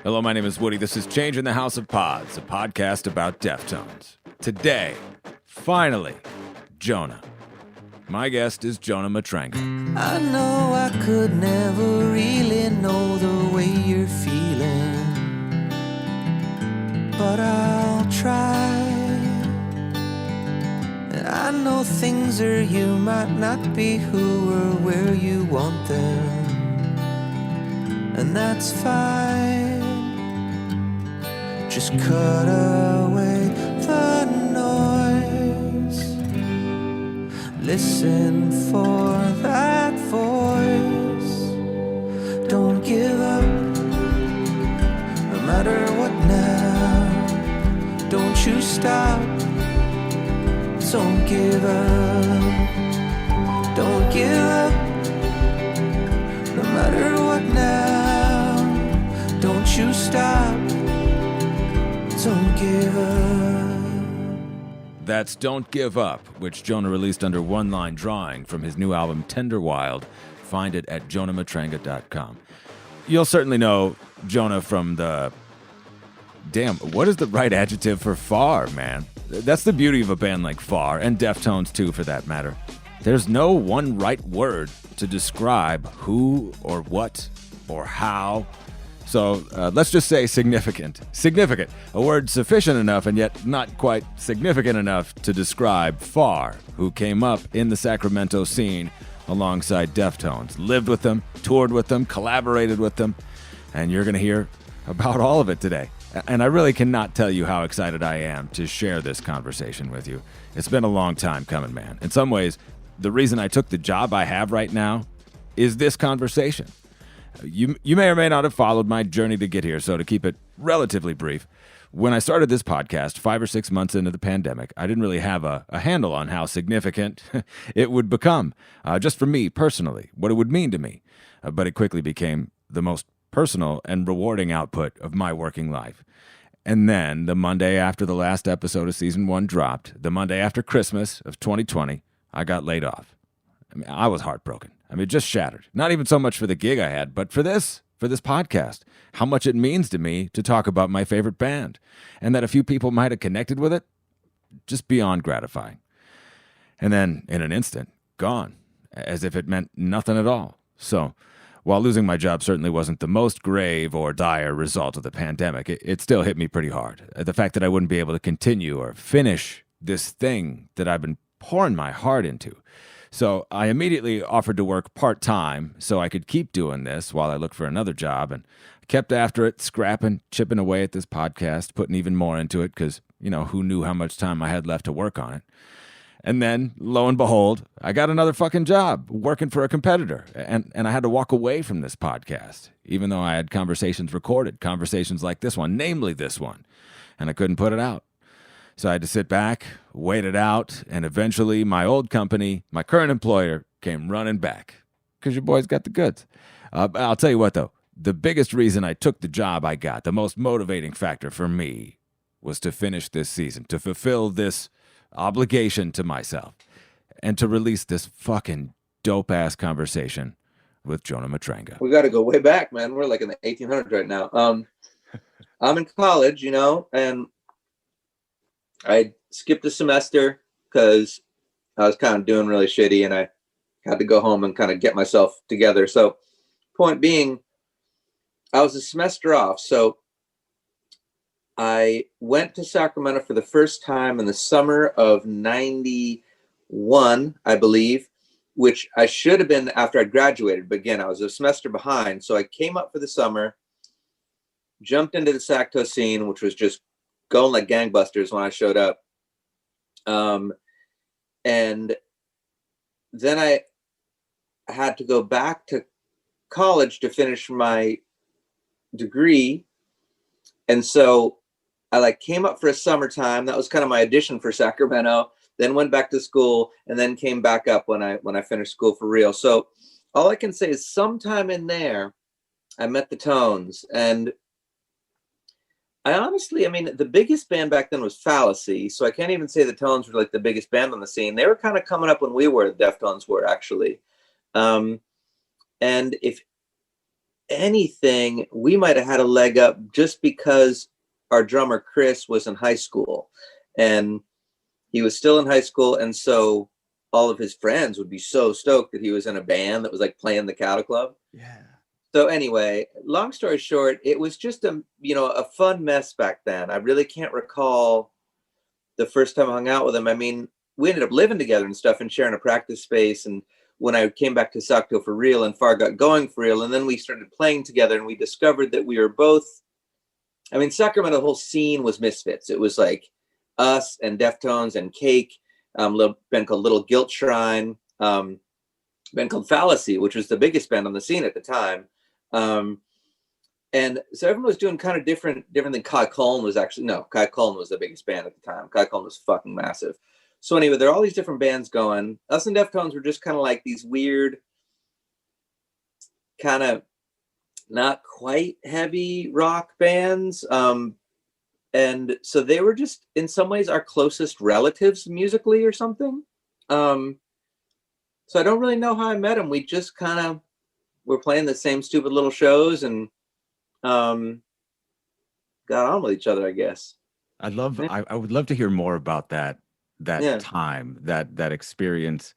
Hello, my name is Woody. This is Change in the House of Pods, a podcast about Deftones. Today, finally, Jonah. My guest is Jonah Matranga. I know I could never really know the way you're feeling, but I'll try. And I know things are you might not be who or where you want them, and that's fine. Just cut away the noise. Listen for that voice. Don't give up, no matter what now. Don't you stop. Don't give up. Don't give up, no matter what now. Don't you stop. Don't give up. That's Don't Give Up, which Jonah released under Onelinedrawing from his new album Tender Wild. Find it at jonahmatranga.com. You'll certainly know Jonah from the... Damn, what is the right adjective for Far, man? That's the beauty of a band like Far, and Deftones too, for that matter. There's no one right word to describe who or what or how. So let's just say significant. Significant, a word sufficient enough and yet not quite significant enough to describe Far, who came up in the Sacramento scene alongside Deftones, lived with them, toured with them, collaborated with them, and you're going to hear about all of it today. And I really cannot tell you how excited I am to share this conversation with you. It's been a long time coming, man. In some ways, the reason I took the job I have right now is this conversation. You may or may not have followed my journey to get here, so to keep it relatively brief, when I started this podcast 5 or 6 months into the pandemic, I didn't really have a handle on how significant it would become, just for me personally, what it would mean to me. But it quickly became the most personal and rewarding output of my working life. And then the Monday after the last episode of Season 1 dropped, the Monday after Christmas of 2020, I got laid off. I was heartbroken. Just shattered. Not even so much for the gig I had, but for this podcast. How much it means to me to talk about my favorite band. And that a few people might have connected with it, just beyond gratifying. And then, in an instant, gone. As if it meant nothing at all. So, while losing my job certainly wasn't the most grave or dire result of the pandemic, it still hit me pretty hard. The fact that I wouldn't be able to continue or finish this thing that I've been pouring my heart into. So I immediately offered to work part-time so I could keep doing this while I looked for another job, and kept after it, scrapping, chipping away at this podcast, putting even more into it because, who knew how much time I had left to work on it. And then, lo and behold, I got another fucking job working for a competitor, and I had to walk away from this podcast, even though I had conversations recorded, conversations like this one, namely this one, and I couldn't put it out. So I had to sit back, wait it out, and eventually my old company, my current employer, came running back. Because your boy's got the goods. I'll tell you what, though. The biggest reason I took the job I got, the most motivating factor for me, was to finish this season, to fulfill this obligation to myself, and to release this fucking dope-ass conversation with Jonah Matranga. We got to go way back, man. We're like in the 1800s right now. I'm in college, and I skipped a semester because I was kind of doing really shitty and I had to go home and kind of get myself together. So point being, I was a semester off. So I went to Sacramento for the first time in the summer of 91, I believe, which I should have been after I graduated. But again, I was a semester behind. So I came up for the summer, jumped into the Sacto scene, which was just going like gangbusters when I showed up. And then I had to go back to college to finish my degree. And so I came up for a summertime. That was kind of my audition for Sacramento, then went back to school, and then came back up when I finished school for real. So all I can say is sometime in there, I met the Tones. And I honestly, the biggest band back then was Fallacy. So I can't even say the Tones were the biggest band on the scene. They were kind of coming up when we were, the Deftones were actually. And if anything, we might have had a leg up just because our drummer Chris was in high school, and he was still in high school, and so all of his friends would be so stoked that he was in a band that was like playing the Cattle Club. Yeah. So anyway, long story short, it was just a fun mess back then. I really can't recall the first time I hung out with him. I mean, we ended up living together and stuff and sharing a practice space. And when I came back to Sacto for real and Far got going for real, and then we started playing together, and we discovered that we were both, I mean, Sacramento, the whole scene was misfits. It was like us and Deftones and Cake, little band called Little Guilt Shrine, band called Fallacy, which was the biggest band on the scene at the time. And so everyone was doing kind of different than Kai Cullen was actually. No, Kai Cullen was the biggest band at the time. Kai Cullen was fucking massive. So anyway, there are all these different bands going. Us and Deftones were just kind of like these weird, kind of not quite heavy rock bands. And so they were just in some ways our closest relatives musically or something. So I don't really know how I met them. We just kind of were playing the same stupid little shows and got on with each other, I guess. I would love to hear more about that Yeah. time, that experience,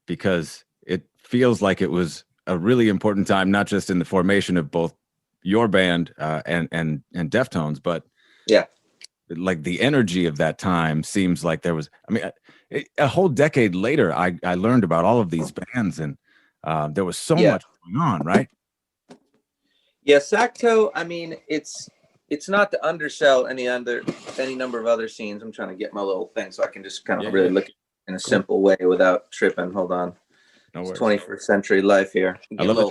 because it feels like it was a really important time, not just in the formation of both your band and Deftones, but yeah, like the energy of that time seems like there was. I mean, a whole decade later, I learned about all of these bands, and there was so much going on, right? Yeah, Sacto. I mean, it's not to undersell any number of other scenes. I'm trying to get my little thing so I can just kind of really look in a simple way without tripping. Hold on. No worries. 21st century life here. I love the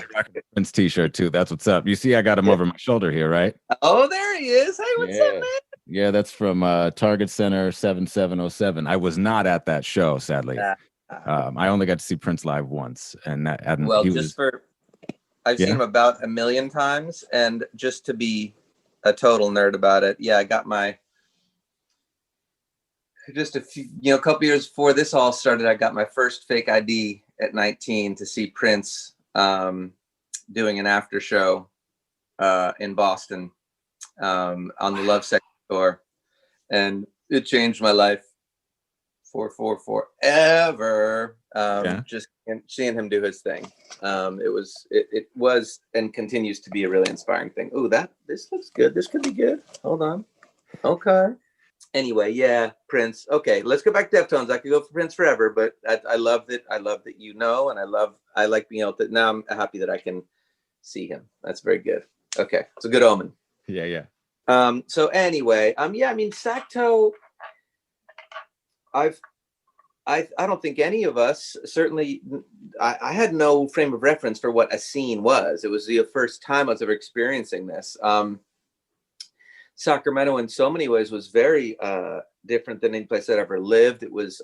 Prince t-shirt too. That's what's up. You see, I got him over my shoulder here, right? Oh, there he is. Hey, what's up, man? Yeah, that's from Target Center 7707. I was not at that show, sadly. I only got to see Prince live once, and I've seen him about 1 million times, and just to be a total nerd about it, I got just a couple years before this all started, I got my first fake ID at 19 to see Prince doing an after show in Boston on the Lovesick tour, and it changed my life forever. Just seeing him do his thing. It was and continues to be a really inspiring thing. Oh, this looks good. This could be good. Hold on. Okay. Anyway, Prince. Okay, let's go back to Deftones. I could go for Prince forever, but I love that. I love that and I like being able to. Now I'm happy that I can see him. That's very good. Okay, it's a good omen. Yeah. So anyway, I mean, Sacto. I don't think any of us, certainly, I had no frame of reference for what a scene was. It was the first time I was ever experiencing this. Sacramento, in so many ways, was very different than any place I'd ever lived. It was,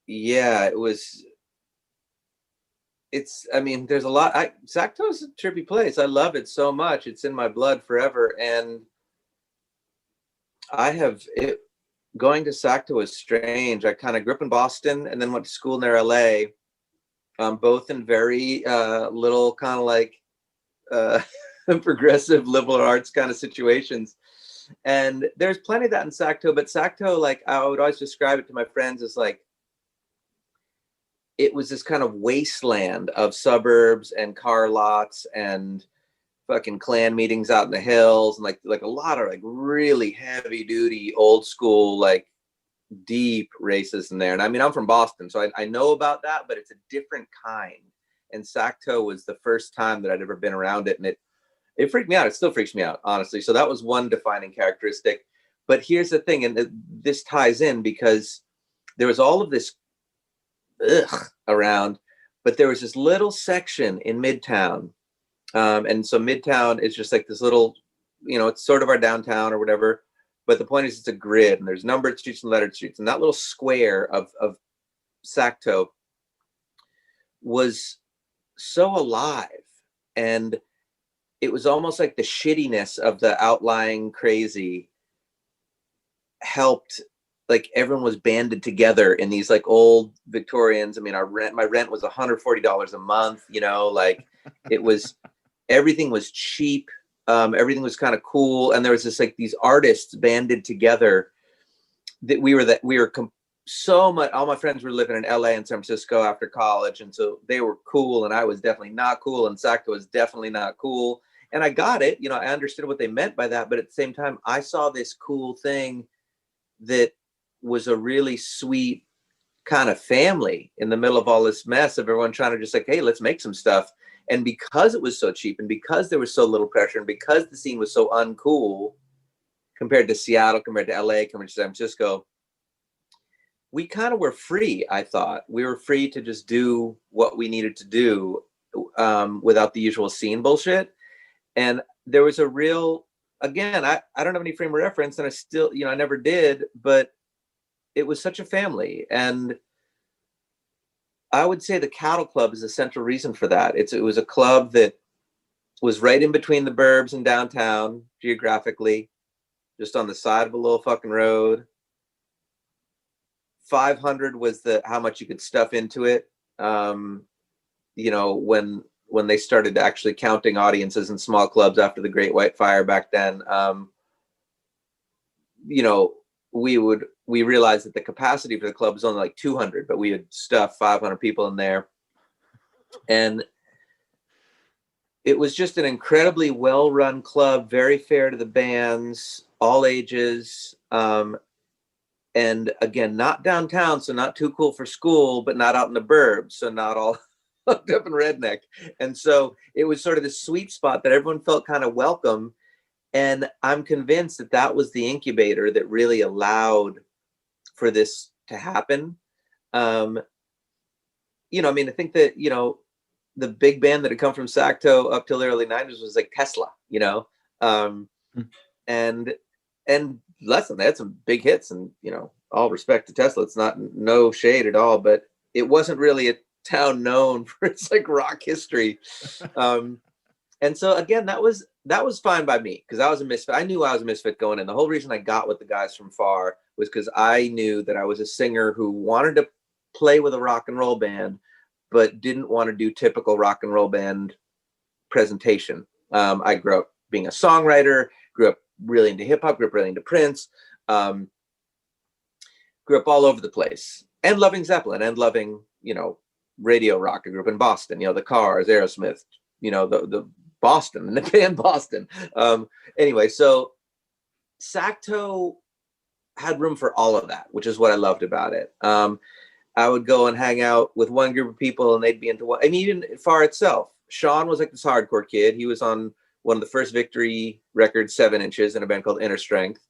it was. I mean, there's a lot. Sacto's a trippy place. I love it so much. It's in my blood forever, and going to Sacto was strange. I kind of grew up in Boston and then went to school near LA, both in very little kind of like progressive liberal arts kind of situations. And there's plenty of that in Sacto, but Sacto, like I would always describe it to my friends as like, it was this kind of wasteland of suburbs and car lots and fucking Klan meetings out in the hills, and like a lot of like really heavy duty old school, like deep racism there. And I mean, I'm from Boston, so I know about that, but it's a different kind. And Sacto was the first time that I'd ever been around it, and it freaked me out. It still freaks me out, honestly. So that was one defining characteristic. But here's the thing, and this ties in because there was all of this around, but there was this little section in Midtown. And so Midtown is just like this little, it's sort of our downtown or whatever. But the point is, it's a grid, and there's numbered streets and lettered streets. And that little square of Sacto was so alive. And it was almost like the shittiness of the outlying crazy helped like everyone was banded together in these like old Victorians. I mean, my rent was $140 a month, you know, like it was, everything was cheap. Everything was kind of cool. And there was this, like these artists banded together so much. All my friends were living in LA and San Francisco after college. And so they were cool. And I was definitely not cool. And Sacto was definitely not cool. And I got it, you know, I understood what they meant by that. But at the same time, I saw this cool thing that was a really sweet kind of family in the middle of all this mess of everyone trying to just like, hey, let's make some stuff. And because it was so cheap and because there was so little pressure and because the scene was so uncool compared to Seattle, compared to LA, compared to San Francisco, we kind of were free. I thought we were free to just do what we needed to do without the usual scene bullshit. And there was a real, again, I don't have any frame of reference and I still, you know, I never did, but it was such a family. And I would say the Cattle Club is a central reason for that. It was a club that was right in between the burbs and downtown geographically, just on the side of a little fucking road. 500 was how much you could stuff into it. You know, when they started actually counting audiences in small clubs after the Great White Fire back then, you know, we realized that the capacity for the club was only like 200, but we had stuffed 500 people in there. And it was just an incredibly well-run club, very fair to the bands, all ages. And again, not downtown, so not too cool for school, but not out in the burbs, so not all hooked up in redneck. And so it was sort of this sweet spot that everyone felt kind of welcome. And I'm convinced that that was the incubator that really allowed for this to happen. You know, I mean, I think that, you know, the big band that had come from Sacto up till the early 90s was like Tesla, you know, and listen, they had some big hits, and, you know, all respect to Tesla. It's not, no shade at all, but it wasn't really a town known for its like rock history. And so again, that was fine by me because I was a misfit. I knew I was a misfit going in. The whole reason I got with the guys from Far was because I knew that I was a singer who wanted to play with a rock and roll band, but didn't want to do typical rock and roll band presentation. I grew up being a songwriter, grew up really into hip hop, grew up really into Prince, grew up all over the place, and loving Zeppelin and loving, you know, radio rock. I grew up in Boston, you know, the Cars, Aerosmith, you know, the Boston and the band Boston. Anyway, so Sacto had room for all of that, which is what I loved about it. I would go and hang out with one group of people and they'd be into one. I mean, even Far itself, Sean was like this hardcore kid. He was on one of the first Victory records, 7 inches, in a band called Inner Strength.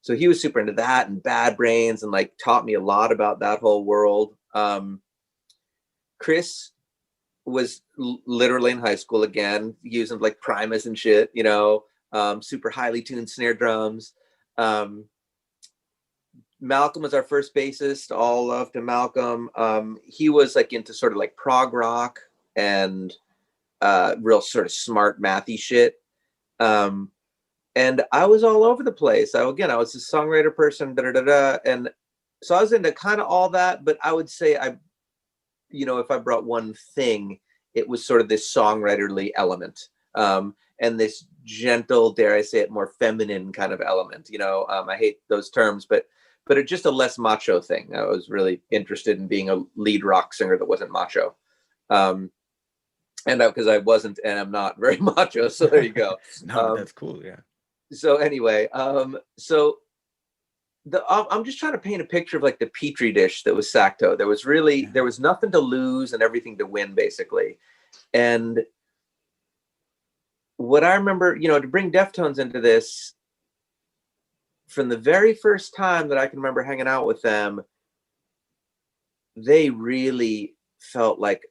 So he was super into that and Bad Brains and like taught me a lot about that whole world. Chris was literally in high school again, using like Primus and shit, you know, super highly tuned snare drums. Malcolm was our first bassist. All love to Malcolm. He was like into sort of like prog rock and real sort of smart mathy shit. And I was all over the place. I was a songwriter person, and so I was into kind of all that. But I would say you know, if I brought one thing, it was sort of this songwriterly element, and this gentle, dare I say it, more feminine kind of element. You know, I hate those terms, but it's just a less macho thing. I was really interested in being a lead rock singer that wasn't macho. And because I wasn't and I'm not very macho, so there you go. No, that's cool, yeah. So anyway, so I'm just trying to paint a picture of like the petri dish that was Sacto. There was nothing to lose and everything to win, basically. And what I remember, you know, to bring Deftones into this, from the very first time that I can remember hanging out with them, they really felt like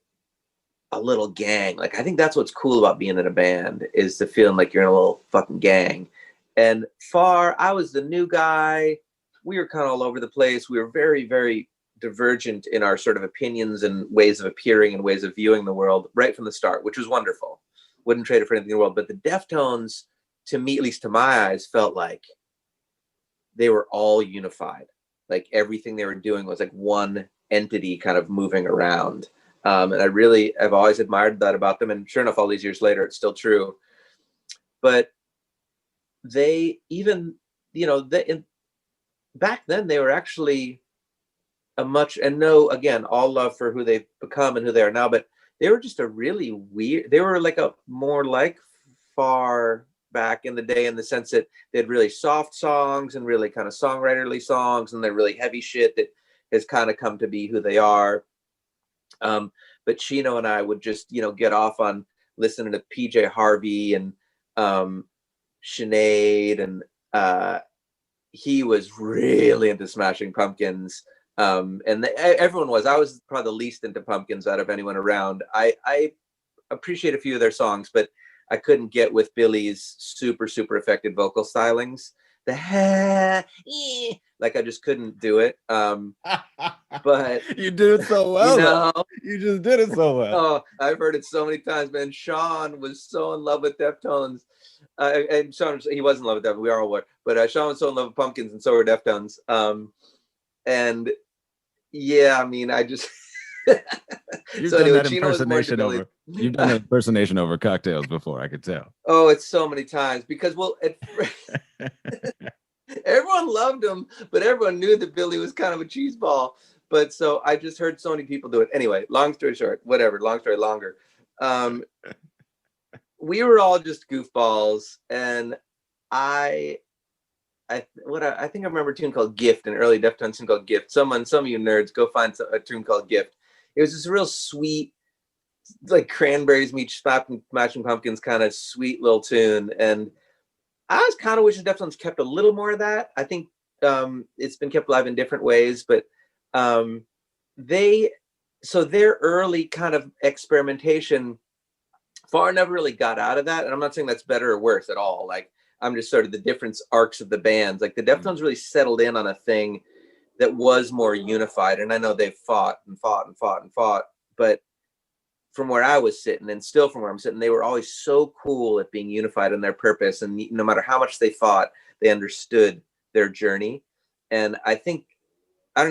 a little gang. Like, I think that's what's cool about being in a band, is the feeling like you're in a little fucking gang. And Far, I was the new guy. We were kind of all over the place. We were very, very divergent in our sort of opinions and ways of appearing and ways of viewing the world right from the start, which was wonderful. Wouldn't trade it for anything in the world. But the Deftones, to me, at least to my eyes, felt like they were all unified. like everything they were doing was like one entity kind of moving around. And I've always admired that about them. And sure enough, all these years later, it's still true. But they even, back then they were actually again, all love for who they've become and who they are now, but they were just they were like a more like far back in the day, in the sense that they had really soft songs and really kind of songwriterly songs, and they're really heavy shit that has kind of come to be who they are. But Chino and I would just, get off on listening to PJ Harvey and Sinead, and he was really into Smashing Pumpkins. Everyone was. I was probably the least into Pumpkins out of anyone around. I appreciate a few of their songs, but I couldn't get with Billy's super, super affected vocal stylings. I just couldn't do it. But you did it so well. You just did it so well. Oh, I've heard it so many times, man. Sean was so in love with Deftones. And Sean, he was in love with Deftones. We all were. But Sean was so in love with Pumpkins, and so were Deftones. And yeah, I mean, I just... You've done that impersonation over. You've done that impersonation over cocktails before, I could tell. Oh, it's so many times because, everyone loved him, but everyone knew that Billy was kind of a cheeseball. But so I just heard so many people do it. Anyway, long story short, whatever. Long story longer. We were all just goofballs, and I think I remember a tune called "Gift," an early Deftones tune called "Gift." Some of you nerds go find a tune called "Gift." It was this real sweet, like Cranberries meet Smashing Pumpkins kind of sweet little tune. And I was kind of wishing Deftones kept a little more of that. I think it's been kept alive in different ways, but their early kind of experimentation far never really got out of that. And I'm not saying that's better or worse at all. Like, I'm just sort of the different arcs of the bands. Like the Deftones really settled in on a thing that was more unified. And I know they've fought, but from where I was sitting, and still from where I'm sitting, they were always so cool at being unified in their purpose. And no matter how much they fought, they understood their journey. And I don't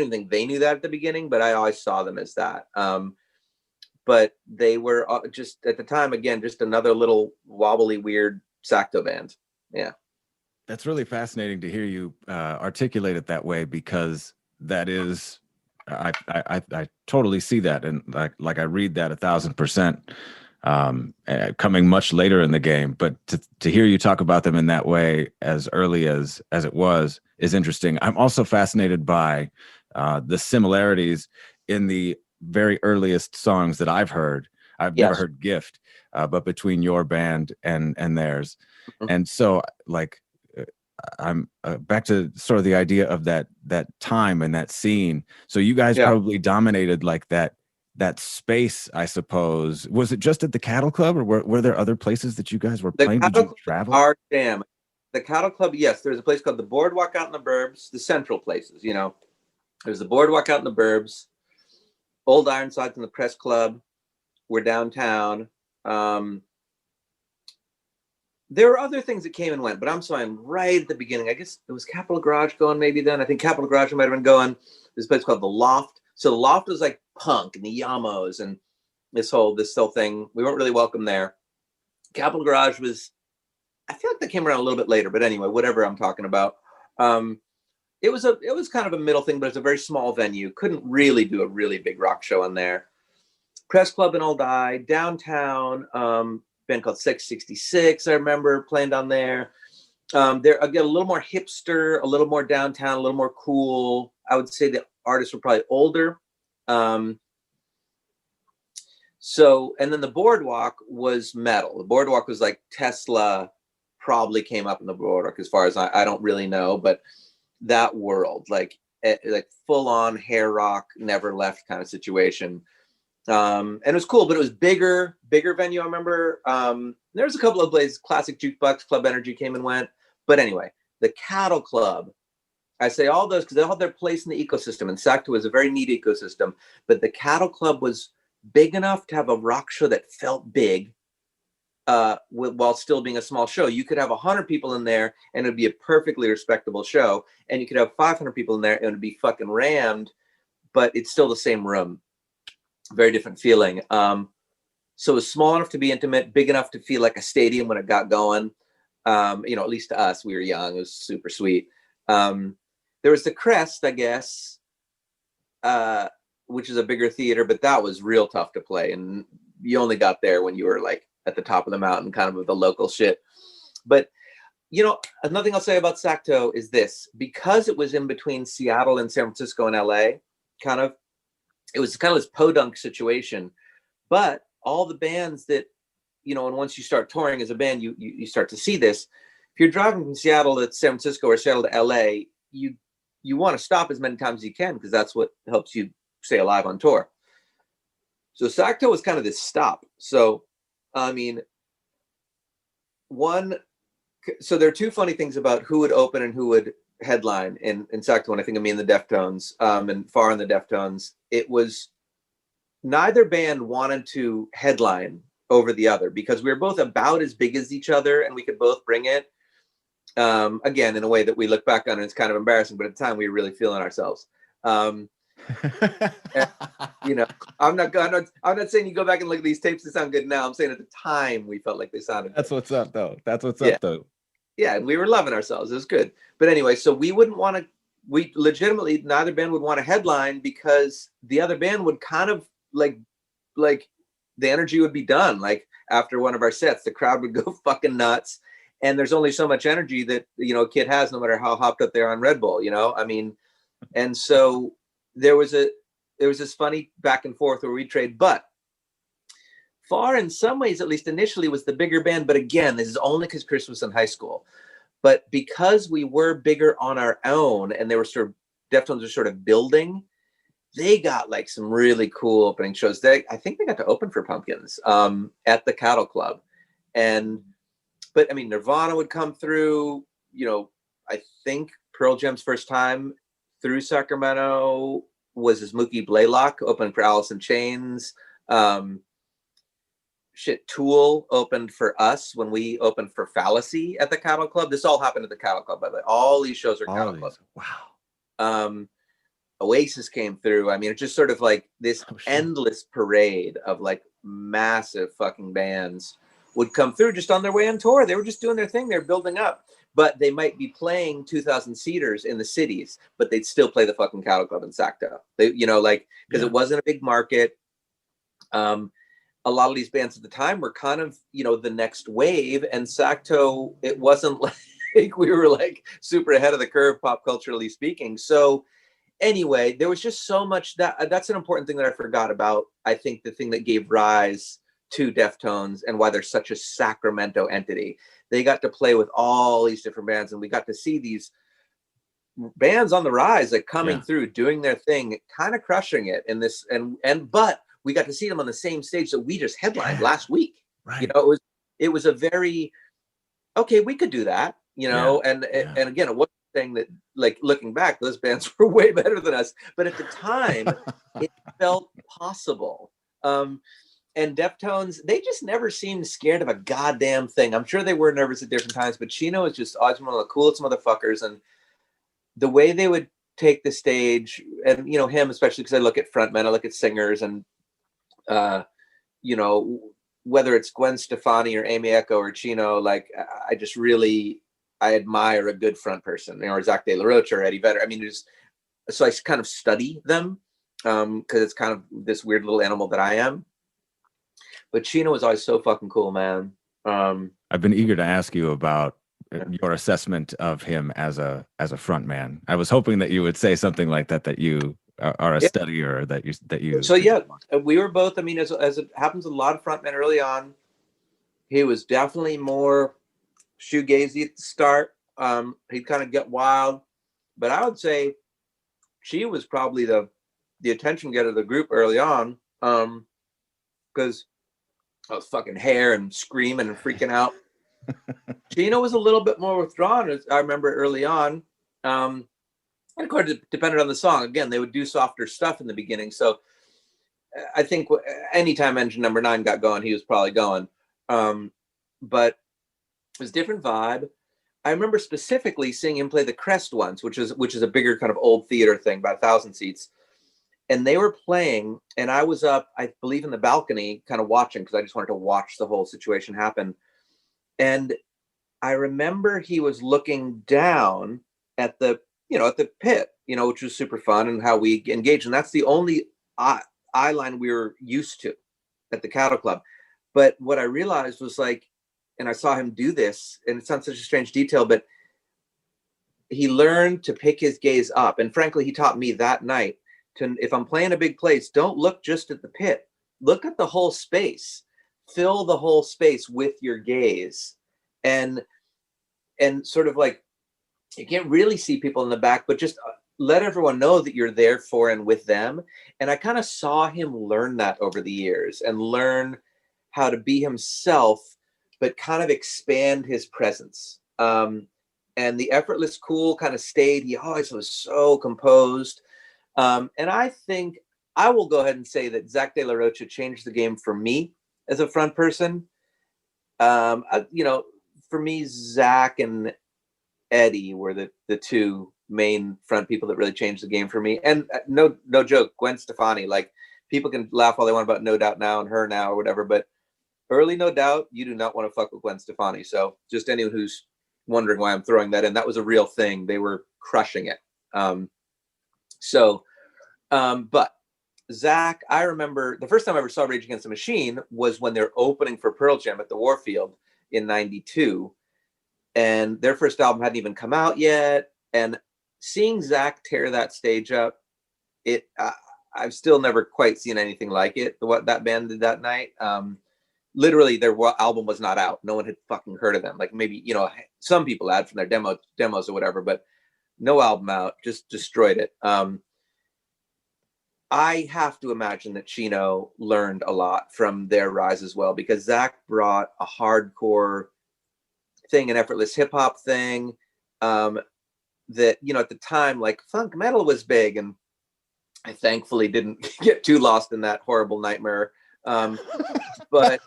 even think they knew that at the beginning, but I always saw them as that. But they were just, at the time, again, just another little wobbly, weird Sacto band. Yeah. That's really fascinating to hear you articulate it that way, because that is, I totally see that. And like I read that 1,000%, coming much later in the game, but to hear you talk about them in that way as early as it was is interesting. I'm also fascinated by the similarities in the very earliest songs that I've heard. I've never heard "Gift," but between your band and theirs. Mm-hmm. And so like, I'm back to sort of the idea of that time and that scene. So you guys probably dominated like that space, I suppose. Was it just at the Cattle Club, or were there other places that you guys were playing? Did you travel? Our jam. The Cattle Club, yes. There's a place called the Boardwalk out in the Burbs, the central places, There's the Boardwalk out in the Burbs, Old Ironsides in the Press Club. We're downtown. There were other things that came and went, but I'm right at the beginning. I guess it was Capitol Garage going maybe then. I think Capitol Garage might have been going. There's a place called The Loft. So The Loft was like punk and the Yamos and this whole thing. We weren't really welcome there. Capitol Garage was, I feel like that came around a little bit later, but anyway, whatever I'm talking about. It was kind of a middle thing, but it's a very small venue. Couldn't really do a really big rock show in there. Press Club in Old I, downtown, band called 666. I remember playing down there. They're again a little more hipster, a little more downtown, a little more cool. I would say the artists were probably older. And then the Boardwalk was metal. The Boardwalk was like Tesla probably came up in the Boardwalk, as far as I don't really know, but that world, like full on hair rock, never left kind of situation. And it was cool, but it was bigger venue. I remember there was a couple of places, Classic Jukebox, Club Energy came and went. But anyway, the Cattle Club, I say all those because they all had their place in the ecosystem, and Sacto was a very neat ecosystem. But the Cattle Club was big enough to have a rock show that felt big, while still being a small show. You could have 100 people in there and it'd be a perfectly respectable show, and you could have 500 people in there and it'd be fucking rammed, but it's still the same room. Very different feeling. So it was small enough to be intimate, big enough to feel like a stadium when it got going. At least to us, we were young. It was super sweet. There was the Crest, I guess, which is a bigger theater, but that was real tough to play. And you only got there when you were like at the top of the mountain, kind of with the local shit. But, another thing I'll say about Sacto is this: because it was in between Seattle and San Francisco and LA, it was kind of this podunk situation. But all the bands that, and once you start touring as a band, you start to see this. If you're driving from Seattle to San Francisco or Seattle to LA, you want to stop as many times as you can, because that's what helps you stay alive on tour. So Sacto was kind of this stop. So, so there are two funny things about who would open and who would headline in Sacto, and I think of me and the Deftones, and Far and the Deftones. It was neither band wanted to headline over the other, because we were both about as big as each other and we could both bring it. Again, in a way that we look back on and it's kind of embarrassing, but at the time we were really feeling ourselves. And, I'm not saying you go back and look at these tapes that sound good now. I'm saying at the time we felt like they sounded That's good. what's up though. That's what's up though. Yeah, and we were loving ourselves. It was good. But anyway, so we legitimately, neither band would want to headline, because the other band would kind of like the energy would be done. Like after one of our sets, the crowd would go fucking nuts. And there's only so much energy that, a kid has, no matter how hopped up they're on Red Bull, and so there was this funny back and forth where we trade, but Far, in some ways, at least initially, was the bigger band. But again, this is only because Chris was in high school. But because we were bigger on our own, and they were Deftones were sort of building, they got like some really cool opening shows. I think they got to open for Pumpkins at the Cattle Club. But Nirvana would come through, I think Pearl Jam's first time through Sacramento was as Mookie Blaylock opening for Alice in Chains. Tool opened for us when we opened for Fallacy at the Cattle Club. This all happened at the Cattle Club, by the way. All these shows are Cattle Club. Wow. Oasis came through. It's just sort of like this endless parade of like massive fucking bands would come through just on their way on tour. They were just doing their thing. They're building up, but they might be playing 2,000 seaters in the cities, but they'd still play the fucking Cattle Club in Sacto. Because it wasn't a big market. A lot of these bands at the time were kind of, the next wave, and Sacto, it wasn't like we were like super ahead of the curve, pop culturally speaking. So anyway, there was just so much that's an important thing that I forgot about. I think the thing that gave rise to Deftones and why they're such a Sacramento entity. They got to play with all these different bands, and we got to see these bands on the rise, like coming through, doing their thing, kind of crushing it in this, but we got to see them on the same stage that we just headlined last week. Right. It was a very, okay, we could do that, and again, it wasn't saying that, like, looking back, those bands were way better than us, but at the time it felt possible. And Deftones, they just never seemed scared of a goddamn thing. I'm sure they were nervous at different times, but Chino is just always one of the coolest motherfuckers. And the way they would take the stage, and him especially, because I look at frontmen, I look at singers, and whether it's Gwen Stefani or Amy Echo or Chino, like I admire a good front person, or Zach De La Rocha or Eddie Vedder. So I kind of study them because it's kind of this weird little animal that I am. But Chino was always so fucking cool, man. I've been eager to ask you about your assessment of him as a front man. I was hoping that you would say something like that you are a studier, that you. So yeah, we were both. As it happens, a lot of frontmen early on, he was definitely more shoegazy at the start. He'd kind of get wild, but I would say she was probably the attention getter of the group early on, because I was fucking hair and screaming and freaking out. Chino was a little bit more withdrawn, as I remember early on. And of course, it depended on the song. Again, they would do softer stuff in the beginning. So I think anytime Engine Number 9 got going, he was probably going. but it was a different vibe. I remember specifically seeing him play the Crest once, which is a bigger kind of old theater thing, about 1,000 seats. And they were playing, and I was up, I believe, in the balcony, kind of watching, because I just wanted to watch the whole situation happen. And I remember he was looking down at the pit, which was super fun, and how we engaged. And that's the only eye line we were used to at the Cattle Club. But what I realized was, like, and I saw him do this, and it sounds such a strange detail, but he learned to pick his gaze up. And frankly, he taught me that night to, if I'm playing a big place, don't look just at the pit. Look at the whole space. Fill the whole space with your gaze. And sort of like, you can't really see people in the back, but just let everyone know that you're there for and with them. And I kind of saw him learn that over the years, and learn how to be himself, but kind of expand his presence. And the effortless cool kind of stayed. He always was so composed. And I think I will go ahead and say that Zach De La Rocha changed the game for me as a front person. For me, Zach and Eddie were the two main front people that really changed the game for me. And no joke, Gwen Stefani. Like, people can laugh all they want about No Doubt Now and Her Now or whatever, but early No Doubt, you do not want to fuck with Gwen Stefani. So just anyone who's wondering why I'm throwing that in, that was a real thing. They were crushing it. But Zach, I remember the first time I ever saw Rage Against the Machine was when they're opening for Pearl Jam at the Warfield in '92. And their first album hadn't even come out yet. And seeing Zach tear that stage up, I've still never quite seen anything like it, what that band did that night. Literally, their album was not out. No one had fucking heard of them. Like, maybe, some people had from their demos or whatever, but no album out, just destroyed it. I have to imagine that Chino learned a lot from their rise as well, because Zach brought a hardcore thing, an effortless hip hop thing, that, at the time, like, funk metal was big, and I thankfully didn't get too lost in that horrible nightmare. But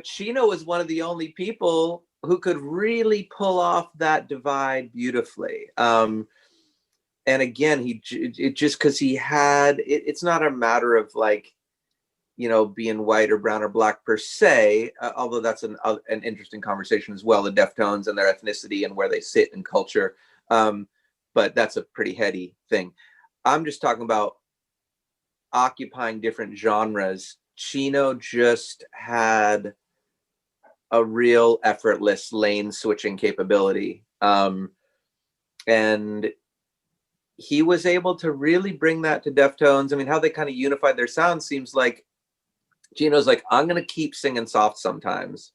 Chino was one of the only people who could really pull off that divide beautifully. And again, because he had, it's not a matter of, like, being white or brown or black per se, although that's an interesting conversation as well, the Deftones and their ethnicity and where they sit in culture. But that's a pretty heady thing. I'm just talking about occupying different genres. Chino just had a real effortless lane switching capability. And he was able to really bring that to Deftones. I mean, how they kind of unified their sound seems like Chino's like, I'm going to keep singing soft sometimes,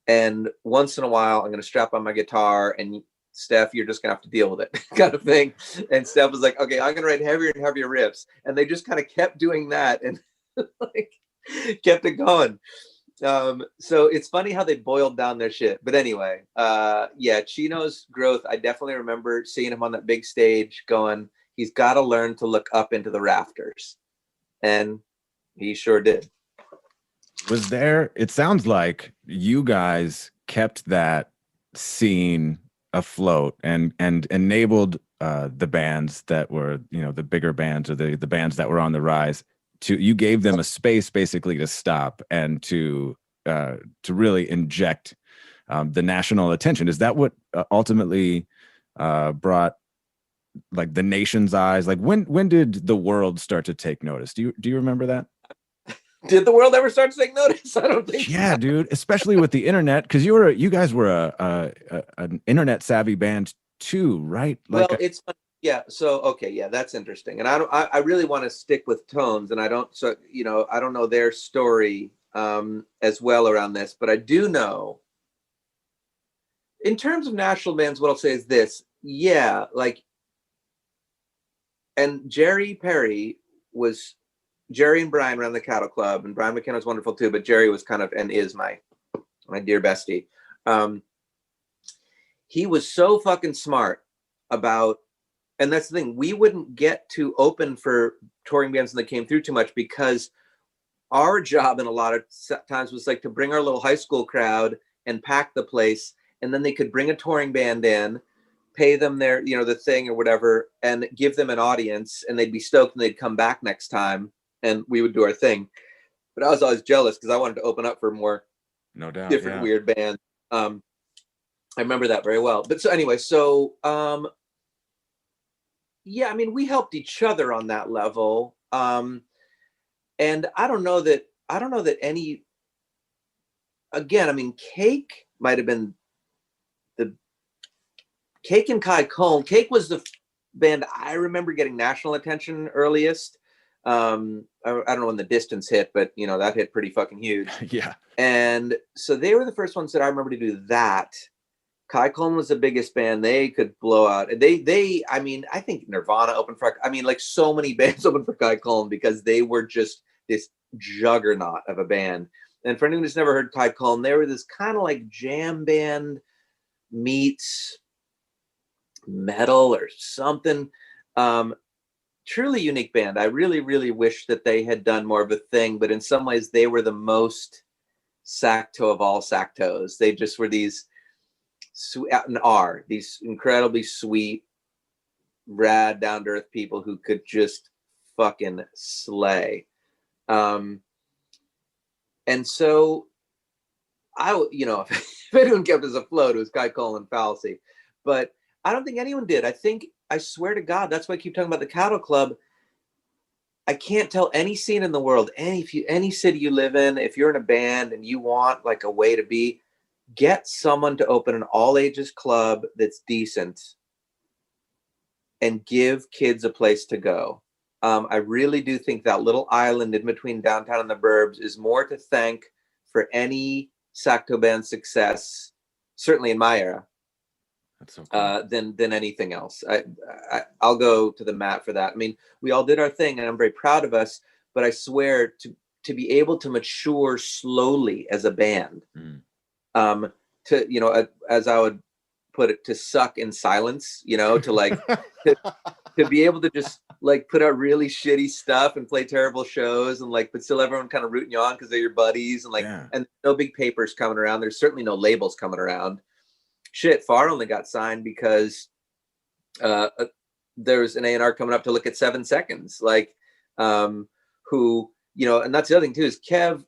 and once in a while, I'm going to strap on my guitar, and Steph, you're just going to have to deal with it, kind of thing. And Steph was like, okay, I'm going to write heavier and heavier riffs. And they just kind of kept doing that, and like, kept it going. So it's funny how they boiled down their shit. But anyway, Chino's growth, I definitely remember seeing him on that big stage going, he's got to learn to look up into the rafters. And he sure did. It sounds like you guys kept that scene afloat and enabled the bands that were, the bigger bands, or the bands that were on the rise, you gave them a space basically to stop and to really inject the national attention. Is that what ultimately brought, like, the nation's eyes? Like, when did the world start to take notice? Do you remember that? Did the world ever start to take notice? I don't think. Yeah, dude. Especially with the internet, because you guys were an internet savvy band too, right? Like, well, it's yeah. So okay, yeah, that's interesting. And I really want to stick with Tones, and I don't know their story as well around this, but I do know, in terms of national bands, what I'll say is this: yeah, like, and Jerry and Brian ran the Cattle Club, and Brian McKenna was wonderful too, but Jerry was kind of, and is my dear bestie. He was so fucking smart about, and that's the thing, we wouldn't get to open for touring bands when they came through too much, because our job in a lot of times was like to bring our little high school crowd and pack the place, and then they could bring a touring band in, pay them their, the thing or whatever, and give them an audience, and they'd be stoked and they'd come back next time and we would do our thing. But I was always jealous because I wanted to open up for more No doubt. different weird bands. I remember that very well. But so anyway, yeah, I mean, we helped each other on that level. And I don't know that any, again, I mean, Cake might have been Cake and Kai Cole. Cake was the band I remember getting national attention earliest. I don't know when The Distance hit, but that hit pretty fucking huge. Yeah. And so they were the first ones that I remember to do that. Kai Cole was the biggest band. They could blow out. I mean, I think Nirvana opened for, like so many bands opened for Kai Cole because they were just this juggernaut of a band. And for anyone who's never heard Kai Cole, they were this kind of like jam band meets metal or something. Truly unique band. I really, really wish that they had done more of a thing, but in some ways they were the most Sacto of all Sactos. They just were these these incredibly sweet, rad, down-to-earth people who could just fucking slay. And so if anyone kept us afloat, it was Kai Cole and Fallacy. But I don't think anyone did. I swear to God, that's why I keep talking about the Cattle Club. I can't tell any scene in the world, any city you live in, if you're in a band and you want like a way to be, get someone to open an all ages club that's decent and give kids a place to go. I really do think that little island in between downtown and the burbs is more to thank for any Sacto band success, certainly in my era, That's so cool. than anything else. I'll go to the mat for that. I mean, we all did our thing and I'm very proud of us, but I swear to be able to mature slowly as a band, as I would put it, to suck in silence, to like, to be able to just like put out really shitty stuff and play terrible shows and like, but still everyone kind of rooting you on because they're your buddies and like, and no big papers coming around. There's certainly no labels coming around. Shit, Far only got signed because there's an A&R coming up to look at 7 Seconds, like who, and that's the other thing too, is Kev,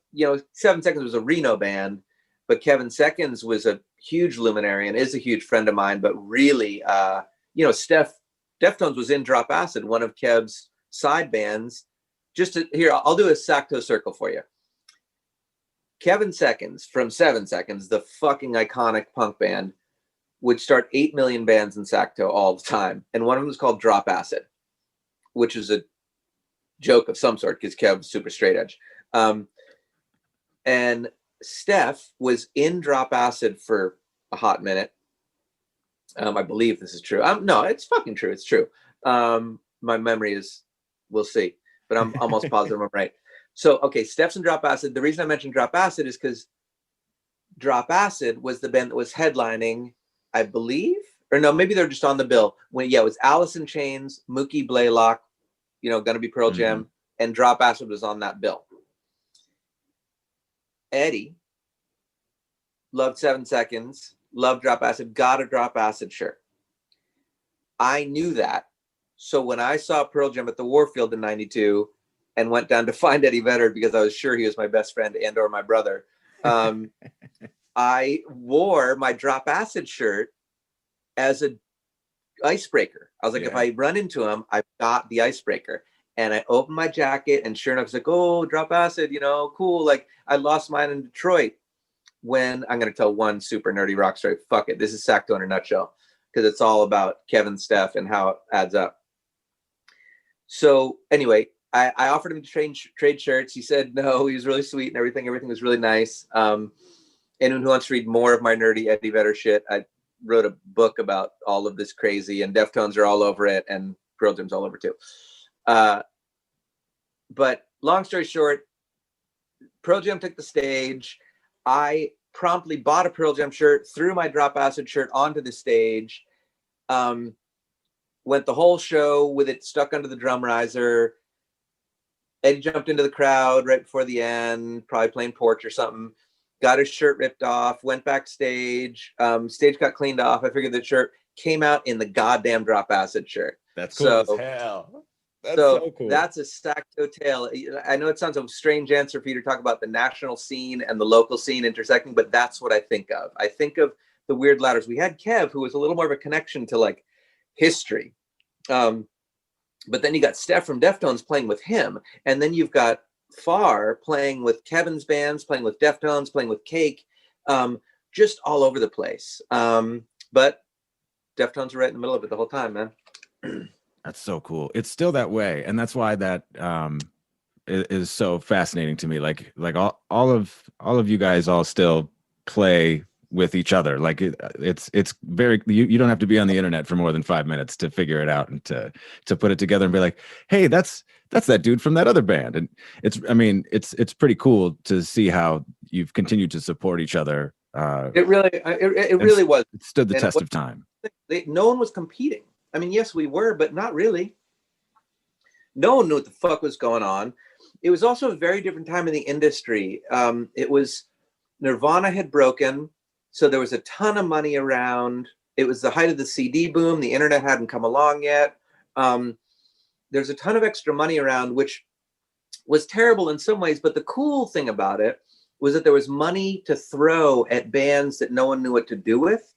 7 Seconds was a Reno band, but Kevin Seconds was a huge luminary and is a huge friend of mine, but really, Deftones was in Drop Acid, one of Kev's side bands. Here, I'll do a Sacto circle for you. Kevin Seconds from 7 Seconds, the fucking iconic punk band, would start 8 million bands in Sacto all the time. And one of them was called Drop Acid, which is a joke of some sort because Kev's super straight edge. And Steph was in Drop Acid for a hot minute. I believe this is true. No, it's fucking true. It's true. My memory is, we'll see, but I'm almost positive I'm right. So, okay, Steph's in Drop Acid. The reason I mentioned Drop Acid is because Drop Acid was the band that was headlining, I believe, or no, maybe they're just on the bill. It was Alice in Chains, Mookie Blaylock, Gonna Be Pearl Jam, and Drop Acid was on that bill. Eddie loved 7 Seconds, loved Drop Acid, got a Drop Acid shirt. I knew that. So when I saw Pearl Jam at the Warfield in 92 and went down to find Eddie Vedder because I was sure he was my best friend and or my brother, I wore my Drop Acid shirt as a icebreaker. I was like, if I run into him, I've got the icebreaker. And I opened my jacket and sure enough, it's like, oh, Drop Acid, cool. Like I lost mine in Detroit when I'm going to tell one super nerdy rock story. Fuck it. This is Sacto in a nutshell because it's all about Kevin, Steph, and how it adds up. So anyway, I offered him to trade shirts. He said no. He was really sweet and everything. Everything was really nice. Anyone who wants to read more of my nerdy Eddie Vedder shit, I wrote a book about all of this crazy, and Deftones are all over it, and Pearl Jam's all over too. But long story short, Pearl Jam took the stage. I promptly bought a Pearl Jam shirt, threw my Drop Acid shirt onto the stage, went the whole show with it stuck under the drum riser. Eddie jumped into the crowd right before the end, probably playing Porch or something. Got his shirt ripped off, went backstage. Stage got cleaned off. I figured the shirt came out in the goddamn Drop Acid shirt. That's cool as hell. That's so so cool. That's a Sacto tale. I know it sounds a strange answer for you to talk about the national scene and the local scene intersecting, but that's what I think of. I think of the Weird Ladders. We had Kev, who was a little more of a connection to like history. But then you got Steph from Deftones playing with him. And then you've got Far playing with Kevin's bands, playing with Deftones, playing with Cake, just all over the place. But Deftones are right in the middle of it the whole time, man. That's so cool. It's still that way. And that's why that is so fascinating to me. Like all of you guys all still play with each other. Like it's very, you don't have to be on the internet for more than 5 minutes to figure it out and to put it together and be like, hey, that's that dude from that other band. And it's pretty cool to see how you've continued to support each other. It really was. It stood the test of time. No one was competing. I mean, yes, we were, but not really. No one knew what the fuck was going on. It was also a very different time in the industry. It was Nirvana had broken. So there was a ton of money around. It was the height of the CD boom. The internet hadn't come along yet. There's a ton of extra money around, which was terrible in some ways. But the cool thing about it was that there was money to throw at bands that no one knew what to do with.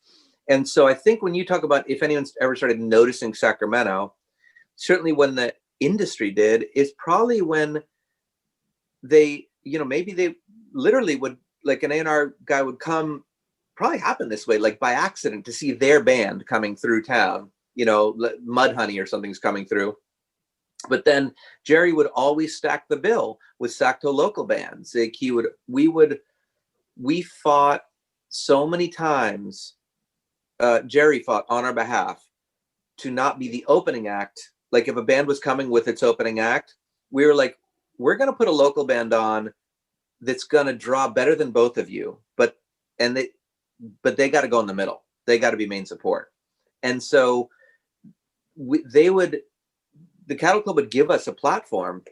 And so I think when you talk about if anyone's ever started noticing Sacramento, certainly when the industry did, is probably when they, maybe they literally would, like an A&R guy would come, probably happened this way, like by accident, to see their band coming through town, Mudhoney or something's coming through. But then Jerry would always stack the bill with Sacto local bands. Like we fought so many times. Jerry fought on our behalf to not be the opening act. Like if a band was coming with its opening act, we were like, we're going to put a local band on that's going to draw better than both of you. But they got to go in the middle. They got to be main support. And so the Cattle Club would give us a platform.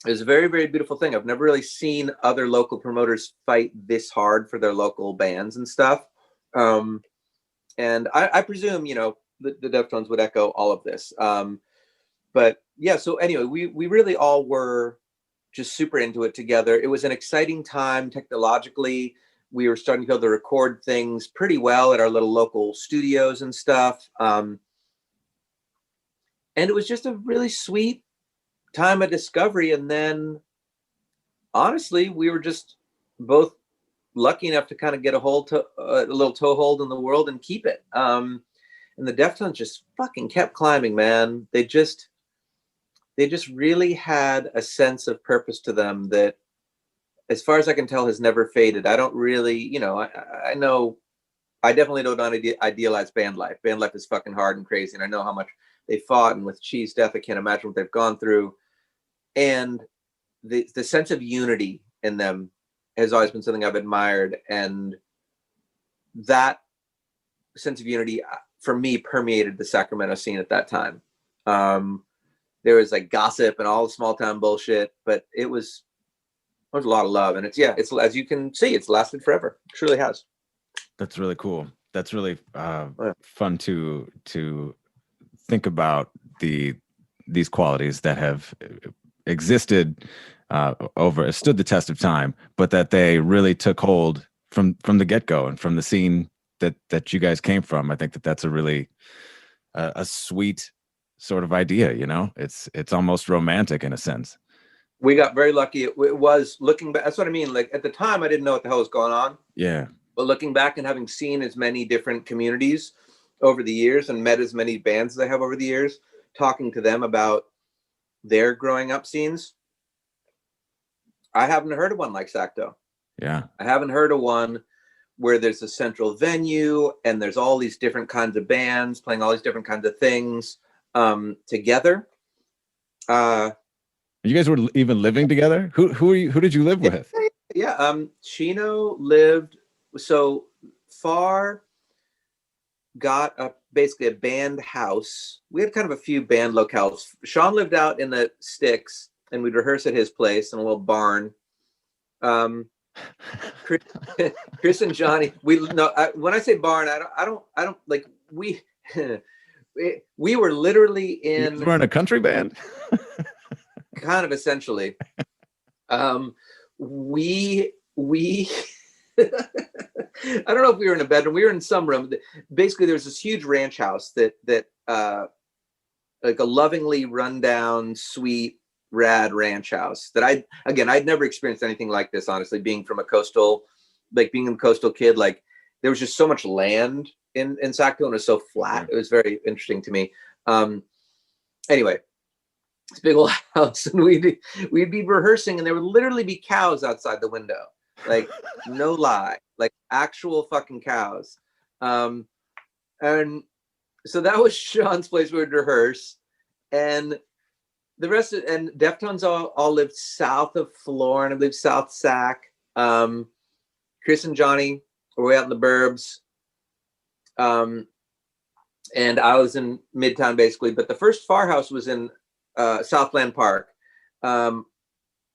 It was a very, very beautiful thing. I've never really seen other local promoters fight this hard for their local bands and stuff. And I presume, the Deftones would echo all of this. But yeah, so anyway, we really all were just super into it together. It was an exciting time technologically. We were starting to be able to record things pretty well at our little local studios and stuff. And it was just a really sweet time of discovery. And then honestly, we were just both lucky enough to kind of get a little toehold in the world and keep it. And the Deftones just fucking kept climbing, man. They just really had a sense of purpose to them that, as far as I can tell, has never faded. I don't really, I know, I definitely don't idealize band life. Band life is fucking hard and crazy. And I know how much they fought, and with Cheese Death, I can't imagine what they've gone through. And the sense of unity in them has always been something I've admired. And that sense of unity, for me, permeated the Sacramento scene at that time. There was like gossip and all the small town bullshit, but there was a lot of love. And it's, as you can see, it's lasted forever. It truly has. That's really cool. That's really fun to think about these qualities that have existed stood the test of time, but that they really took hold from the get-go and from the scene that you guys came from. I think that's a really a sweet sort of idea. It's almost romantic in a sense. We got very lucky. It was, looking back, that's what I mean. Like at the time, I didn't know what the hell was going on. Yeah. But looking back and having seen as many different communities over the years and met as many bands as I have over the years, talking to them about their growing up scenes, I haven't heard of one like Sacto. Yeah. I haven't heard of one where there's a central venue and there's all these different kinds of bands playing all these different kinds of things together. You guys were even living together? Who did you live with? Yeah. Chino lived, so Far got basically a band house. We had kind of a few band locales. Sean lived out in the sticks, and we'd rehearse at his place in a little barn. Chris and Johnny, when I say barn, I don't like we were literally in. You were in a country band. Kind of essentially. We I don't know if we were in a bedroom. We were in some room. Basically, there was this huge ranch house that like a lovingly rundown, sweet, rad ranch house that I'd never experienced anything like this, honestly, being a coastal kid. Like, there was just so much land in Sacto, and it was so flat. It was very interesting to me. Anyway, this big old house, and we'd be rehearsing, and there would literally be cows outside the window. Like, no lie, like actual fucking cows. And so that was Sean's place where we'd rehearse, and the rest of, and Deftones all lived south of Florida, lived South Sac. Chris and Johnny were way out in the burbs. And I was in Midtown, basically, but the first Far House was in Southland Park,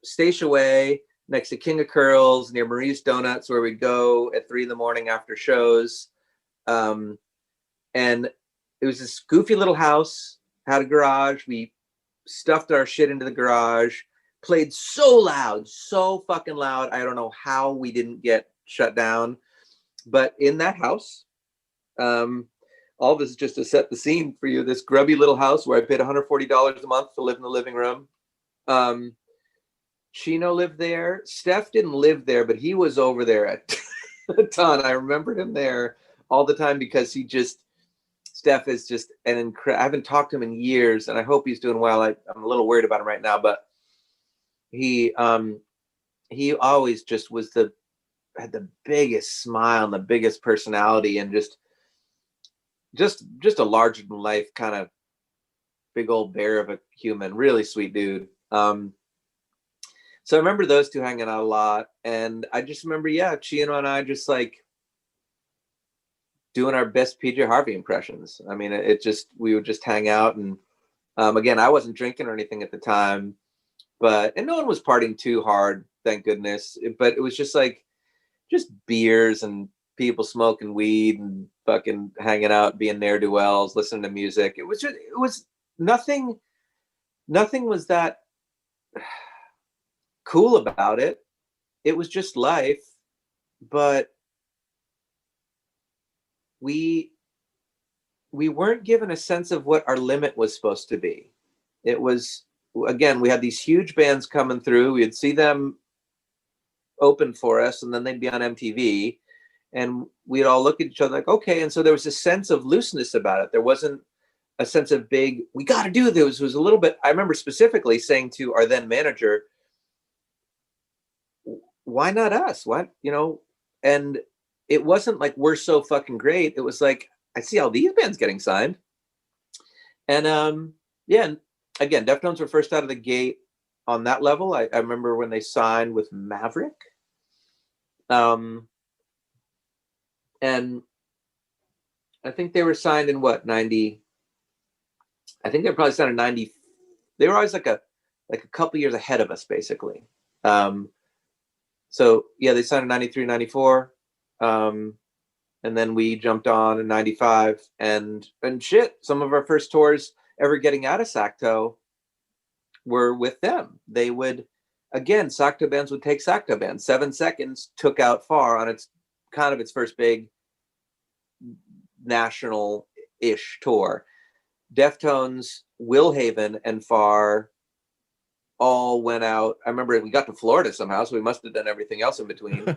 Station Way, next to King of Curls, near Marie's Donuts, where we'd go at 3 a.m. after shows. And it was this goofy little house, had a garage. We stuffed our shit into the garage, played so loud, so fucking loud. I don't know how we didn't get shut down. But in that house, all of this is just to set the scene for you. This grubby little house where I paid $140 a month to live in the living room. Chino lived there. Steph didn't live there, but he was over there a ton. I remembered him there all the time because Steph is just I haven't talked to him in years, and I hope he's doing well. I'm a little worried about him right now, but he always just had the biggest smile and the biggest personality, and just a larger than life kind of big old bear of a human. Really sweet dude. So I remember those two hanging out a lot, and I just remember, Chino and I just like doing our best PJ Harvey impressions. I mean, we would just hang out, and again, I wasn't drinking or anything at the time, and no one was partying too hard, thank goodness. But it was just beers and people smoking weed and fucking hanging out, being ne'er-do-wells, listening to music. It was nothing was that cool about it. It was just life, but we weren't given a sense of what our limit was supposed to be. It was, again, we had these huge bands coming through. We'd see them open for us, and then they'd be on MTV, and we'd all look at each other like, okay. And so there was a sense of looseness about it. There wasn't a sense of big, we got to do this. It was a little bit, I remember specifically saying to our then manager, why not us? What, and it wasn't like we're so fucking great. It was like, I see all these bands getting signed. And and again, Deftones were first out of the gate on that level. I remember when they signed with Maverick. And I think they were signed in 90. I think they were probably signed in 90. They were always like a couple years ahead of us, basically. So yeah, they signed in 93, 94. And then we jumped on in 95, and shit, some of our first tours ever getting out of Sacto were with them. They would, again, Sacto bands would take Sacto bands. 7 Seconds took out Far on its first big national-ish tour. Deftones, Willhaven, and Far all went out. I remember we got to Florida somehow, so we must have done everything else in between.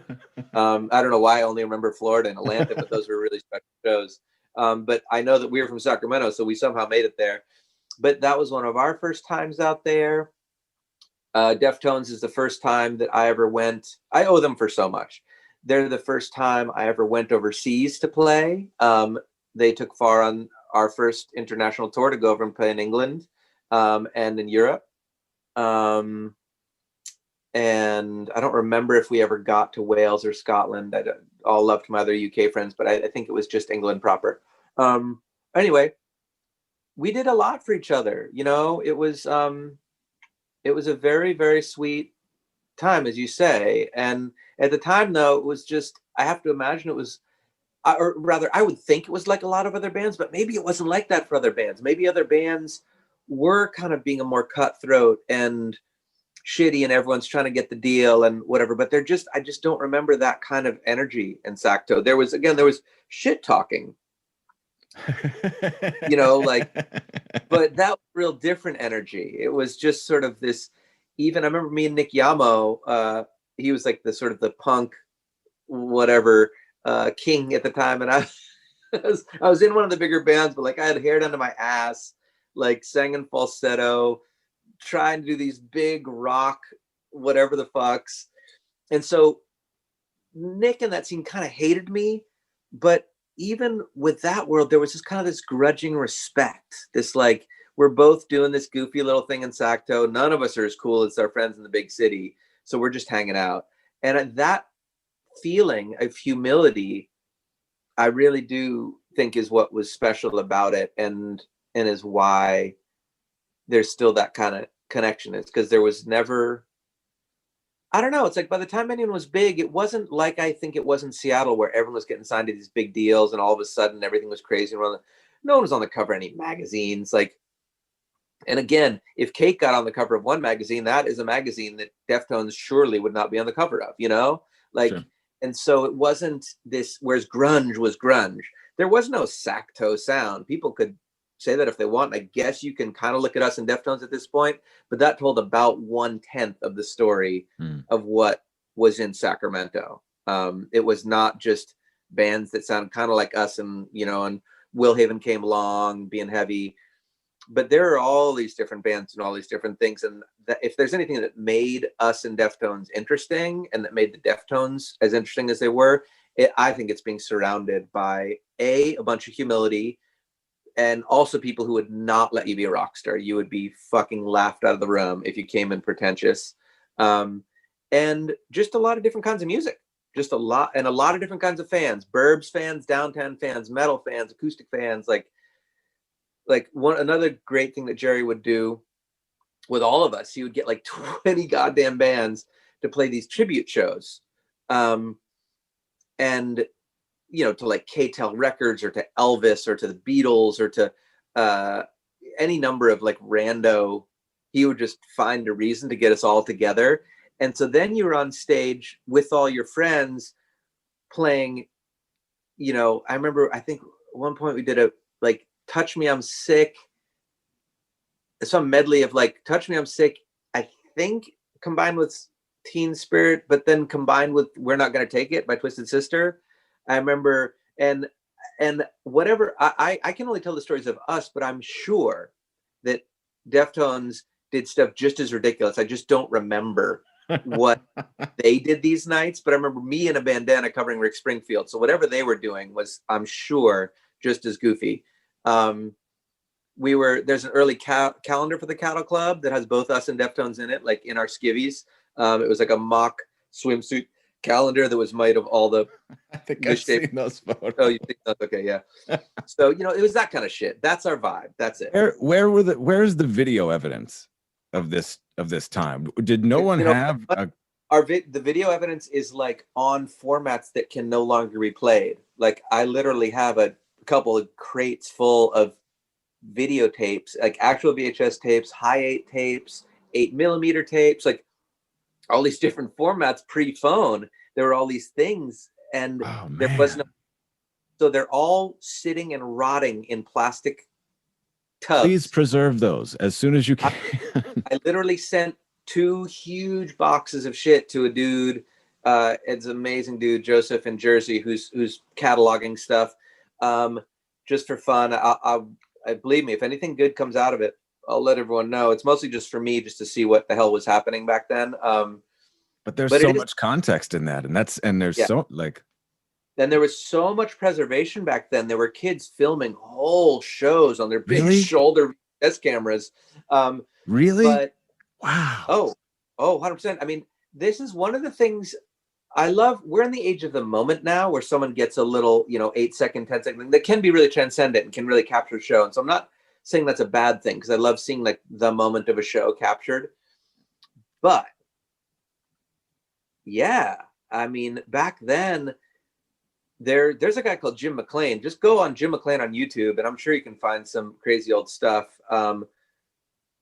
I don't know why I only remember Florida and Atlanta, but those were really special shows. But I know that we were from Sacramento, so we somehow made it there. But that was one of our first times out there. Deftones is the first time that I ever went. I owe them for so much. They're the first time I ever went overseas to play. They took Far on our first international tour to go over and play in England and in Europe. And I don't remember if we ever got to Wales or Scotland. I all loved my other UK friends, but I think it was just England proper. Anyway, we did a lot for each other. It was it was a very, very sweet time, as you say. And at the time, though, it was just, I have to imagine it was, or rather, I would think it was like a lot of other bands, but maybe it wasn't like that for other bands. Maybe other bands were kind of being a more cutthroat and shitty, and everyone's trying to get the deal and whatever. But I just don't remember that kind of energy in Sacto. There was shit talking, like, but that was real different energy. It was just sort of this, even I remember me and Nick Yamo, he was like the sort of the punk, whatever, king at the time. And I was in one of the bigger bands, but like I had hair down to my ass, like sang in falsetto, trying to do these big rock, whatever the fucks. And so Nick in that scene kind of hated me, but even with that world, there was just kind of this grudging respect. This like, we're both doing this goofy little thing in Sacto. None of us are as cool as our friends in the big city. So we're just hanging out. And that feeling of humility, I really do think is what was special about it, and is why there's still that kind of connection. Is because there was never, I don't know, it's like by the time anyone was big, it wasn't like I think it was in Seattle where everyone was getting signed to these big deals and all of a sudden everything was crazy. No one was on the cover of any magazines. Like, and again, if Kate got on the cover of one magazine, that is a magazine that Deftones surely would not be on the cover of, like, sure. And so it wasn't this, whereas grunge was grunge. There was no Sacto sound. People could say that if they want. I guess you can kind of look at us in Deftones at this point, but that told about 1/10 of the story of what was in Sacramento. It was not just bands that sound kind of like us, and and Will Haven came along being heavy, but there are all these different bands and all these different things. And if there's anything that made us in Deftones interesting, and that made the Deftones as interesting as they were, I think it's being surrounded by a bunch of humility, and also people who would not let you be a rock star. You would be fucking laughed out of the room if you came in pretentious. And just a lot of different kinds of music, just a lot of different kinds of fans, burbs fans, downtown fans, metal fans, acoustic fans. Another great thing that Jerry would do with all of us, he would get like 20 goddamn bands to play these tribute shows. And to like K-Tel Records or to Elvis or to the Beatles or to any number of like rando, he would just find a reason to get us all together. And so then you were on stage with all your friends playing, I remember, I think at one point we did a like Touch Me, I'm Sick, some medley of like Touch Me, I'm Sick, I think combined with Teen Spirit, but then combined with We're Not Gonna Take It by Twisted Sister. I remember, and whatever, I can only tell the stories of us, but I'm sure that Deftones did stuff just as ridiculous. I just don't remember what they did these nights, but I remember me in a bandana covering Rick Springfield. So whatever they were doing was, I'm sure, just as goofy. There's an early calendar for the Cattle Club that has both us and Deftones in it, like in our skivvies. It was like a mock swimsuit calendar that was made of all the I think I've seen those photos. Oh, you think that's okay? Yeah. So it was that kind of shit. That's our vibe. That's it. Where's the video evidence of this time? Did no one have the video evidence is like on formats that can no longer be played. Like I literally have a couple of crates full of videotapes, like actual VHS tapes, high 8 tapes, 8mm tapes, like all these different formats pre-phone. There were all these things, and there was no. So they're all sitting and rotting in plastic tubs. Please preserve those as soon as you can. I literally sent 2 huge boxes of shit to a dude. It's an amazing dude, Joseph in Jersey, who's cataloging stuff, just for fun. I believe me, if anything good comes out of it, I'll let everyone know. It's mostly just for me, just to see what the hell was happening back then. But there's so much context in that, and there was so much preservation back then. There were kids filming whole shows on their big shoulder VHS cameras. Really? But, wow. Oh, 100%. I mean, this is one of the things I love. We're in the age of the moment now, where someone gets a little, 8-second, 10-second that can be really transcendent and can really capture a show. And so I'm not saying that's a bad thing, because I love seeing like the moment of a show captured. But yeah, I mean, back then, there's a guy called Jim McLean. Just go on Jim McLean on YouTube, and I'm sure you can find some crazy old stuff.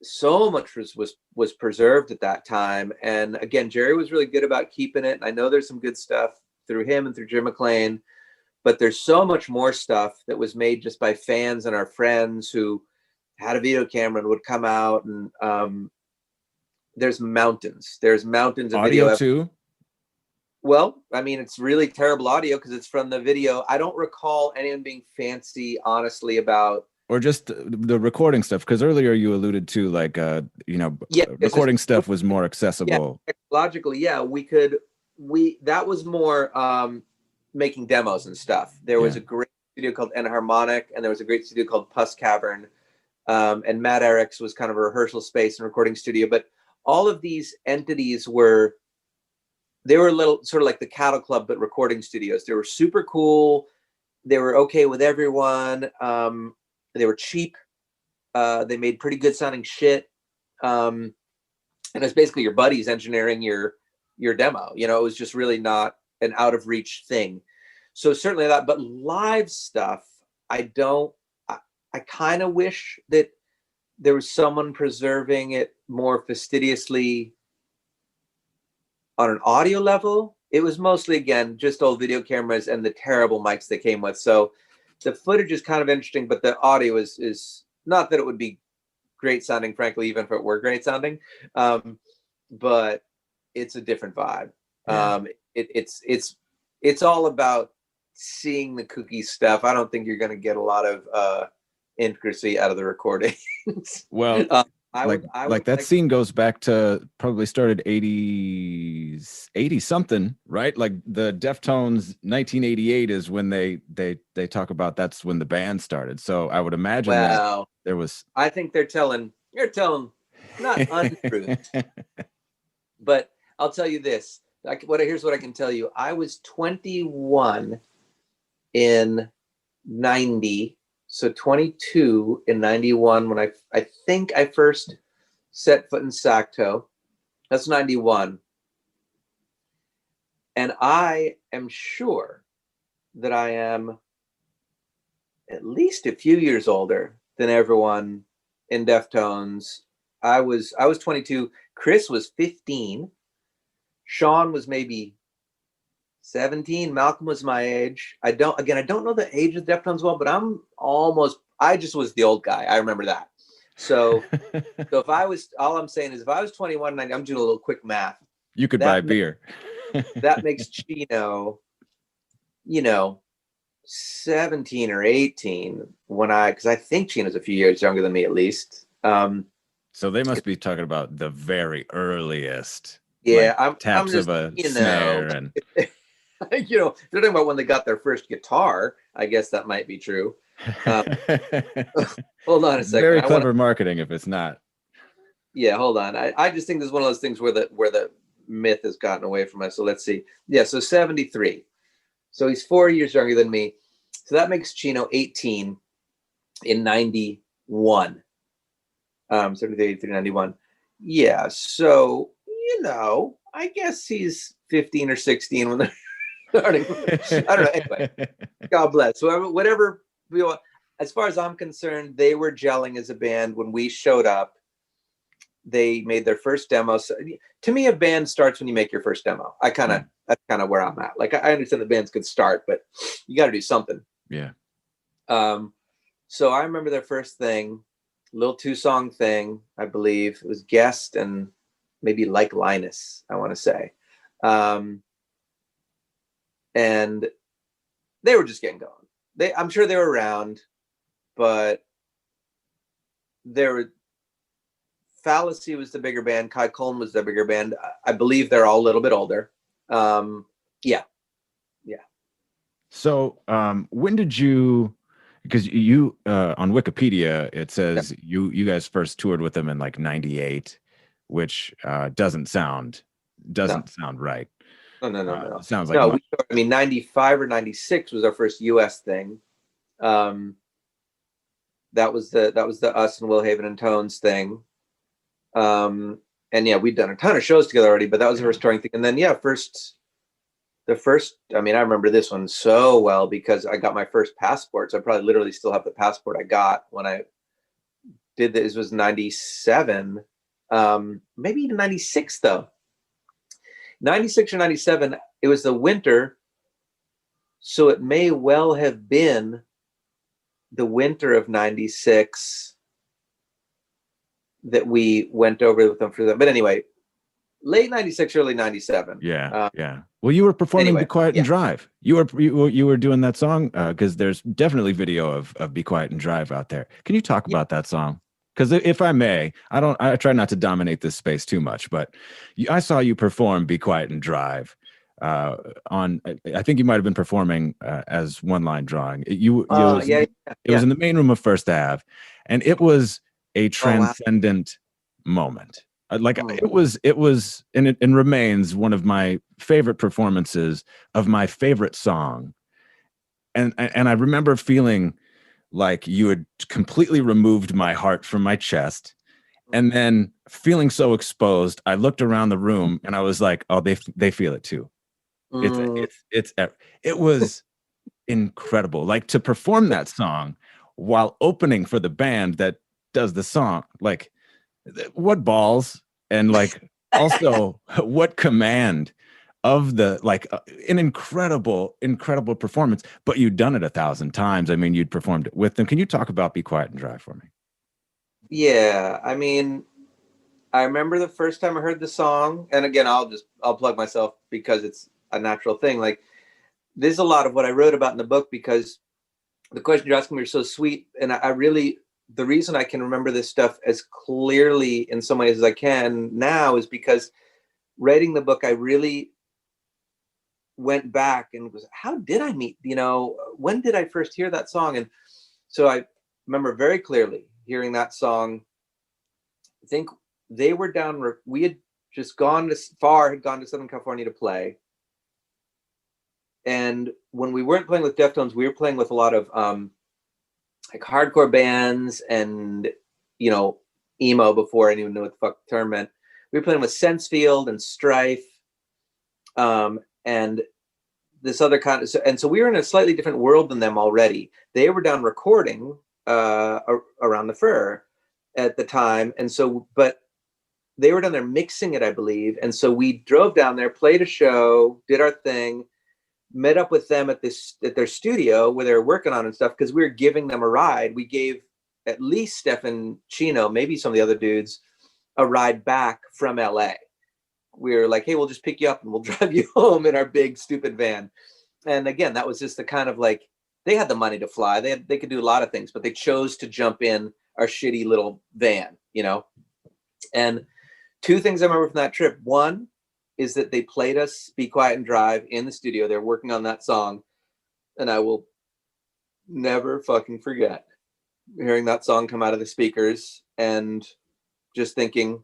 So much was preserved at that time, and again, Jerry was really good about keeping it. I know there's some good stuff through him and through Jim McLean, but there's so much more stuff that was made just by fans and our friends who had a video camera and would come out, and there's mountains of Audio video too. Well, I mean, it's really terrible audio because it's from the video. I don't recall anyone being fancy, honestly, about Or just the recording stuff, because earlier you alluded to like recording stuff was more accessible. Yeah, technologically, yeah, that was more making demos and stuff. There was a great studio called Enharmonic, and there was a great studio called Puss Cavern, and Matt Ericks was kind of a rehearsal space and recording studio. But all of these entities were a little sort of like the Cattle Club, but recording studios. They were super cool. They were okay with everyone. They were cheap. They made pretty good sounding shit. And it's basically your buddies engineering your demo. You know, it was just really not an out of reach thing. So certainly that, but live stuff, I kind of wish that there was someone preserving it more fastidiously on an audio level. It was mostly, again, just old video cameras and the terrible mics they came with. So the footage is kind of interesting, but the audio is not that it would be great sounding, frankly, even if it were great sounding. But it's a different vibe. Yeah. It's all about seeing the kooky stuff. I don't think you're going to get a lot of intricacy out of the recordings. Well, that scene goes back to probably started 80 something, right? Like the Deftones 1988 is when they talk about that's when the band started. So I would imagine that there was. I think you're telling not untruth, but I'll tell you this. Here's what I can tell you. I was 21 in 90. So 22 in 91 when I think I first set foot in Sacto. That's 91. And I am sure that I am at least a few years older than everyone in Deftones. I was 22. Chris was 15. Sean was maybe 17. Malcolm was my age. I don't know the age of Deftones well, but I just was the old guy. I remember that. So all I'm saying is if I was 21 and I'm doing a little quick math. You could buy beer. That makes Chino, 17 or 18 because I think Chino's a few years younger than me at least. So they must be talking about the very earliest. Yeah, like taps of a snare and they're talking about when they got their first guitar. I guess that might be true. Hold on a second. Very clever marketing if it's not. Yeah, hold on. I just think this is one of those things where the myth has gotten away from us. So let's see. Yeah, so 73. So he's 4 years younger than me. So that makes Chino 18 in 91. 73, 83, 91. Yeah, so I guess he's 15 or 16 when they're starting. I don't know. Anyway, God bless. So whatever. As far as I'm concerned, they were gelling as a band when we showed up. They made their first demo. So, to me, a band starts when you make your first demo. That's kind of where I'm at. Like I understand the band's could start, but you got to do something. Yeah. So I remember their first thing, little 2-song thing. I believe it was Guest and maybe Like Linus, I want to say. And they were just getting going. I'm sure they were around, but Fallacy was the bigger band. Kai Colm was the bigger band. I believe they're all a little bit older. Yeah. So when did you, because you on Wikipedia, it says you guys first toured with them in like 98, which doesn't sound right. No. It sounds like 95 or 96 was our first US thing. That was the Us and Will Haven and Tones thing. and yeah, we'd done a ton of shows together already, but that was the first touring thing. And then yeah, I mean, I remember this one so well because I got my first passport. So I probably literally still have the passport I got when I did this. Was 97, maybe even 96 though. 96 or 97. It was the winter. So it may well have been the winter of 96 that we went over with them for them. But anyway, late 96, early 97. Yeah. Well, you were performing anyway, Be Quiet and Drive. You were doing that song because there's definitely video of Be Quiet and Drive out there. Can you talk about that song? Because if I may, I try not to dominate this space too much, but I saw you perform Be Quiet and Drive on, I think you might have been performing as One Line Drawing. It was in the main room of First Ave, and it was a transcendent moment. It was and it remains one of my favorite performances of my favorite song. And I remember feeling like you had completely removed my heart from my chest. And then feeling so exposed, I looked around the room and I was like, oh, they feel it too. It was incredible. Like to perform that song while opening for the band that does the song, like what balls, and like also what command of the, like an incredible performance, but you'd done it 1,000 times. I mean, you'd performed it with them. Can you talk about Be Quiet and Drive for me? Yeah, I mean, I remember the first time I heard the song, and again, I'll plug myself because it's a natural thing. Like, there's a lot of what I wrote about in the book because the questions you're asking me are so sweet, and I really, the reason I can remember this stuff as clearly in some ways as I can now is because writing the book, I really went back and was, how did I meet, when did I first hear that song? And so I remember very clearly hearing that song. I think they were down, we had just gone to Southern California to play. And when we weren't playing with Deftones, we were playing with a lot of like hardcore bands and, emo before I even knew what the fuck the term meant. We were playing with Sensefield and Strife and this other kind of, and so we were in a slightly different world than them already. They were down recording around the Fur at the time. And so, but they were down there mixing it, I believe. And so we drove down there, played a show, did our thing, met up with them at their studio where they were working on and stuff, because we were giving them a ride. We gave at least Stefan Chino, maybe some of the other dudes, a ride back from LA. We were like, hey, we'll just pick you up and we'll drive you home in our big stupid van. And again, that was just the kind of like, they had the money to fly. They could do a lot of things, but they chose to jump in our shitty little van, And two things I remember from that trip. One is that they played us Be Quiet and Drive in the studio. They're working on that song. And I will never fucking forget hearing that song come out of the speakers and just thinking,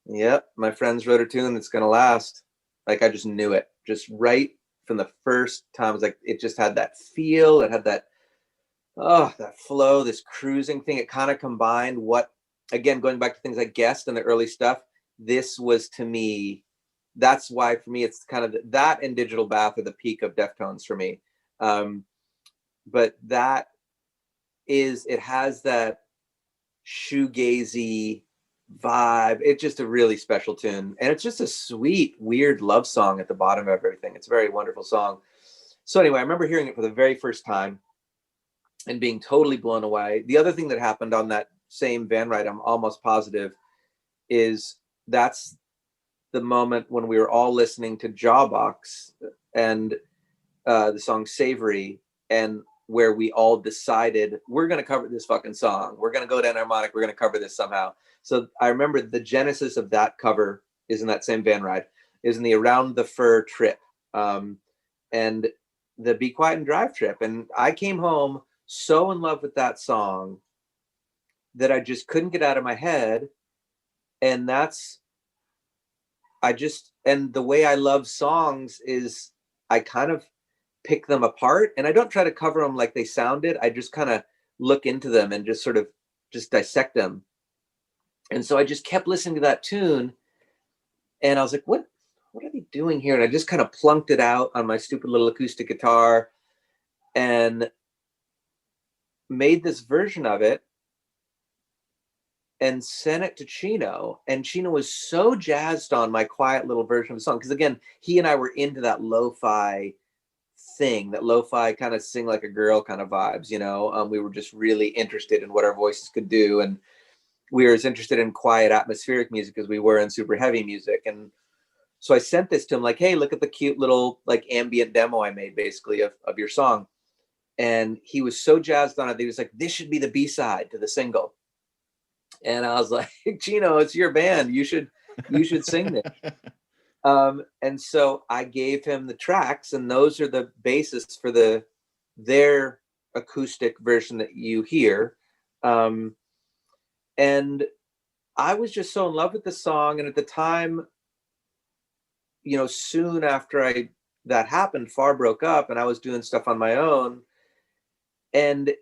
yep, my friends wrote a tune that's going to last. Like, I just knew it. Just right from the first time. It was like, it just had that feel. It had that, that flow, this cruising thing. It kind of combined what, again, going back to things I guessed in the early stuff, this was, to me, that's why for me, it's kind of that and Digital Bath are the peak of Deftones for me. But that is, it has that shoegazy vibe. It's just a really special tune. And it's just a sweet, weird love song at the bottom of everything. It's a very wonderful song. So anyway, I remember hearing it for the very first time and being totally blown away. The other thing that happened on that same van ride, I'm almost positive, is that's the moment when we were all listening to Jawbox and the song Savory, and where we all decided we're going to cover this fucking song. We're going to go down harmonic. We're going to cover this somehow. So I remember the genesis of that cover is in that same van ride, is in the Around the Fur trip, and the Be Quiet and Drive trip. And I came home so in love with that song that I just couldn't get out of my head. And and the way I love songs is I kind of pick them apart, and I don't try to cover them like they sounded. I just kind of look into them and just sort of just dissect them. And so I just kept listening to that tune, And I was like, what are they doing here? And I just kind of plunked it out on my stupid little acoustic guitar and made this version of it and sent it to Chino. And Chino was so jazzed on my quiet little version of the song. Because again, he and I were into that lo-fi thing, that lo-fi kind of sing like a girl kind of vibes, you know. We were just really interested in what our voices could do. And we were as interested in quiet atmospheric music as we were in super heavy music. And so I sent this to him like, hey, look at the cute little like ambient demo I made basically of your song. And he was so jazzed on it that he was like, this should be the B-side to the single. And I was like, Chino, it's your band. You should sing this. And so I gave him the tracks, and those are the basis for their acoustic version that you hear. And I was just so in love with the song. And at the time, you know, soon after that happened, Far broke up and I was doing stuff on my own. And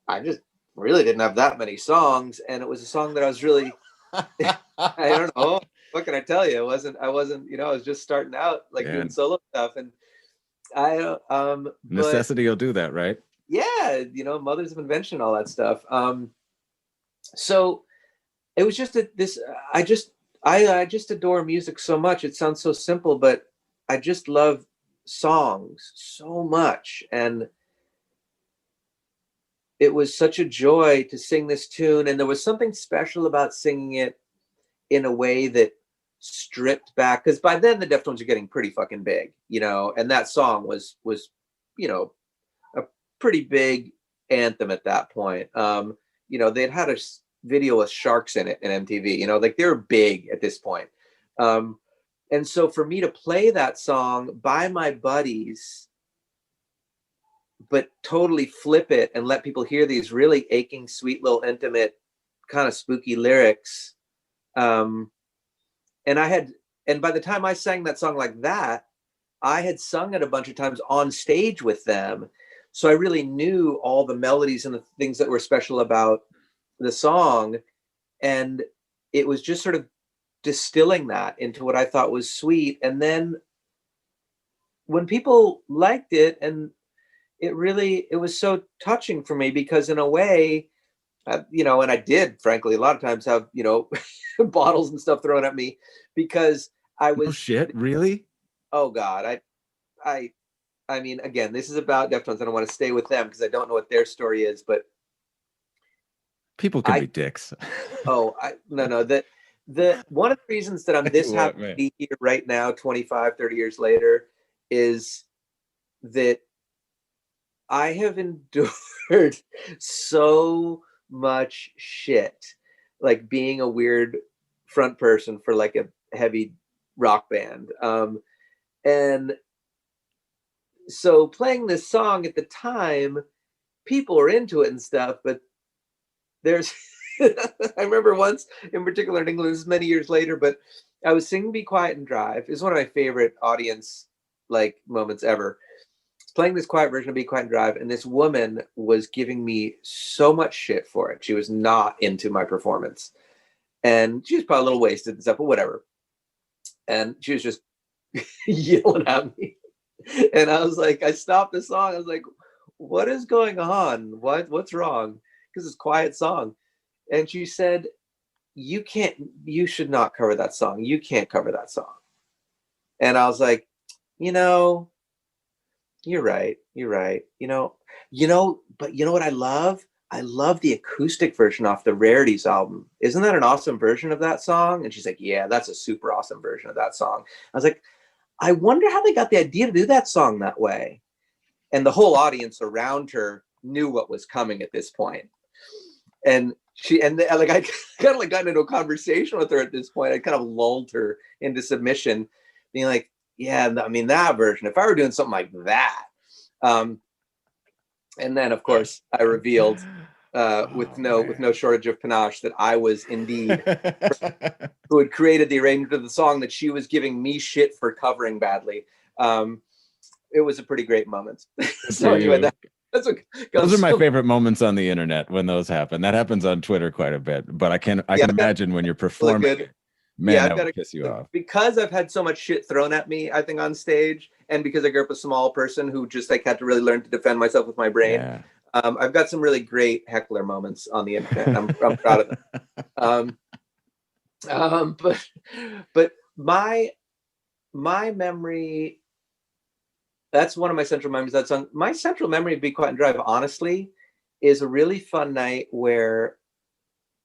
I just really didn't have that many songs. And it was a song that I was really, I don't know, what can I tell you? I wasn't, you know, I was just starting out like doing solo stuff. And necessity will do that, right? Yeah. You know, mothers of invention, all that stuff. So it was just I just adore music so much. It sounds so simple, but I just love songs so much. And it was such a joy to sing this tune. And there was something special about singing it in a way that stripped back. Because by then the Deftones are getting pretty fucking big, you know, and that song was, you know, a pretty big anthem at that point. You know, they'd had a video with sharks in it in MTV, you know, like they were big at this point. And so for me to play that song by my buddies, but totally flip it and let people hear these really aching, sweet, little intimate, kind of spooky lyrics. And by the time I sang that song like that, I had sung it a bunch of times on stage with them. So I really knew all the melodies and the things that were special about the song. And it was just sort of distilling that into what I thought was sweet. And then when people liked it, and it was so touching for me, because in a way, you know, and I did frankly a lot of times have, you know, bottles and stuff thrown at me because I was shit, really? Oh God. I mean, again, this is about Deftones. I don't want to stay with them because I don't know what their story is, but people can be dicks. No. The one of the reasons that I'm this happy to be here right now, 25, 30 years later, is that I have endured so much shit, like being a weird front person for like a heavy rock band. And so playing this song at the time, people were into it and stuff, but there's I remember once in particular in England, this is many years later, but I was singing Be Quiet and Drive. It's one of my favorite audience like moments ever. Playing this quiet version of Be Quiet and Drive, and this woman was giving me so much shit for it. She was not into my performance. And she was probably a little wasted and stuff, but whatever. And she was just yelling at me. And I was like, I stopped the song. I was like, what is going on? What's wrong? Because it's a quiet song. And she said, you should not cover that song. You can't cover that song. And I was like, you know, you're right. You know, but you know what I love? I love the acoustic version off the Rarities album. Isn't that an awesome version of that song? And she's like, yeah, that's a super awesome version of that song. I was like, I wonder how they got the idea to do that song that way. And the whole audience around her knew what was coming at this point. And I kind of like got into a conversation with her at this point. I kind of lulled her into submission, being like, yeah, I mean, that version, if I were doing something like that. And then of course I revealed with no shortage of panache that I was indeed who had created the arrangement of the song that she was giving me shit for covering badly. It was a pretty great moment. So anyway, those are my favorite moments on the internet when those happen. That happens on Twitter quite a bit, but I can imagine when you're performing Man, that would piss you off. Because I've had so much shit thrown at me, I think, on stage, and because I grew up a small person who just like had to really learn to defend myself with my brain. Yeah. I've got some really great heckler moments on the internet. I'm proud of them. But my memory, that's one of my central memories. That song. My central memory of Be Quiet and Drive, honestly, is a really fun night where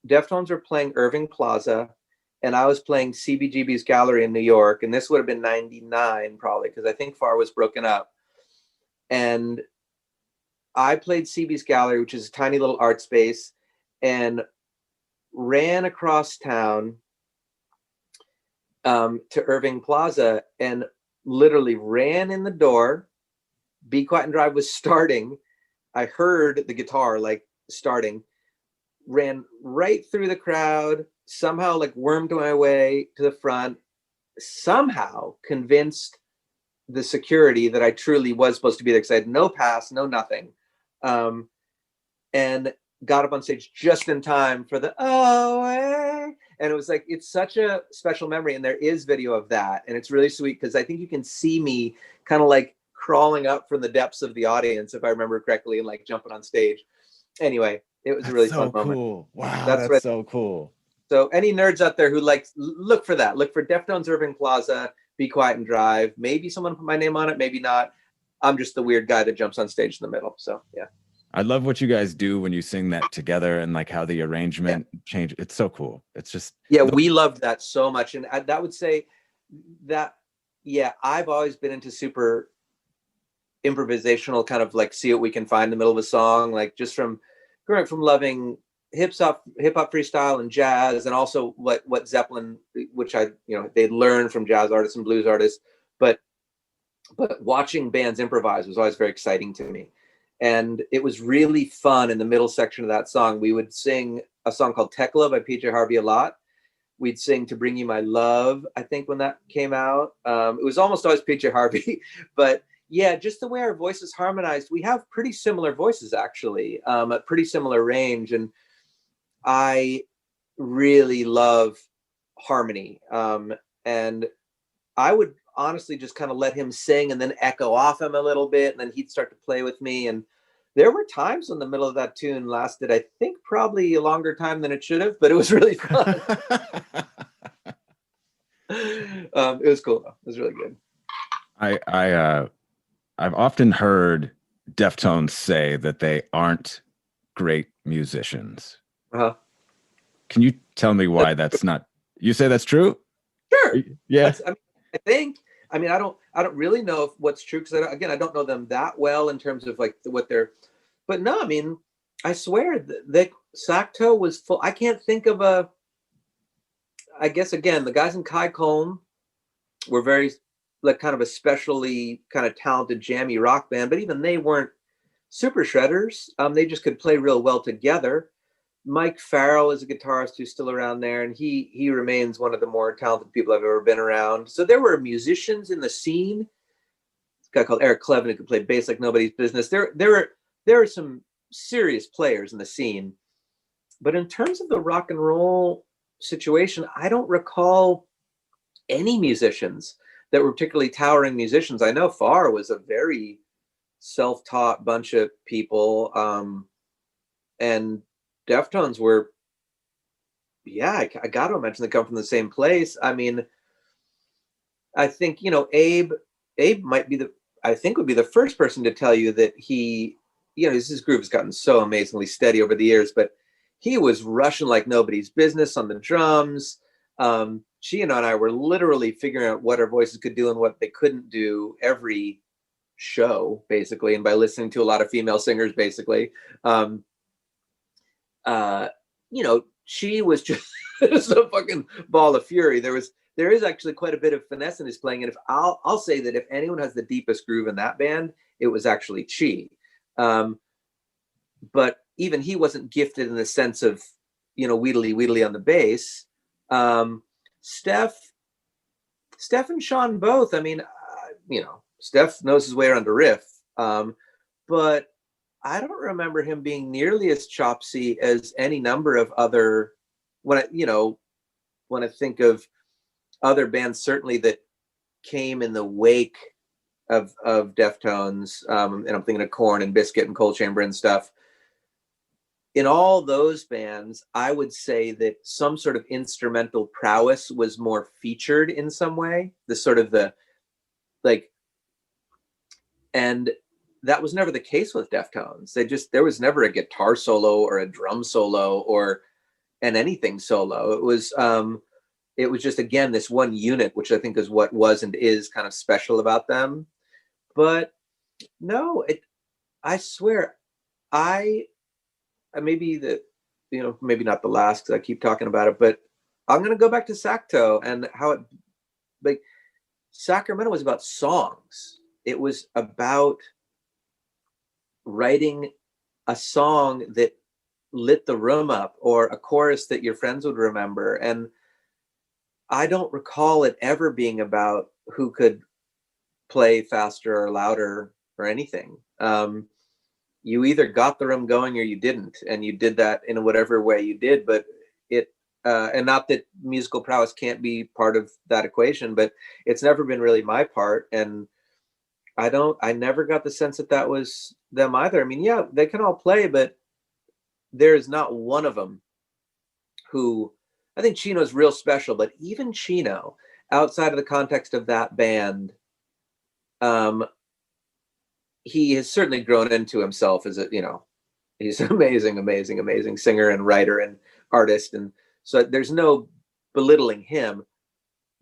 Deftones were playing Irving Plaza, and I was playing CBGB's Gallery in New York, and this would have been 99 probably, because I think FAR was broken up. And I played CB's Gallery, which is a tiny little art space, and ran across town to Irving Plaza and literally ran in the door. Be Quiet and Drive was starting. I heard the guitar like starting, ran right through the crowd, somehow like wormed my way to the front, somehow convinced the security that I truly was supposed to be there, because I had no pass, no nothing, and got up on stage just in time for the and it was like, it's such a special memory, and there is video of that, and it's really sweet because I think you can see me kind of like crawling up from the depths of the audience, if I remember correctly, and like jumping on stage. Anyway, it was a really fun moment. Cool. Wow, that's so cool. So any nerds out there who like, look for that. Look for Deftones Irving Plaza, Be Quiet and Drive. Maybe someone put my name on it, maybe not. I'm just the weird guy that jumps on stage in the middle. So yeah. I love what you guys do when you sing that together, and like how the arrangement change. It's so cool. It's just we loved that so much, and that would say that I've always been into super improvisational kind of like see what we can find in the middle of a song, like just from growing up from loving hip hop freestyle and jazz, and also what Zeppelin, which they learned from jazz artists and blues artists, but watching bands improvise was always very exciting to me. And it was really fun in the middle section of that song. We would sing a song called Tekla by PJ Harvey a lot. We'd sing To Bring You My Love, I think, when that came out. It was almost always PJ Harvey, but yeah, just the way our voices harmonized. We have pretty similar voices, actually, a pretty similar range. And I really love harmony. And I would honestly just kind of let him sing and then echo off him a little bit, and then he'd start to play with me. And there were times when the middle of that tune lasted, I think, probably a longer time than it should have, but it was really fun. It was cool though. It was really good. I've often heard Deftones say that they aren't great musicians. Can you tell me why that's not? You say that's true? Sure. Yeah. I don't really know what's true, because I don't know them that well in terms of like what they're, but no, I mean, I swear that Sacto was full. I can't think of I guess again, the guys in Kai Colm were very like kind of especially kind of talented jammy rock band, but even they weren't super shredders. They just could play real well together. Mike Farrell is a guitarist who's still around there, and he remains one of the more talented people I've ever been around. So there were musicians in the scene. This guy called Eric Clevin who could play bass like nobody's business. There are some serious players in the scene. But in terms of the rock and roll situation, I don't recall any musicians that were particularly towering musicians. I know FAR was a very self-taught bunch of people, and Deftones were, I got to mention they come from the same place. I mean, I think, Abe might be would be the first person to tell you that he, his groove has gotten so amazingly steady over the years, but he was rushing like nobody's business on the drums. She and I were literally figuring out what our voices could do and what they couldn't do every show, basically, and by listening to a lot of female singers, basically. She was just a fucking ball of fury. There is actually quite a bit of finesse in his playing, and if I'll say that if anyone has the deepest groove in that band, it was actually Chi. But even he wasn't gifted in the sense of wheedly on the bass. Steph and Sean both. I mean, Steph knows his way around a riff, but I don't remember him being nearly as chopsy as any number of other. When I think of other bands certainly that came in the wake of Deftones, and I'm thinking of Korn and Biscuit and Cold Chamber and stuff. In all those bands, I would say that some sort of instrumental prowess was more featured in some way. And that was never the case with Deftones. There was never a guitar solo or a drum solo or an anything solo. It was just, again, this one unit, which I think is what was and is kind of special about them. But no, I swear, maybe not the last, because I keep talking about it, but I'm going to go back to Sacto and how it, like, Sacramento was about songs. It was about writing a song that lit the room up, or a chorus that your friends would remember. And I don't recall it ever being about who could play faster or louder or anything. You either got the room going or you didn't, and you did that in whatever way you did. But and not that musical prowess can't be part of that equation, but it's never been really my part. And I never got the sense that was them either. I mean, yeah, they can all play, but there's not one of them who, I think Chino's real special, but even Chino, outside of the context of that band, he has certainly grown into himself as he's an amazing singer and writer and artist. And so there's no belittling him,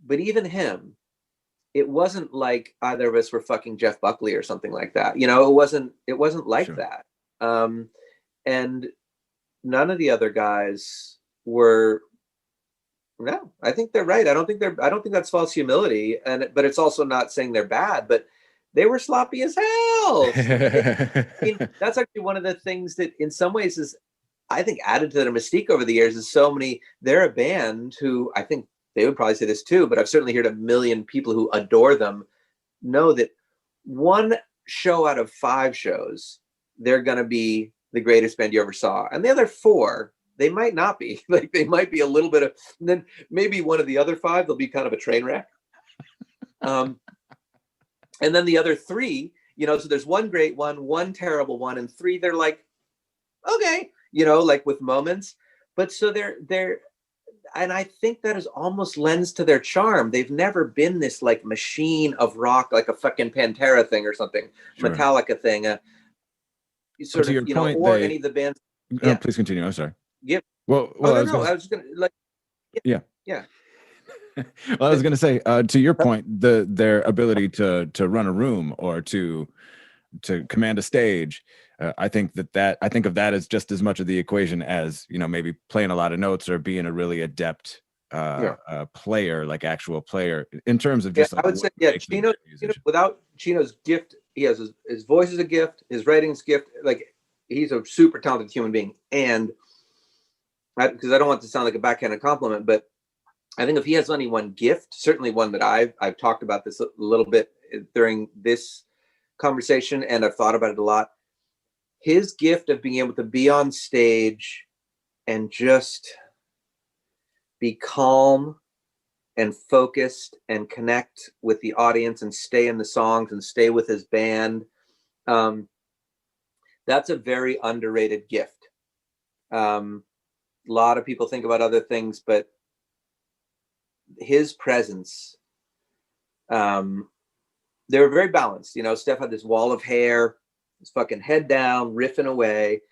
but even him, it wasn't like either of us were fucking Jeff Buckley or something like that. It wasn't like Sure. that. And none of the other guys were. No, I think they're right. I don't think that's false humility. But it's also not saying they're bad, but they were sloppy as hell. I mean, that's actually one of the things that in some ways is, I think, added to their mystique over the years. Is they're a band who, I think they would probably say this too, but I've certainly heard a million people who adore them know that one show out of 5 shows, they're going to be the greatest band you ever saw. And the other 4, they might not be. Like, they might be a little bit of, and then maybe one of the other 5, they'll be kind of a train wreck. And then the other 3, so there's one great one terrible one, and 3, they're like, okay, like with moments. But so they're, and I think that is almost lends to their charm. They've never been this like machine of rock, like a fucking Pantera thing or something, sure. Metallica thing. Sort of, point, or any of the bands. Yeah. Please continue. I'm sorry. Yep. Well, I was just gonna like. Yeah. Yeah. Well, I was going to say, to your point, their ability to run a room or to command a stage, I think of that as just as much of the equation as maybe playing a lot of notes or being a really adept player, like actual player, in terms of just. I would say, Chino, without Chino's gift, he has his voice is a gift, his writing's a gift. Like, he's a super talented human being, and because I don't want to sound like a backhanded compliment, but I think if he has only one gift, certainly one that I've talked about this a little bit during this conversation, and I've thought about it a lot. His gift of being able to be on stage and just be calm and focused and connect with the audience and stay in the songs and stay with his band. That's a very underrated gift. A lot of people think about other things, but his presence, they were very balanced. Steph had this wall of hair, his fucking head down, riffing away.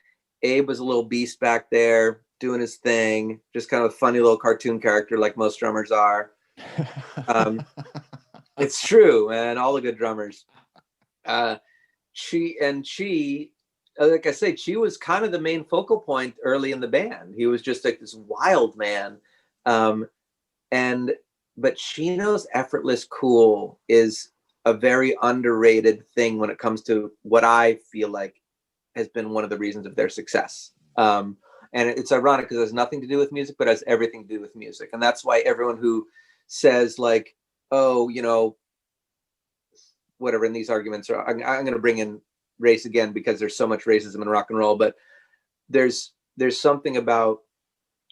Abe was a little beast back there doing his thing, just kind of a funny little cartoon character like most drummers are. It's true, man. All the good drummers. She, like I say, she was kind of the main focal point early in the band. He was just like this wild man. But Chino's effortless cool is a very underrated thing when it comes to what I feel like has been one of the reasons of their success. And it's ironic because it has nothing to do with music, but it has everything to do with music. And that's why everyone who says like, oh, whatever in these arguments, are, I'm going to bring in race again because there's so much racism in rock and roll, but there's something about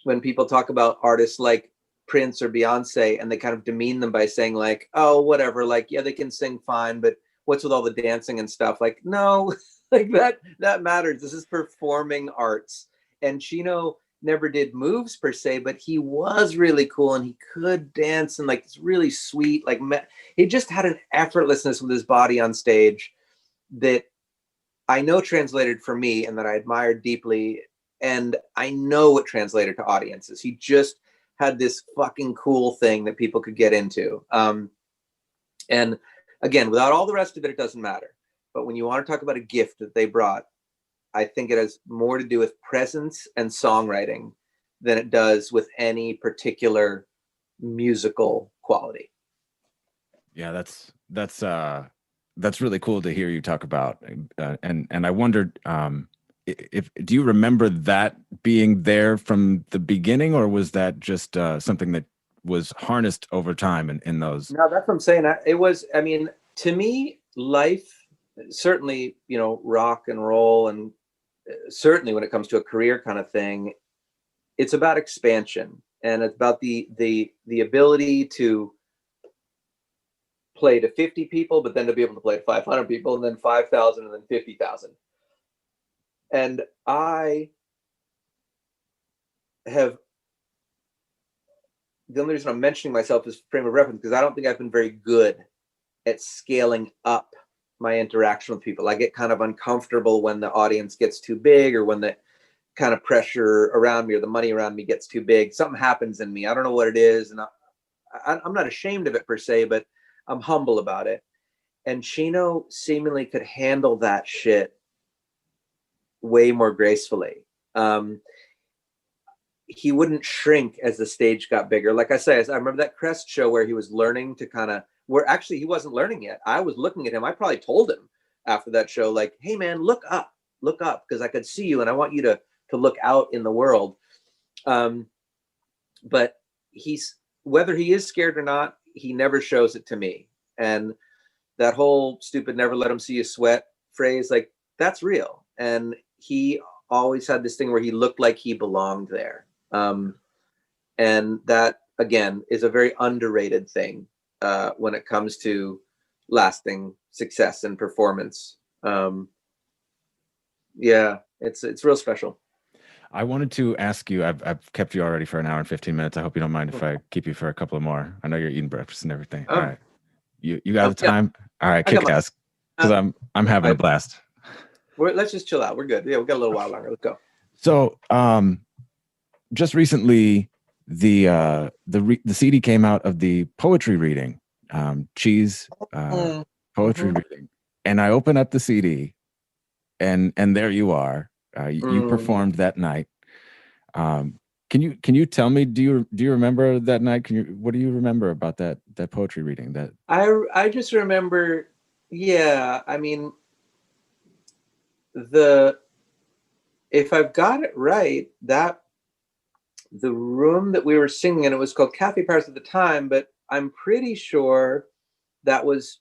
when people talk about artists like Prince or Beyonce, and they kind of demean them by saying like, oh, whatever, like, yeah, they can sing fine, but what's with all the dancing and stuff? Like, no, like that matters. This is performing arts. And Chino never did moves per se, but he was really cool and he could dance and like it's really sweet. Like he just had an effortlessness with his body on stage that I know translated for me and that I admired deeply. And I know it translated to audiences. He just had this fucking cool thing that people could get into. And again, without all the rest of it, it doesn't matter. But when you want to talk about a gift that they brought, I think it has more to do with presence and songwriting than it does with any particular musical quality. Yeah, that's really cool to hear you talk about. And I wondered, if do you remember that being there from the beginning, or was that just something that was harnessed over time in those? No, that's what I'm saying. It was, I mean, to me, life, certainly, you know, rock and roll, and certainly when it comes to a career kind of thing, it's about expansion, and it's about the ability to play to 50 people, but then to be able to play to 500 people, and then 5,000, and then 50,000. And I have, the only reason I'm mentioning myself is frame of reference, because I don't think I've been very good at scaling up my interaction with people. I get kind of uncomfortable when the audience gets too big, or when the kind of pressure around me or the money around me gets too big. Something happens in me. I don't know what it is. And I'm not ashamed of it per se, but I'm humble about it. And Chino seemingly could handle that shit way more gracefully. He wouldn't shrink as the stage got bigger. Like I say, I remember that Crest show where he was learning to kind of, where actually he wasn't learning yet. I was looking at him. I probably told him after that show, like, hey man, look up, because I could see you and I want you to look out in the world. But he's, whether he is scared or not, he never shows it to me. And that whole stupid never let him see you sweat phrase, like, that's real. And he always had this thing where he looked like he belonged there. And that, again, is a very underrated thing when it comes to lasting success and performance. Yeah, it's real special. I wanted to ask you, I've kept you already for an hour and 15 minutes. I hope you don't mind if I keep you for a couple of more. I know you're eating breakfast and everything. All right. You got the time? Yeah. All right, kick ass. Because I'm having a blast. Let's just chill out. We're good. Yeah, we got a little while longer. Let's go. So, just recently, the CD came out of the poetry reading, Cheese poetry reading, and I open up the CD, and there you are. You performed that night. Can you tell me? Do you remember that night? What do you remember about that poetry reading? That I just remember. Yeah, I mean, if I've got it right, that the room that we were singing in, it was called Cafe Paris at the time, but I'm pretty sure that was,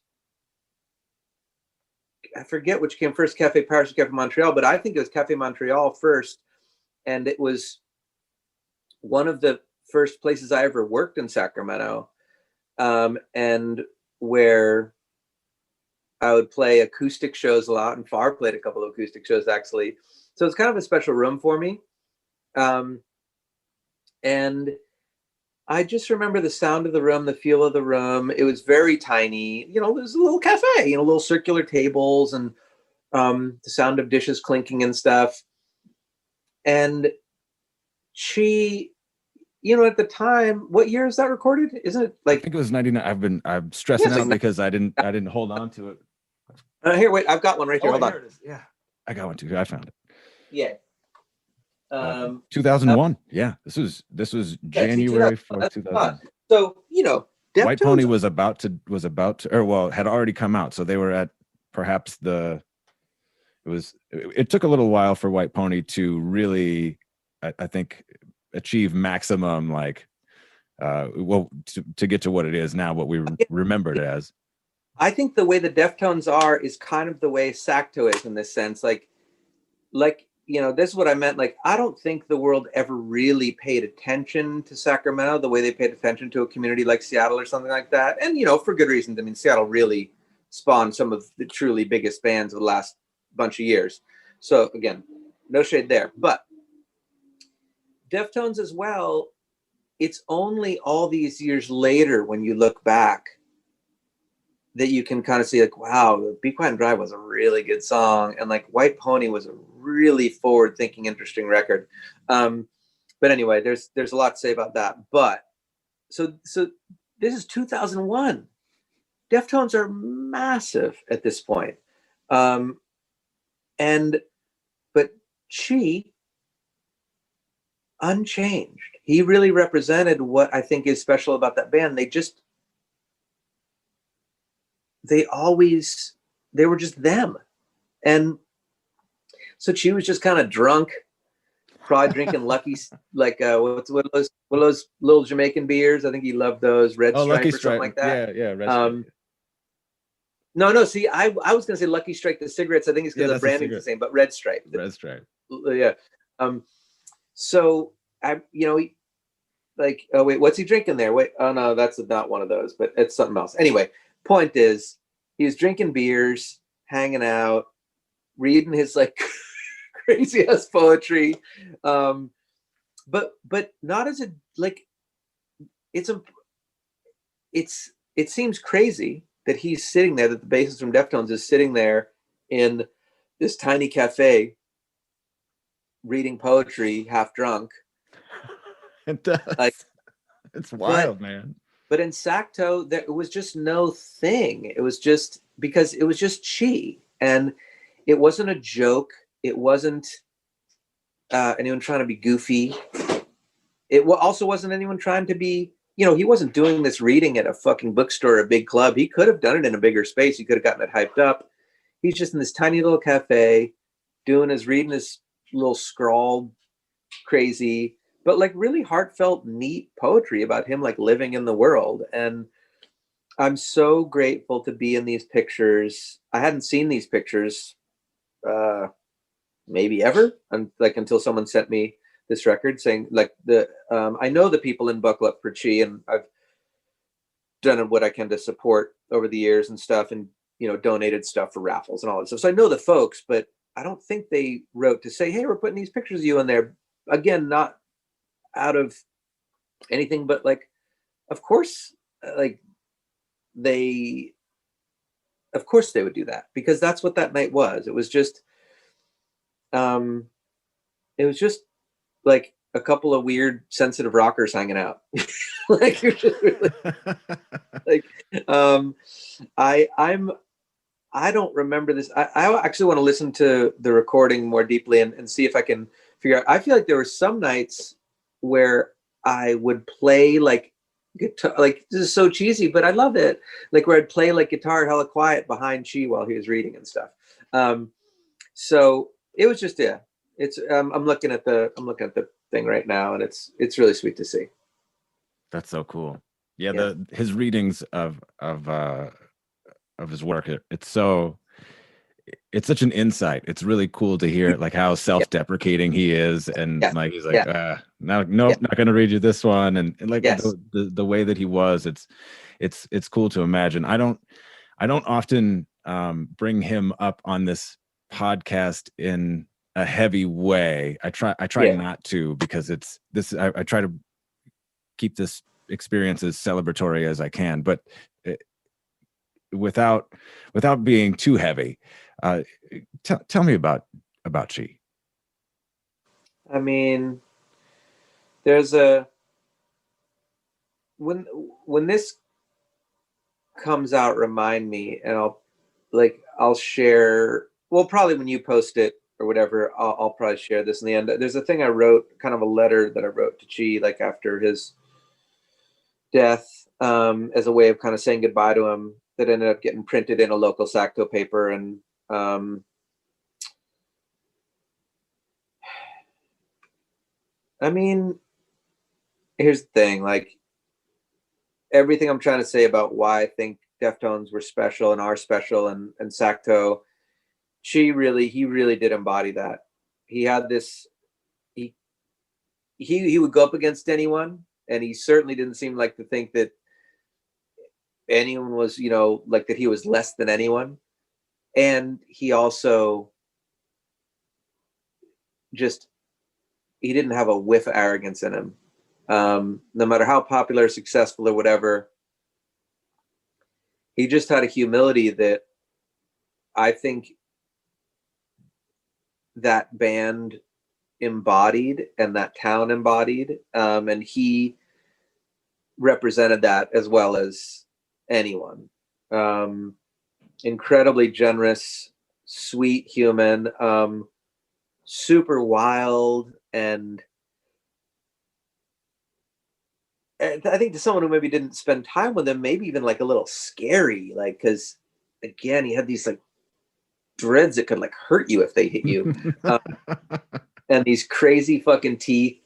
I forget which came first, Cafe Paris or Cafe Montreal, but I think it was Cafe Montreal first. And it was one of the first places I ever worked in Sacramento, and where I would play acoustic shows a lot, and Far played a couple of acoustic shows actually. So it's kind of a special room for me. And I just remember the sound of the room, the feel of the room. It was very tiny. You know, there's a little cafe, little circular tables, and the sound of dishes clinking and stuff. And she, at the time, what year is that recorded? Isn't it like? I think it was 99. I'm stressing out because I didn't hold on to it. Here, wait, I've got one right here. Hold on. Here it is. Yeah, I got one too. I found it. Yeah. 2001. Yeah, this was January 4th, 2001. So Deftones, White Pony was about to, or well, had already come out. So they were at perhaps it took a little while for White Pony to really, I think, achieve maximum, to get to what it is now, what we remember it as. I think the way the Deftones are is kind of the way Sacto is in this sense. Like this is what I meant. Like, I don't think the world ever really paid attention to Sacramento the way they paid attention to a community like Seattle or something like that. And, for good reasons. I mean, Seattle really spawned some of the truly biggest bands of the last bunch of years. So again, no shade there, but Deftones as well. It's only all these years later when you look back that you can kind of see like, wow, Be Quiet and Drive was a really good song. And like White Pony was a really forward thinking, interesting record. But anyway, there's a lot to say about that. But so this is 2001. Deftones are massive at this point. But Chi, unchanged. He really represented what I think is special about that band. They were just them. And so Chi was just kind of drunk, probably drinking Lucky, like what are those little Jamaican beers? I think he loved those, Red Stripe Lucky or something like that. Yeah, Red Stripe. No. See, I was gonna say Lucky Strike the cigarettes. I think it's because the branding's the same, but Red Stripe. Red Stripe. Yeah. So oh wait, what's he drinking there? Wait, oh no, that's not one of those, but it's something else. Anyway, point is, he was drinking beers, hanging out, reading his like crazy ass poetry, but not as a like. It seems crazy that he's sitting there, that the bassist from Deftones is sitting there in this tiny cafe reading poetry, half drunk. It does. Like, it's wild, man. But in Sacto, there was just no thing. It was just because it was just Chi, and it wasn't a joke. It wasn't anyone trying to be goofy. It also wasn't anyone trying to be, he wasn't doing this reading at a fucking bookstore or a big club. He could have done it in a bigger space. He could have gotten it hyped up. He's just in this tiny little cafe reading his little scrawled, crazy, but like really heartfelt, neat poetry about him like living in the world. And I'm so grateful to be in these pictures. I hadn't seen these pictures maybe ever, until someone sent me this record saying like I know the people in Buckle Up for Chi, and I've done what I can to support over the years and stuff, and donated stuff for raffles and all that stuff. So I know the folks, but I don't think they wrote to say, hey, we're putting these pictures of you in there. Again, not out of anything, but like, of course they would do that, because that's what that night was. It was just like a couple of weird, sensitive rockers hanging out. Like, you're just really like, I don't remember this. I actually want to listen to the recording more deeply and see if I can figure out. I feel like there were some nights where I would play like guitar, like, this is so cheesy, but I love it. Like, where I'd play like guitar hella quiet behind Chi while he was reading and stuff. So it was just, yeah, it's, I'm looking at the thing right now, and it's really sweet to see. That's so cool. Yeah. His readings of his work, it's such an insight. It's really cool to hear like how self-deprecating he is, and like he's like, not gonna read you this one, and like the way that he was, it's cool to imagine. I don't often bring him up on this podcast in a heavy way. I try not to, because it's this. I try to keep this experience as celebratory as I can, but without being too heavy. Tell me about Chi. I mean, there's when this comes out, remind me, and I'll share. Well, probably when you post it or whatever, I'll probably share this in the end. There's a thing I wrote, kind of a letter that I wrote to Chi, like after his death, as a way of kind of saying goodbye to him, that ended up getting printed in a local Sacto paper. And I mean, here's the thing, like, everything I'm trying to say about why I think Deftones were special and are special, and Sacto, he really did embody that. he had this, he would go up against anyone, and he certainly didn't seem like to think that anyone was, you know, like that he was less than anyone. And he also just, he didn't have a whiff of arrogance in him. No matter how popular, successful, or whatever, he just had a humility that I think that band embodied and that town embodied. And he represented that as well as anyone. Incredibly generous, sweet human, super wild, and I think to someone who maybe didn't spend time with him, maybe even like a little scary, like, because again, he had these like dreads that could like hurt you if they hit you, and these crazy fucking teeth.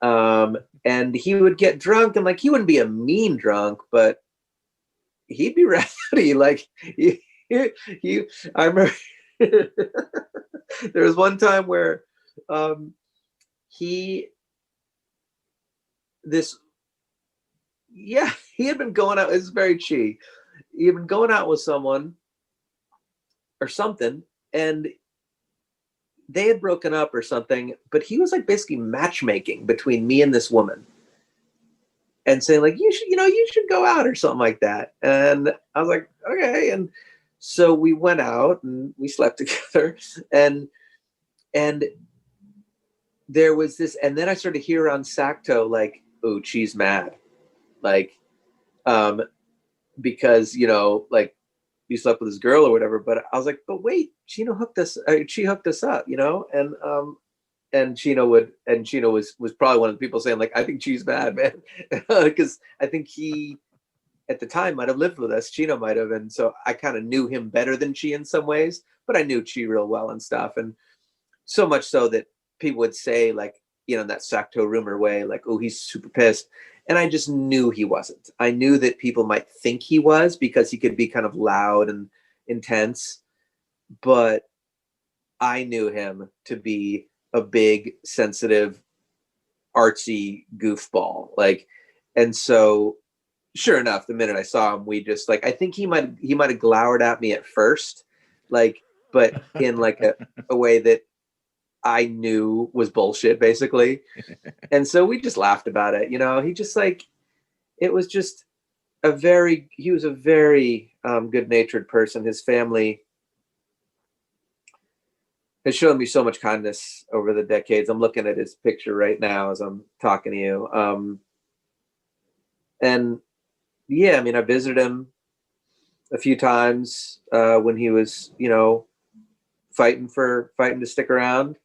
And he would get drunk, and like he wouldn't be a mean drunk, but he'd be rowdy. Like I remember there was one time where he had been going out. It's very cheap. He had been going out with someone or something, and they had broken up or something, but he was like basically matchmaking between me and this woman and saying like, you should go out or something like that. And I was like, okay. And so we went out and we slept together, and there was this, and then I started to hear on Sacto, like, oh, she's mad. Like, because, you know, like you slept with this girl or whatever, but I was like, but wait, she hooked us up, you know? And Chino was probably one of the people saying like, I think she's mad, man. Because I think he, at the time, might have lived with us. Chino might have. And so I kind of knew him better than Chi in some ways, but I knew Chi real well and stuff. And so much so that people would say like, you know, in that Sacto rumor way, like, oh, he's super pissed. And I just knew he wasn't. I knew that people might think he was because he could be kind of loud and intense, but I knew him to be a big, sensitive, artsy goofball. Like, and so sure enough, the minute I saw him, we just like, I think he might have glowered at me at first, like, but in like a way that I knew was bullshit, basically. And so we just laughed about it. You know, he just like, it was just he was a very good-natured person. His family has shown me so much kindness over the decades. I'm looking at his picture right now as I'm talking to you. And yeah, I mean, I visited him a few times when he was, you know, fighting to stick around.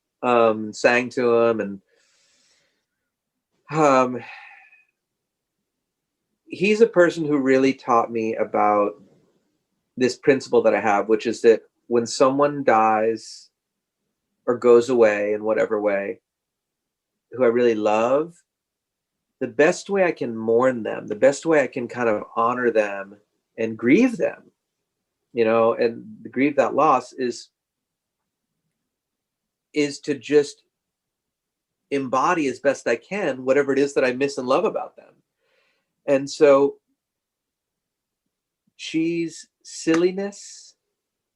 Sang to him, and he's a person who really taught me about this principle that I have, which is that when someone dies or goes away in whatever way, who I really love, the best way I can mourn them, the best way I can kind of honor them and grieve them, you know, and grieve that loss is to just embody as best I can whatever it is that I miss and love about them. And so Chi's silliness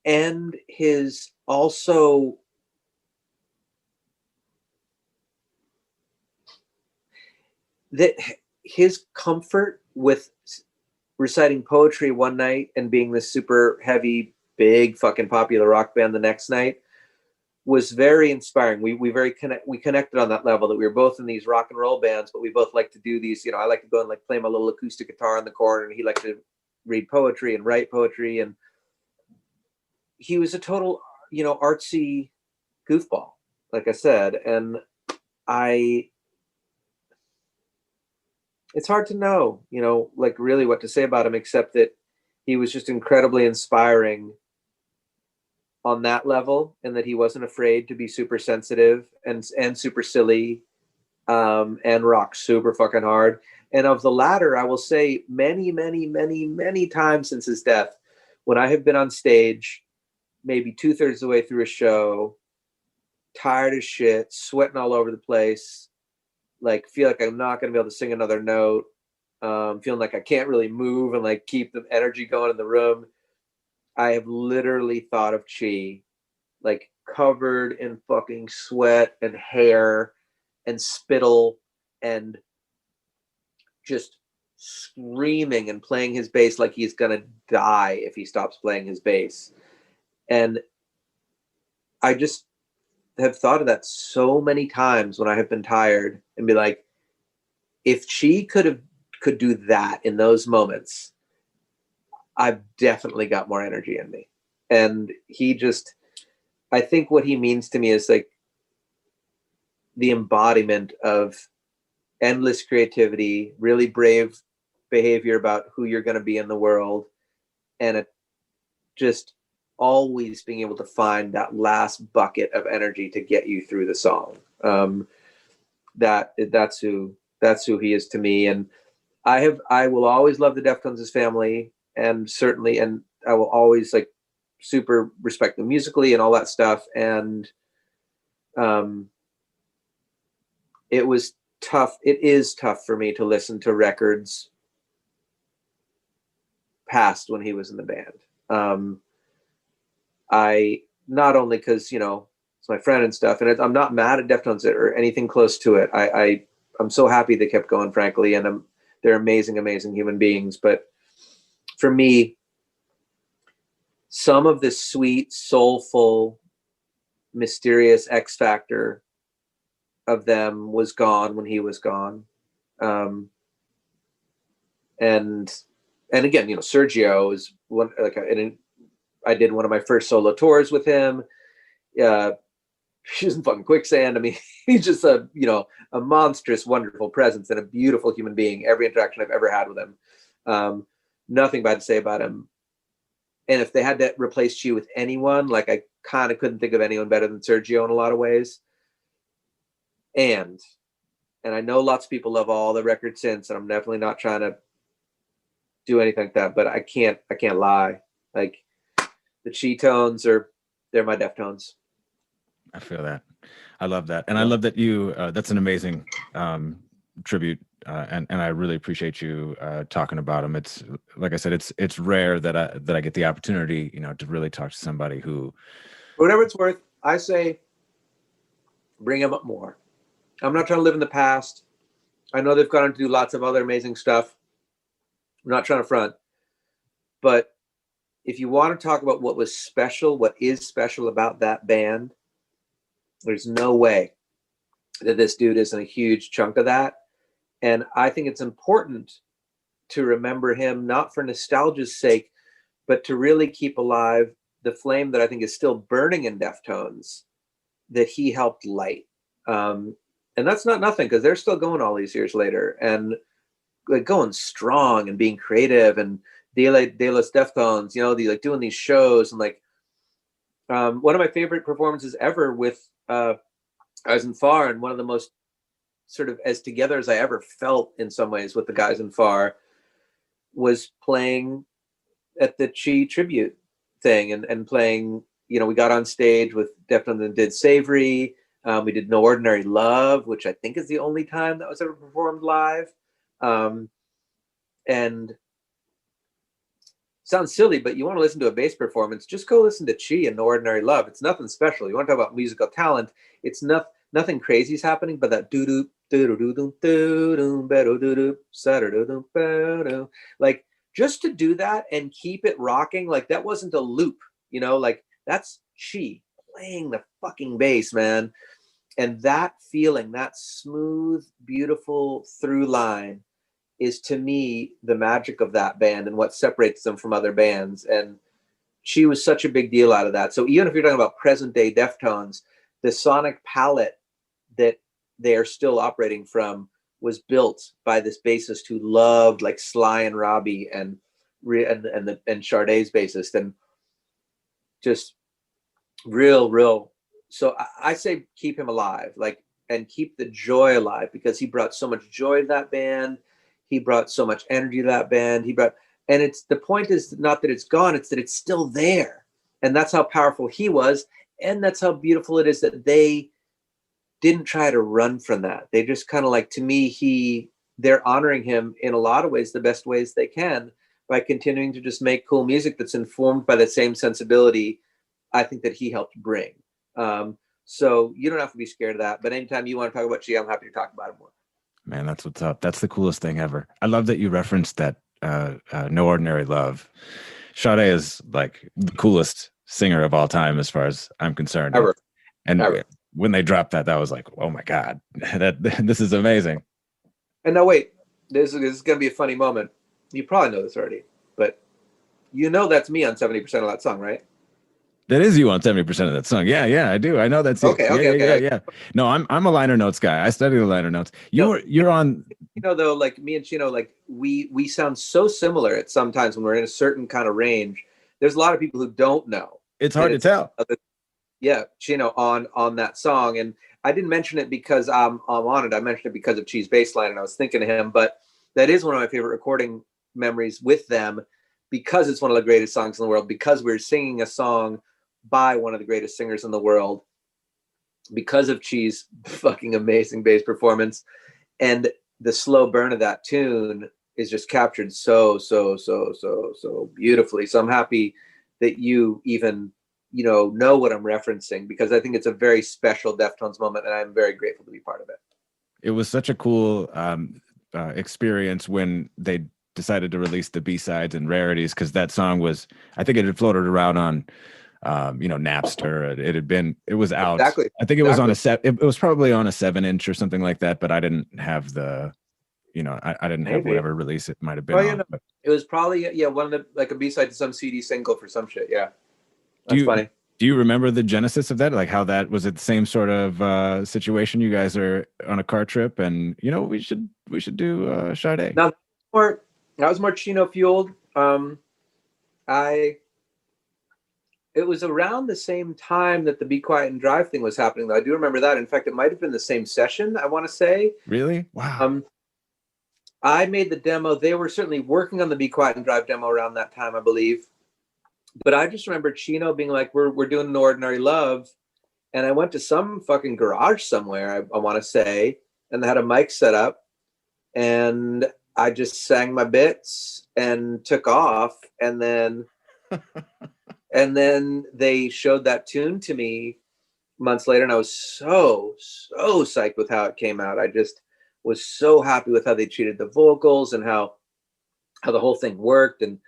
and his also that his comfort with reciting poetry one night and being this super heavy, big fucking popular rock band the next night was very inspiring. We connected on that level, that we were both in these rock and roll bands, but we both like to do these, you know, I like to go and like play my little acoustic guitar in the corner, and he liked to read poetry and write poetry. And he was a total, you know, artsy goofball, like I said. And it's hard to know, you know, like really what to say about him, except that he was just incredibly inspiring on that level, and that he wasn't afraid to be super sensitive and super silly, and rock super fucking hard. And of the latter, I will say many, many, many, many times since his death, when I have been on stage, maybe 2/3 of the way through a show, tired as shit, sweating all over the place, like feel like I'm not going to be able to sing another note, feeling like I can't really move and like keep the energy going in the room. I have literally thought of Chi like covered in fucking sweat and hair and spittle and just screaming and playing his bass like he's gonna die if he stops playing his bass. And I just have thought of that so many times when I have been tired and be like, if she could do that in those moments, I've definitely got more energy in me. And he just, I think what he means to me is like the embodiment of endless creativity, really brave behavior about who you're going to be in the world, and just always being able to find that last bucket of energy to get you through the song. That's who he is to me. And I will always love the Deftones as family, and certainly, and I will always like super respect them musically and all that stuff. And it was tough. It is tough for me to listen to records past when he was in the band. I, not only because, you know, it's my friend and stuff, and I'm not mad at Deftones or anything close to it. I'm so happy they kept going, frankly, and they're amazing, amazing human beings. But for me, some of this sweet, soulful, mysterious X factor of them was gone when he was gone. And again, you know, Sergio is one, like, I did one of my first solo tours with him. She's in fucking quicksand. I mean, he's just a monstrous, wonderful presence and a beautiful human being. Every interaction I've ever had with him, nothing bad to say about him. And if they had to replace Chi with anyone, like, I kind of couldn't think of anyone better than Sergio in a lot of ways. And I know lots of people love all the records since, and I'm definitely not trying to do anything like that, but I can't lie. Like, the Chi tones they're my Deftones. I feel that. I love that. And I love that you, that's an amazing tribute. And I really appreciate you talking about him. It's, like I said, it's rare that I get the opportunity, you know, to really talk to somebody who, for whatever it's worth, I say, bring him up more. I'm not trying to live in the past. I know they've gone on to do lots of other amazing stuff. I'm not trying to front, but if you want to talk about what was special, what is special about that band, there's no way that this dude isn't a huge chunk of that. And I think it's important to remember him, not for nostalgia's sake, but to really keep alive the flame that I think is still burning in Deftones that he helped light. And that's not nothing, because they're still going all these years later and like going strong and being creative and De Los Deftones, you know, like doing these shows. And like one of my favorite performances ever with Guys in Far, and one of the most sort of as together as I ever felt in some ways with the Guys in Far, was playing at the Chi tribute thing and playing, you know, we got on stage with Deftones and did Savory. We did No Ordinary Love, which I think is the only time that was ever performed live. And sounds silly, but you want to listen to a bass performance, just go listen to Chi and No Ordinary Love. It's nothing special. You want to talk about musical talent, it's nothing crazy is happening, but that doo-doo, doo-doo-doo-doo, doo-doo, doo-doo, sa-doo-doo-doo, like, just to do that and keep it rocking, like, that wasn't a loop, you know, like, that's Chi playing the fucking bass, man. And that feeling, that smooth, beautiful through line is, to me, the magic of that band and what separates them from other bands. And she was such a big deal out of that. So even if you're talking about present day Deftones, the sonic palette that they are still operating from was built by this bassist who loved like Sly and Robbie and Sade's bassist, and just real. So I say keep him alive, like, and keep the joy alive, because he brought so much joy to that band. He brought so much energy to that band. And it's, the point is not that it's gone, it's that it's still there. And that's how powerful he was. And that's how beautiful it is that they didn't try to run from that. They just kind of like, to me, they're honoring him in a lot of ways, the best ways they can, by continuing to just make cool music that's informed by the same sensibility I think that he helped bring. So you don't have to be scared of that. But anytime you want to talk about Chi, I'm happy to talk about it more. Man, that's what's up. That's the coolest thing ever. I love that you referenced that No Ordinary Love. Sade is like the coolest singer of all time as far as I'm concerned. Ever. And Ever. When they dropped that was like, oh my God, this is amazing. And now wait, this is going to be a funny moment. You probably know this already, but you know that's me on 70% of that song, right? That is you on 70% of that song. Yeah, I do. I know that's you. Okay. Yeah. No, I'm a liner notes guy. I study the liner notes. You're on. You know, though, like me and Chino, like we sound so similar at sometimes when we're in a certain kind of range. There's a lot of people who don't know. It's hard to tell. Yeah, Chino on that song, and I didn't mention it because I'm on it. I mentioned it because of Chi's bass line, and I was thinking of him. But that is one of my favorite recording memories with them, because it's one of the greatest songs in the world. Because we're singing a song by one of the greatest singers in the world, because of Chi's fucking amazing bass performance, and the slow burn of that tune is just captured so beautifully. So I'm happy that you even know what I'm referencing, because I think it's a very special Deftones moment, and I'm very grateful to be part of it. It was such a cool experience when they decided to release the B-sides and rarities, because that song was, I think it had floated around on Napster. It was out. Exactly. I think it was on it was probably on a 7-inch or something like that, but I didn't have the, I didn't have whatever release it might have been on. But it was probably one of the, like a B-side to some CD single for some shit. Yeah. That's funny. Do you remember the genesis of that? Like how that was, it the same sort of situation? You guys are on a car trip, and we should do Sade. Now, that was more Chino fueled. It was around the same time that the Be Quiet and Drive thing was happening, though. I do remember that. In fact, it might have been the same session, I want to say. Really? Wow. I made the demo. They were certainly working on the Be Quiet and Drive demo around that time, I believe. But I just remember Chino being like, we're doing No Ordinary Love. And I went to some fucking garage somewhere, I want to say, and they had a mic set up. And I just sang my bits and took off. And then... And then they showed that tune to me months later, and I was so psyched with how it came out. I just was so happy with how they treated the vocals and how the whole thing worked. And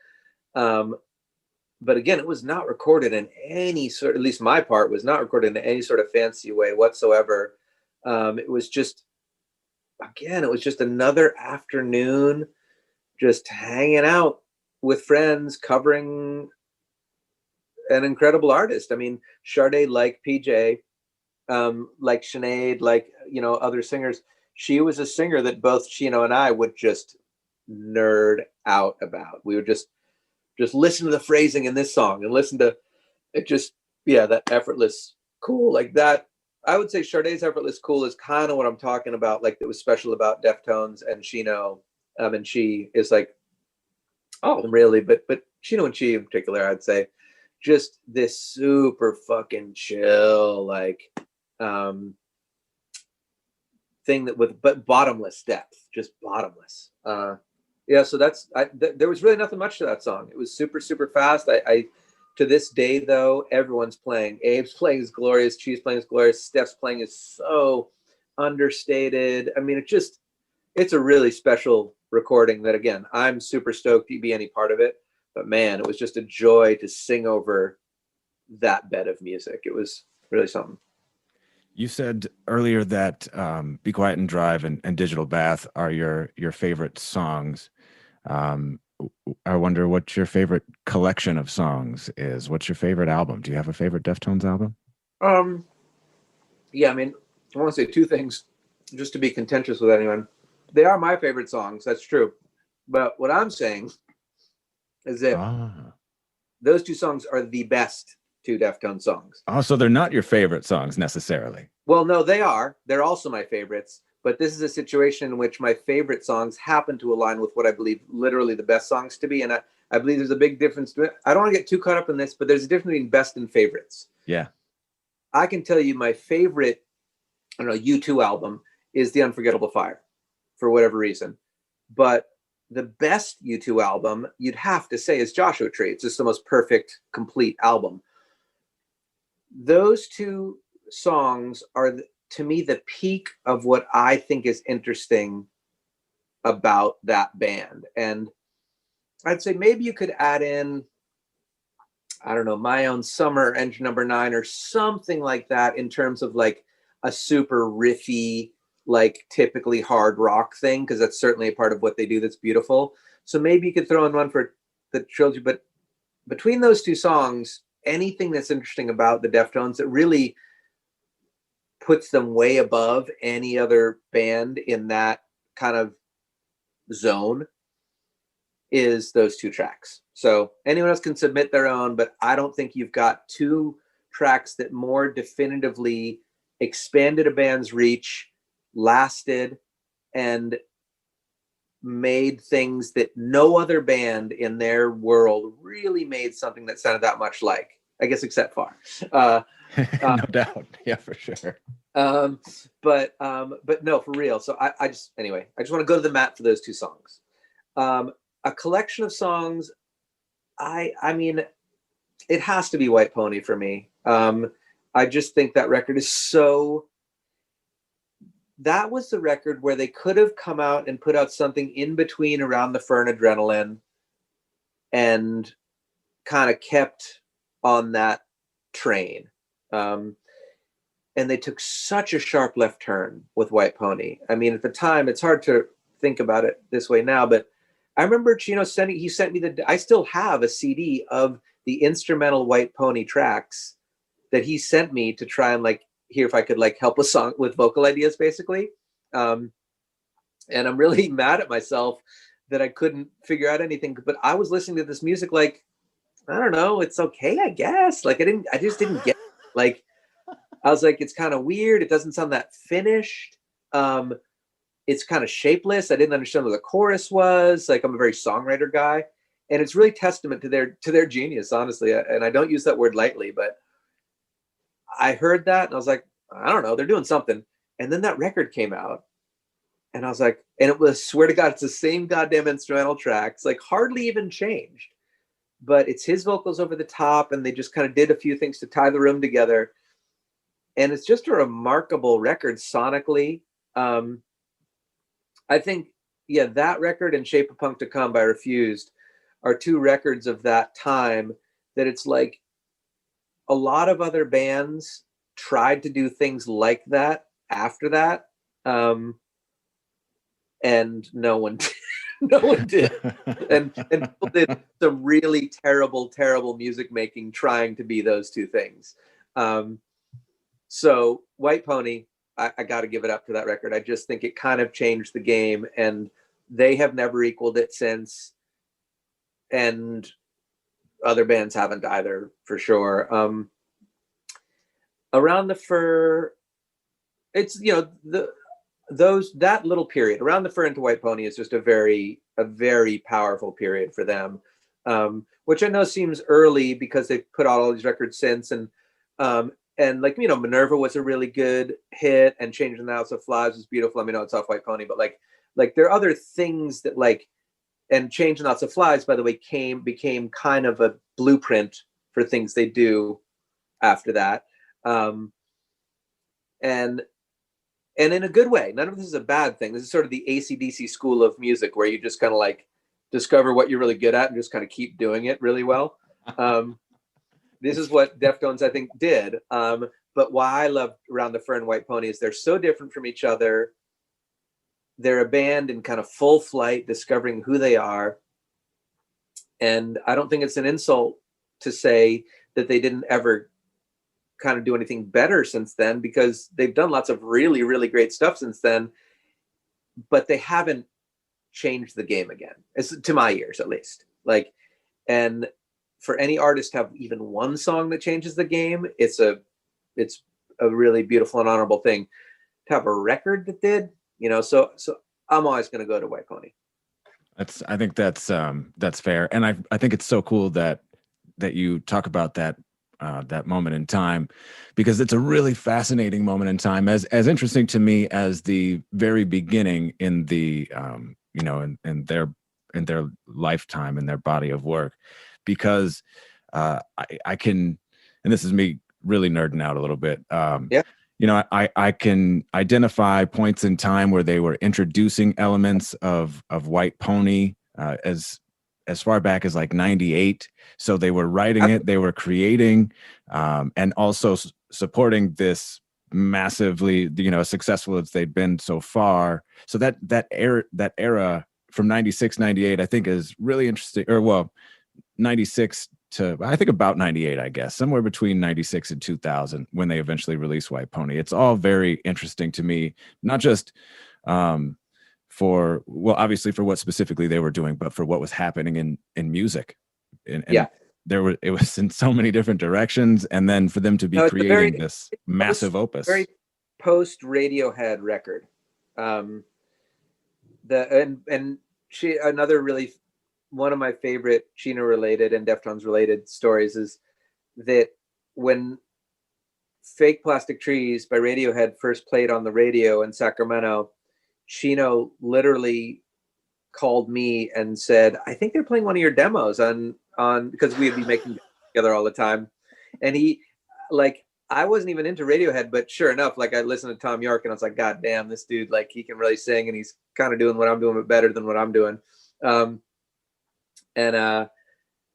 but again, it was not recorded in any sort, at least my part was not recorded in any sort of fancy way whatsoever. It was just another afternoon just hanging out with friends, covering an incredible artist. I mean, Sade, like PJ, like Sinead, like other singers, she was a singer that both Chino and I would just nerd out about. We would just listen to the phrasing in this song and listen to it, that effortless cool, like that. I would say Sade's effortless cool is kind of what I'm talking about, like that was special about Deftones and Chino, and Chi is like, oh really, but Chino and Chi in particular, I'd say just this super fucking chill, like thing but bottomless depth, just bottomless. So there was really nothing much to that song. It was super fast. I to this day though, everyone's playing. Abe's playing is glorious. Chi's playing is glorious. Steph's playing is so understated. I mean, it's a really special recording that, again, I'm super stoked to be any part of it. But man, it was just a joy to sing over that bed of music. It was really something. You said earlier that Be Quiet and Drive and Digital Bath are your favorite songs. I wonder what your favorite collection of songs is. What's your favorite album? Do you have a favorite Deftones album? Yeah, I mean, I want to say two things just to be contentious with anyone. They are my favorite songs. That's true. But what I'm saying is that those two songs are the best two Deftones songs. Oh, so they're not your favorite songs necessarily. Well, no, they are. They're also my favorites. But this is a situation in which my favorite songs happen to align with what I believe literally the best songs to be. And I believe there's a big difference. I don't want to get too caught up in this, but there's a difference between best and favorites. Yeah. I can tell you my favorite I don't know, U2 album is The Unforgettable Fire for whatever reason. But the best U2 album, you'd have to say, is Joshua Tree. It's just the most perfect, complete album. Those two songs are, to me, the peak of what I think is interesting about that band. And I'd say maybe you could add in, I don't know, My Own Summer, Engine Number 9, or something like that, in terms of like a super riffy, like typically hard rock thing, because that's certainly a part of what they do that's beautiful. So maybe you could throw in one for the trilogy. But between those two songs, anything that's interesting about the Deftones that really puts them way above any other band in that kind of zone is those two tracks. So anyone else can submit their own, but I don't think you've got two tracks that more definitively expanded a band's reach, lasted, and made things that no other band in their world really made something that sounded that much like, I guess, except Far. No doubt. Yeah, for sure. But no, for real. So I just want to go to the mat for those two songs. A collection of songs, I mean, it has to be White Pony for me. I just think that record is so, that was the record where they could have come out and put out something in between Around the Fern, Adrenaline, and kind of kept on that train. And they took such a sharp left turn with White Pony. I mean, at the time, it's hard to think about it this way now, but I remember Chino he sent me I still have a CD of the instrumental White Pony tracks that he sent me to try and like hear if I could like help a song with vocal ideas, basically. And I'm really mad at myself that I couldn't figure out anything, but I was listening to this music like, I don't know, it's okay, I guess. Like I just didn't get it. Like, I was like, it's kind of weird. It doesn't sound that finished. It's kind of shapeless. I didn't understand what the chorus was. Like, I'm a very songwriter guy, and it's really testament to their genius, honestly. And I don't use that word lightly, but I heard that and I was like, I don't know, they're doing something. And then that record came out, and I was like, and it was, swear to God, it's the same goddamn instrumental tracks, like hardly even changed, but it's his vocals over the top, and they just kind of did a few things to tie the room together. And it's just a remarkable record sonically. I think, yeah, that record and Shape of Punk to Come by Refused are two records of that time that it's like a lot of other bands tried to do things like that after that. And no one did. And people did some really terrible music making trying to be those two things. So White Pony, I got to give it up to that record. I just think it kind of changed the game, and they have never equaled it since. And other bands haven't either, for sure. Around the Fur, it's, you know, that little period, Around the Fur into White Pony, is just a very powerful period for them, which I know seems early because they've put out all these records since, and like, you know, Minerva was a really good hit, and Changing the House of Flies was beautiful. I mean, no, it's off White Pony, but like there are other things that, like, and Changing the House of Flies, by the way, became kind of a blueprint for things they do after that. And in a good way. None of this is a bad thing. This is sort of the AC/DC school of music, where you just kind of like discover what you're really good at and just kind of keep doing it really well. This is what Deftones, I think, did. But why I love Around the Fur and White Pony is they're so different from each other. They're a band in kind of full flight, discovering who they are. And I don't think it's an insult to say that they didn't ever kind of do anything better since then, because they've done lots of really, really great stuff since then, but they haven't changed the game again, it's, to my ears at least. Like, and for any artist to have even one song that changes the game, it's a really beautiful and honorable thing. To have a record that did, you know, so I'm always going to go to White Pony. I think that's fair, and I think it's so cool that you talk about that that moment in time, because it's a really fascinating moment in time, as interesting to me as the very beginning in the in their lifetime, in their body of work, because I can, and this is me really nerding out a little bit. Yeah. I can identify points in time where they were introducing elements of White Pony as far back as like 98. So they were writing it, they were creating, and also supporting this massively, successful as they've been so far. So that era from 96, 98, I think is really interesting. Or well, 96 to I think about 98, I guess, somewhere between 96 and 2000 when they eventually released White Pony. It's all very interesting to me, not just for, well, obviously for what specifically they were doing, but for what was happening in music. And Yeah. it was in so many different directions. And then for them to be creating this massive opus. Very post Radiohead record. Another really, one of my favorite Chino related and Deftones related stories is that when Fake Plastic Trees by Radiohead first played on the radio in Sacramento, Chino literally called me and said, I think they're playing one of your demos on because we'd be making together all the time. And he, like, I wasn't even into Radiohead, but sure enough, like, I listened to Tom York and I was like, God damn, this dude, like, he can really sing and he's kind of doing what I'm doing, but better than what I'm doing.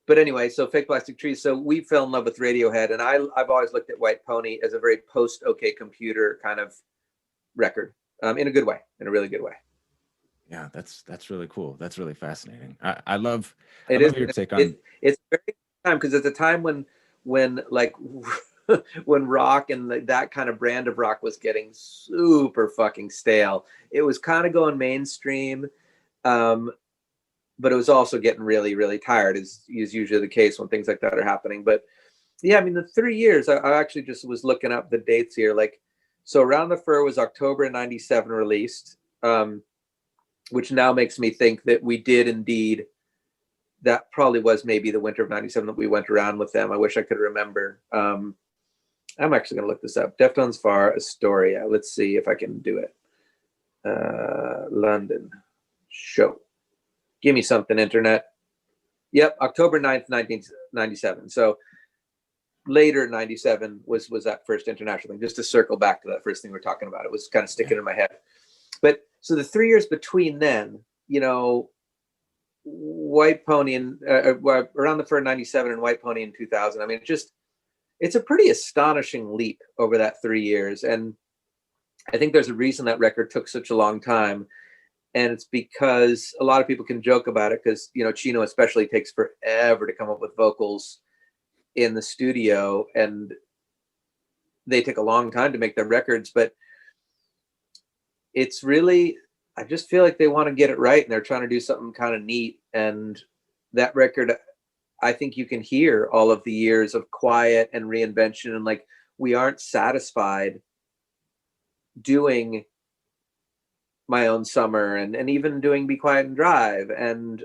But anyway, so Fake Plastic Trees. So we fell in love with Radiohead, and I've always looked at White Pony as a very post OK Computer kind of record, in a good way, in a really good way. Yeah, that's really cool. That's really fascinating. I love your take on. It's very time because it's a time when like when rock and that kind of brand of rock was getting super fucking stale. It was kind of going mainstream. But it was also getting really, really tired, is usually the case when things like that are happening. But yeah, I mean, the 3 years, I actually just was looking up the dates here. Like, so Around the Fur was October 97 released, which now makes me think that we did indeed, that probably was maybe the winter of 97 that we went around with them. I wish I could remember. I'm actually going to look this up. Deftones Far Astoria. Let's see if I can do it. London show. Give me something, internet. Yep, October 9th, 1997. So later 97 was that first international thing. Just to circle back to that first thing we're talking about. It was kind of sticking in my head. But so the 3 years between then, White Pony and Around the Fur 97 and White Pony in 2000. I mean, it's a pretty astonishing leap over that 3 years. And I think there's a reason that record took such a long time. And it's because a lot of people can joke about it because, Chino especially takes forever to come up with vocals in the studio, and they take a long time to make their records. But it's really, I just feel like they want to get it right, and they're trying to do something kind of neat. And that record, I think you can hear all of the years of quiet and reinvention, and like, we aren't satisfied doing My Own Summer and even doing Be Quiet and Drive. And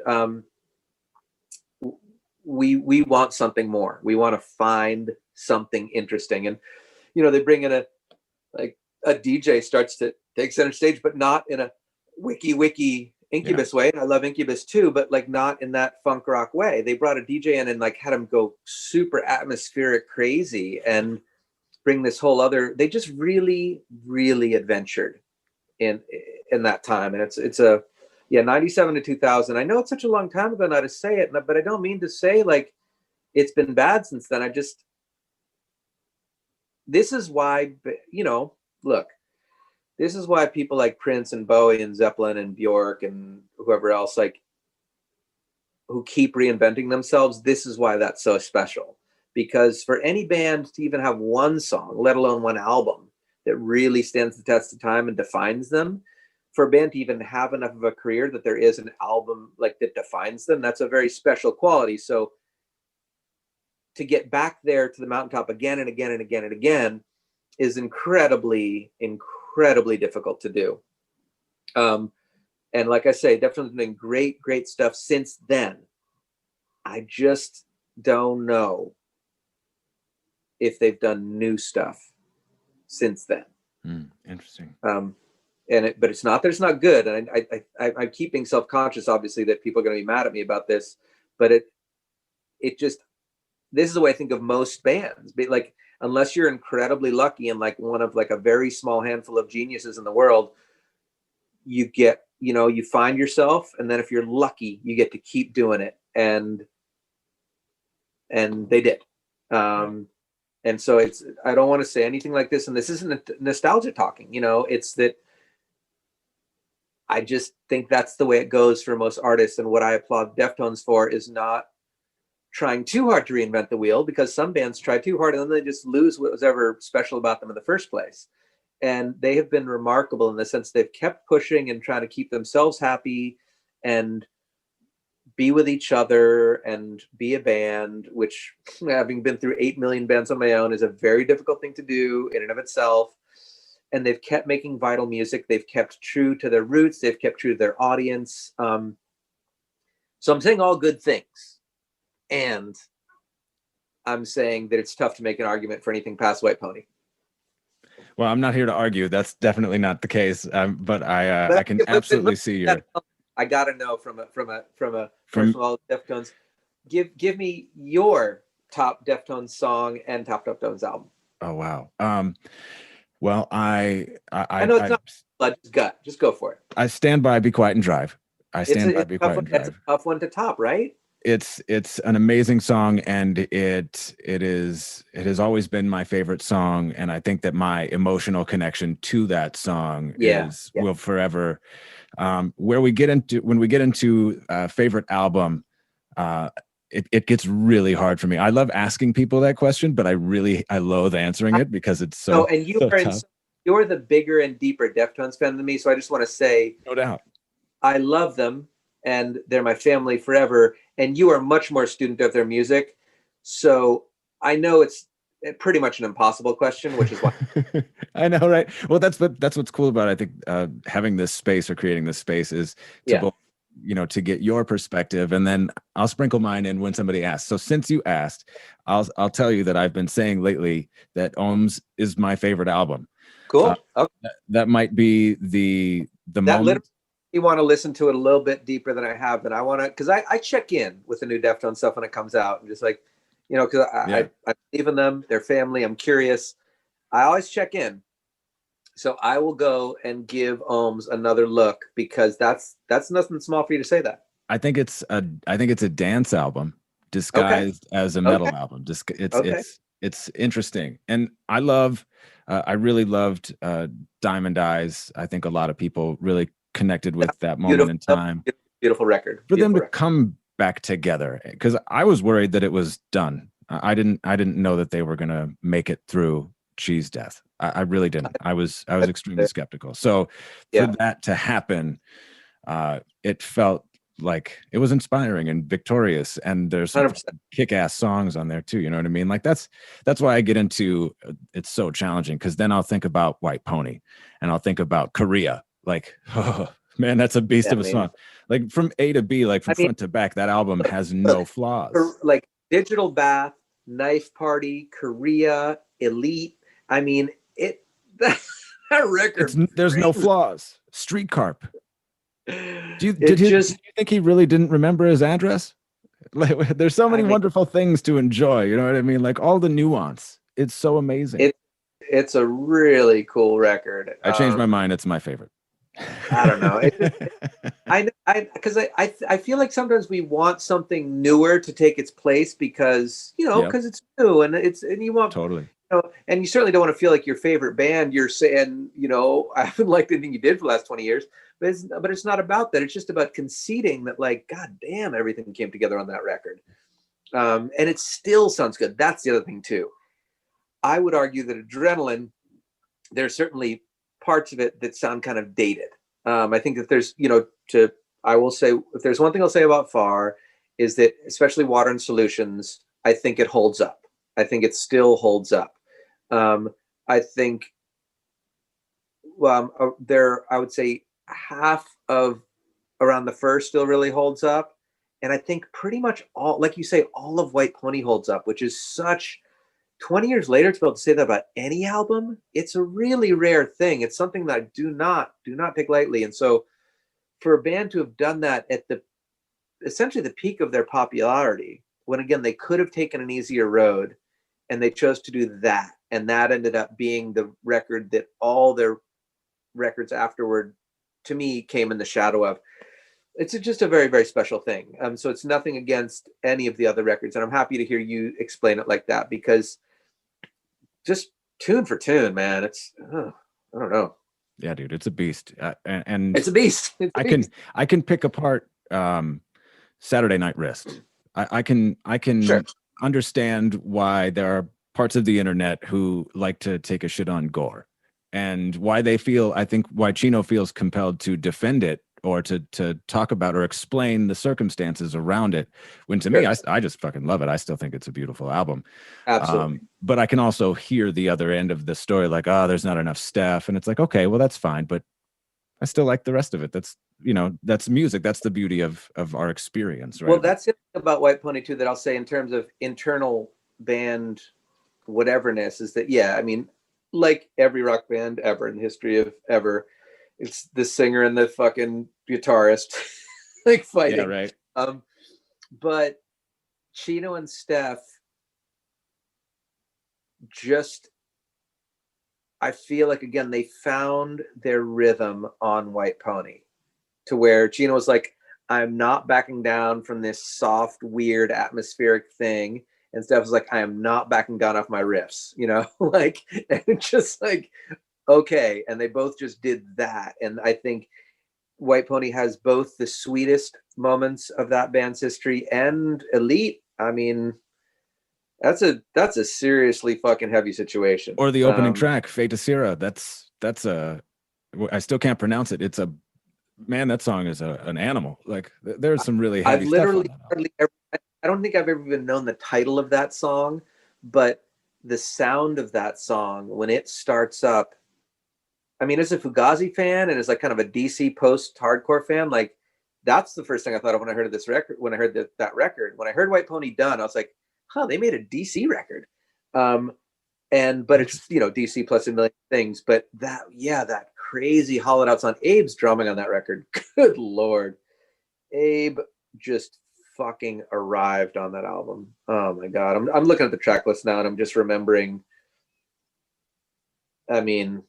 we want something more. We want to find something interesting. And, they bring in a DJ starts to take center stage, but not in a wiki Incubus way. And I love Incubus too, but like not in that funk rock way. They brought a DJ in and like had him go super atmospheric crazy and bring this whole other, they just really, really adventured in that time. And it's 97 to 2000. I know it's such a long time ago now to say it, but I don't mean to say like it's been bad since then. This is why, look, this is why people like Prince and Bowie and Zeppelin and Bjork and whoever else, like, who keep reinventing themselves, this is why that's so special. Because for any band to even have one song, let alone one album, that really stands the test of time and defines them, for a band to even have enough of a career that there is an album like that defines them, that's a very special quality. So to get back there to the mountaintop again and again and again and again is incredibly, incredibly difficult to do. And like I say, definitely been great, great stuff since then. I just don't know if they've done new stuff since then. Interesting. But it's not that it's not good. And I'm keeping self-conscious, obviously, that people are going to be mad at me about this, but it just, this is the way I think of most bands. But like, unless you're incredibly lucky and like one of like a very small handful of geniuses in the world, you get, you find yourself, and then if you're lucky, you get to keep doing it. And they did. And so I don't want to say anything like this, and this isn't nostalgia talking, it's that I just think that's the way it goes for most artists. And what I applaud Deftones for is not trying too hard to reinvent the wheel, because some bands try too hard and then they just lose what was ever special about them in the first place. And they have been remarkable in the sense they've kept pushing and trying to keep themselves happy and be with each other and be a band, which, having been through 8 million bands on my own, is a very difficult thing to do in and of itself. And they've kept making vital music. They've kept true to their roots. They've kept true to their audience. So I'm saying all good things. And I'm saying that it's tough to make an argument for anything past White Pony. Well, I'm not here to argue. That's definitely not the case. But I can absolutely see your. I gotta know from all the Deftones. Give me your top Deftones song and top Deftones album. Oh wow. Well, I know it's not blood, it's gut. Just go for it. I stand by "Be Quiet and Drive." I stand by "Be Quiet and Drive." That's a tough one to top, right? It's an amazing song, and it has always been my favorite song, and I think that my emotional connection to that song will forever. When we get into favorite album, it gets really hard for me. I love asking people that question, but I loathe answering it because it's so. And tough. You're the bigger and deeper Deftones fan than me, so I just want to say, no doubt, I love them and they're my family forever. And you are much more a student of their music, so I know it's pretty much an impossible question, which is why I know, right? Well, that's what's cool about it. I think having this space or creating this space is to both, to get your perspective, and then I'll sprinkle mine in when somebody asks. So since you asked, I'll tell you that I've been saying lately that Ohms is my favorite album. Cool. Okay. That might be the moment. You want to listen to it a little bit deeper than I have, and I want to, because I check in with the new Deftones stuff when it comes out, and just like, because I believe in them, their family. I'm curious. I always check in. So I will go and give Ohms another look, because that's nothing small for you to say that. I think it's a dance album disguised as a metal album. It's interesting, and I really loved Diamond Eyes. I think a lot of people really connected with that moment in time. Beautiful record for them to come back together, because I was worried that it was done. I didn't know that they were going to make it through Cheese Death. I really didn't. I was extremely skeptical. So for that to happen, it felt like it was inspiring and victorious, and there's some kick-ass songs on there too. You know what I mean? Like that's why I get into it's so challenging, because then I'll think about White Pony and I'll think about Korea. Like, oh man, that's a beast of a song. Like from A to B, like from front to back, that album has no flaws. Like Digital Bath, Knife Party, Korea, Elite. I mean, that record. There's no flaws. Street Carp. Do you think he really didn't remember his address? Like, there's so many wonderful things to enjoy. You know what I mean? Like all the nuance. It's so amazing. It's a really cool record. I changed my mind. It's my favorite. I don't know. I feel like sometimes we want something newer to take its place, because because it's new and you want totally. And you certainly don't want to feel like your favorite band, you're saying, I haven't liked anything you did for the last 20 years. But it's not about that. It's just about conceding that, like, God damn, everything came together on that record. And it still sounds good. That's the other thing too. I would argue that Adrenaline, there's certainly parts of it that sound kind of dated. I think that there's, I will say, if there's one thing I'll say about Far, is that especially Water and Solutions, I think it holds up. I think it still holds up. I think, I would say half of Around the Fur still really holds up. And I think pretty much all, like you say, all of White Pony holds up, which is such 20 years later to be able to say that about any album, it's a really rare thing. It's something that I do not take lightly. And so for a band to have done that at essentially the peak of their popularity, when again they could have taken an easier road, and they chose to do that, and that ended up being the record that all their records afterward, to me, came in the shadow of. It's just a very, very special thing. So it's nothing against any of the other records, and I'm happy to hear you explain it like that, because just tune for tune, man, it's I don't know. Yeah, dude, it's a beast, and it's a beast. I can pick apart Saturday Night Wrist. I can Sure. understand why there are parts of the internet who like to take a shit on Gore, and why I think why Chino feels compelled to defend it, or to talk about or explain the circumstances around it, when to me, I just fucking love it. I still think it's a beautiful album. Absolutely. But I can also hear the other end of the story, like, oh, there's not enough stuff. And it's like, okay, well, that's fine, but I still like the rest of it. That's, that's music. That's the beauty of our experience, right? Well, that's it about White Pony too, that I'll say in terms of internal band whateverness, is that, yeah, I mean, like every rock band ever in the history of ever, it's the singer and the fucking guitarist like fighting. Yeah, right. But Chino and Steph just, I feel like, again, they found their rhythm on White Pony, to where Chino was like, I'm not backing down from this soft, weird, atmospheric thing. And Steph was like, I am not backing down off my riffs, like, and just like, okay. And they both just did that. And I think White Pony has both the sweetest moments of that band's history and Elite. I mean, that's a seriously fucking heavy situation. Or the opening track, Fate to Sierra. That's I still can't pronounce it. It's man, that song is an animal. Like, there's some really heavy I've stuff literally on that. I don't think I've ever even known the title of that song, but the sound of that song when it starts up, I mean, as a Fugazi fan and as like kind of a DC post-hardcore fan, like, that's the first thing I thought of when I heard of this record. When I heard that record, when I heard White Pony done, I was like, huh, they made a DC record. But it's, DC plus a million things. But that crazy hollowed out sound. Abe's drumming on that record. Good Lord. Abe just fucking arrived on that album. Oh my God. I'm looking at the track list now and I'm just remembering. I mean,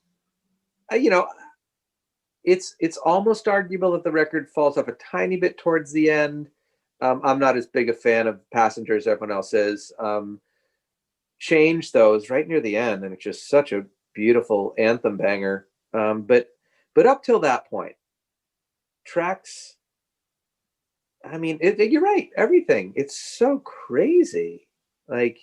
it's almost arguable that the record falls off a tiny bit towards the end. I'm not as big a fan of Passenger as everyone else is. Change, though, is right near the end, and it's just such a beautiful anthem banger. But up till that point, tracks, I mean, you're right, everything. It's so crazy. Like,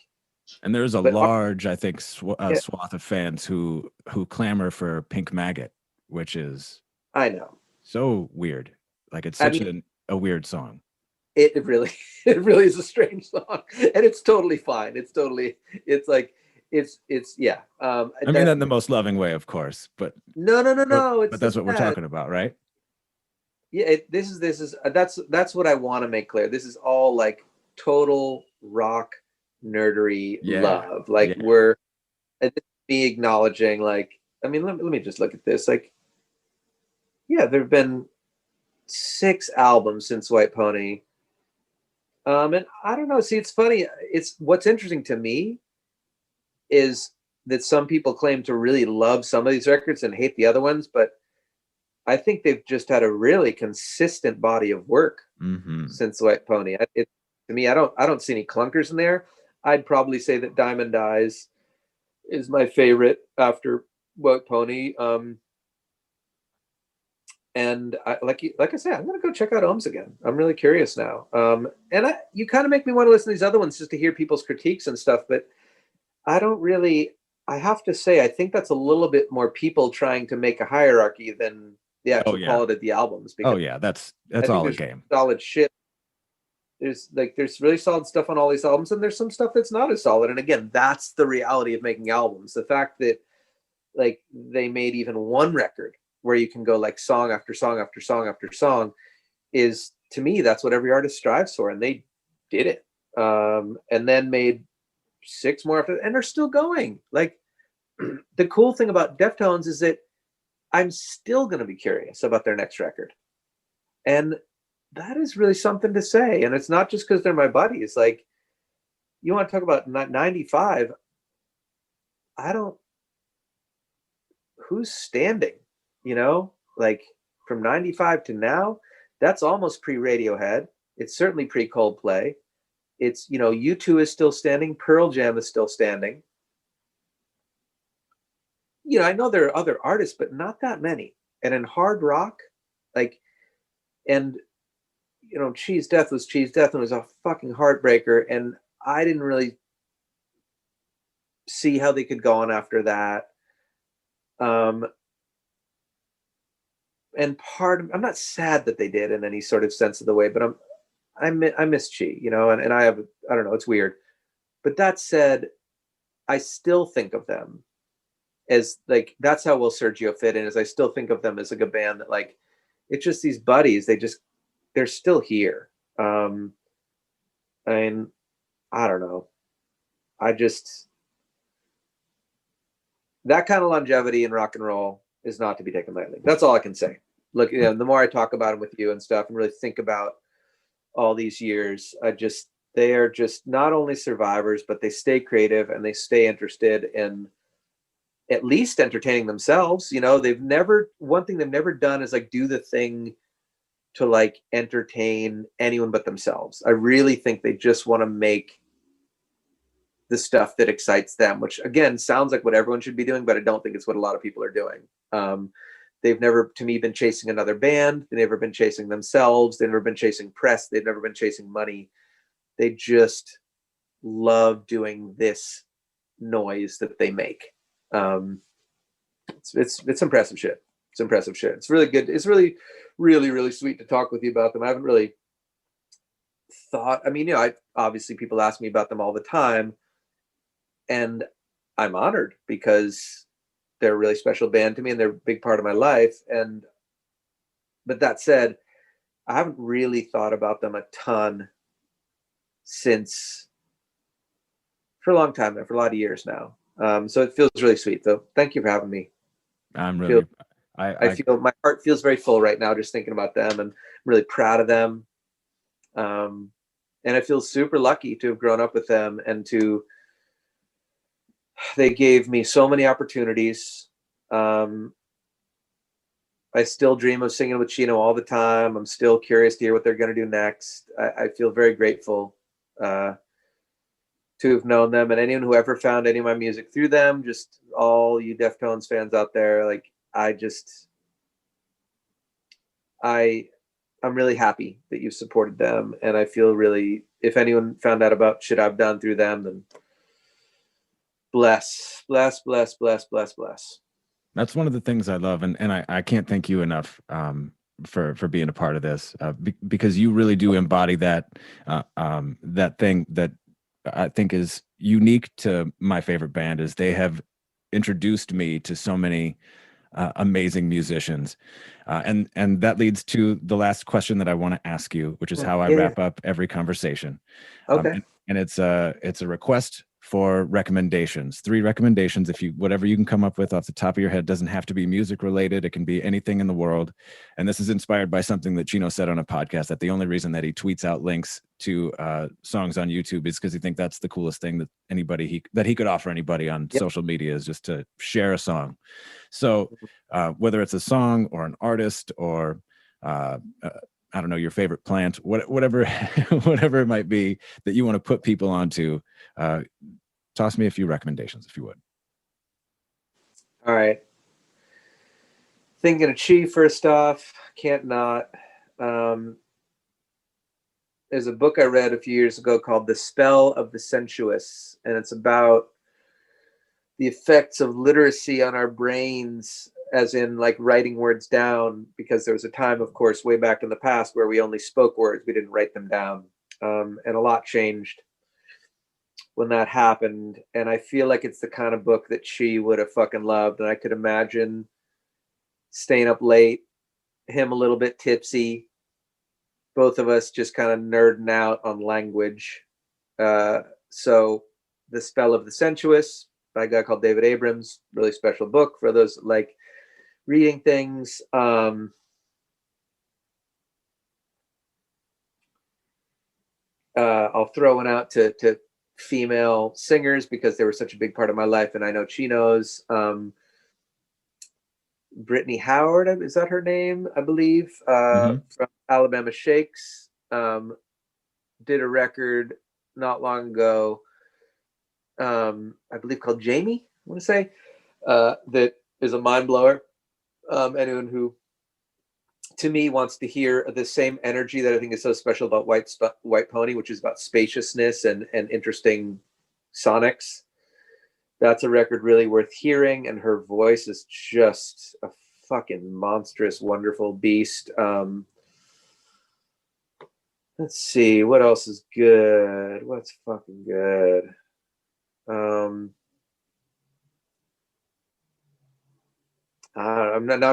and there's a large, I think, swath of fans who clamor for Pink Maggot, which is, I know, so weird. Like, it's such a weird song. It really is a strange song, and it's totally fine. It's yeah. I mean that in the most loving way, of course, but no. But that's what we're talking about, right? Yeah, that's what I want to make clear. This is all like total rock nerdery love. Like, we're me acknowledging, like, I mean, let me just look at this. Like, yeah, there have been 6 albums since White Pony. And I don't know. See, it's funny. What's interesting to me is that some people claim to really love some of these records and hate the other ones, but I think they've just had a really consistent body of work since White Pony. To me, I don't see any clunkers in there. I'd probably say that Diamond Eyes is my favorite after White Pony. And like I said, I'm gonna go check out Ohms again. I'm really curious now. And you kind of make me want to listen to these other ones just to hear people's critiques and stuff. But I don't really. I have to say, I think that's a little bit more people trying to make a hierarchy than the actual quality of the albums. Because that's all a game. Solid shit. There's really solid stuff on all these albums, and there's some stuff that's not as solid. And again, that's the reality of making albums. The fact that, like, they made even one record where you can go like song after song after song after song is, to me, that's what every artist strives for, and they did it. And then made 6 more after, and they're still going. Like, the cool thing about Deftones is that I'm still going to be curious about their next record. And that is really something to say. And it's not just because they're my buddies. Like, you want to talk about 95, who's standing, like from 95 to now, that's almost pre-Radiohead. It's certainly pre-Coldplay. It's, U2 is still standing. Pearl Jam is still standing. I know there are other artists, but not that many. And in hard rock, Cheese Death was Cheese Death and was a fucking heartbreaker. And I didn't really see how they could go on after that. And I'm not sad that they did in any sort of sense of the way, but I miss Chi, and I don't know, it's weird. But that said, I still think of them as like, that's how Will Sergio fit in, is I still think of them as like a band that, like, it's just these buddies. They're still here. I don't know. That kind of longevity in rock and roll is not to be taken lightly. That's all I can say. Look, the more I talk about them with you and stuff and really think about all these years, they are just not only survivors, but they stay creative and they stay interested in at least entertaining themselves. One thing they've never done is like do the thing to like entertain anyone but themselves. I really think they just want to make the stuff that excites them, which again sounds like what everyone should be doing, but I don't think it's what a lot of people are doing. They've never, to me, been chasing another band. They've never been chasing themselves. They've never been chasing press. They've never been chasing money. They just love doing this noise that they make. It's impressive shit. It's impressive shit. It's really good. It's really, really, really sweet to talk with you about them. I haven't really thought, obviously people ask me about them all the time, and I'm honored because they're a really special band to me and they're a big part of my life. But that said, I haven't really thought about them a ton for a long time now, for a lot of years now. So it feels really sweet. So thank you for having me. I feel my heart feels very full right now just thinking about them, and I'm really proud of them. And I feel super lucky to have grown up with them and they gave me so many opportunities. I still dream of singing with Chino all the time. I'm still curious to hear what they're going to do next. I feel very grateful to have known them, and anyone who ever found any of my music through them, just all you Deftones fans out there, like, I'm really happy that you've supported them. And I feel really, if anyone found out about shit I've done through them, then bless. That's one of the things I love. And I can't thank you enough for being a part of this, because you really do embody that thing that I think is unique to my favorite band, is they have introduced me to so many amazing musicians. And that leads to the last question that I want to ask you, which is how I wrap up every conversation. Okay. And it's a request for recommendations. 3 recommendations, whatever you can come up with off the top of your head. Doesn't have to be music related. It can be anything in the world. And this is inspired by something that Chino said on a podcast, that the only reason that he tweets out links to songs on YouTube is because he thinks that's the coolest thing that he could offer anybody on social media, is just to share a song. So whether it's a song or an artist or I don't know, your favorite plant, whatever it might be that you want to put people onto, toss me a few recommendations if you would. All right. Thinking of Chi first off, can't not. There's a book I read a few years ago called The Spell of the Sensuous, and it's about the effects of literacy on our brains, as in like writing words down, because there was a time, of course, way back in the past where we only spoke words, we didn't write them down. And a lot changed when that happened. And I feel like it's the kind of book that she would have fucking loved. And I could imagine staying up late, him a little bit tipsy, both of us just kind of nerding out on language. So The Spell of the Sensuous by a guy called David Abrams. Really special book for those that like reading things. I'll throw one out to female singers because they were such a big part of my life, and I know Chinos. Brittany Howard, is that her name? I believe, from Alabama Shakes, did a record not long ago, I believe called Jamie, I want to say, that is a mind blower. Anyone who, to me, wants to hear the same energy that I think is so special about White Pony, which is about spaciousness and interesting sonics. That's a record really worth hearing, and her voice is just a fucking monstrous, wonderful beast. Let's see, what else is good? What's fucking good? I'm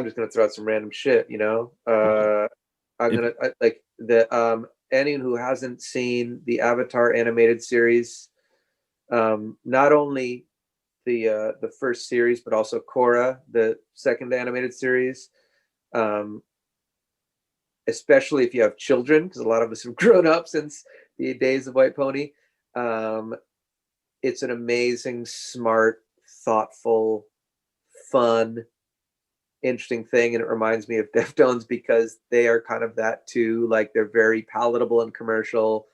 just gonna throw out some random shit, you know. Like the anyone who hasn't seen the Avatar animated series, not only the first series, but also Korra, the second animated series. Especially if you have children, because a lot of us have grown up since the days of White Pony. It's an amazing, smart, thoughtful, fun, interesting thing. And it reminds me of Deftones because they are kind of that too. Like they're very palatable and commercial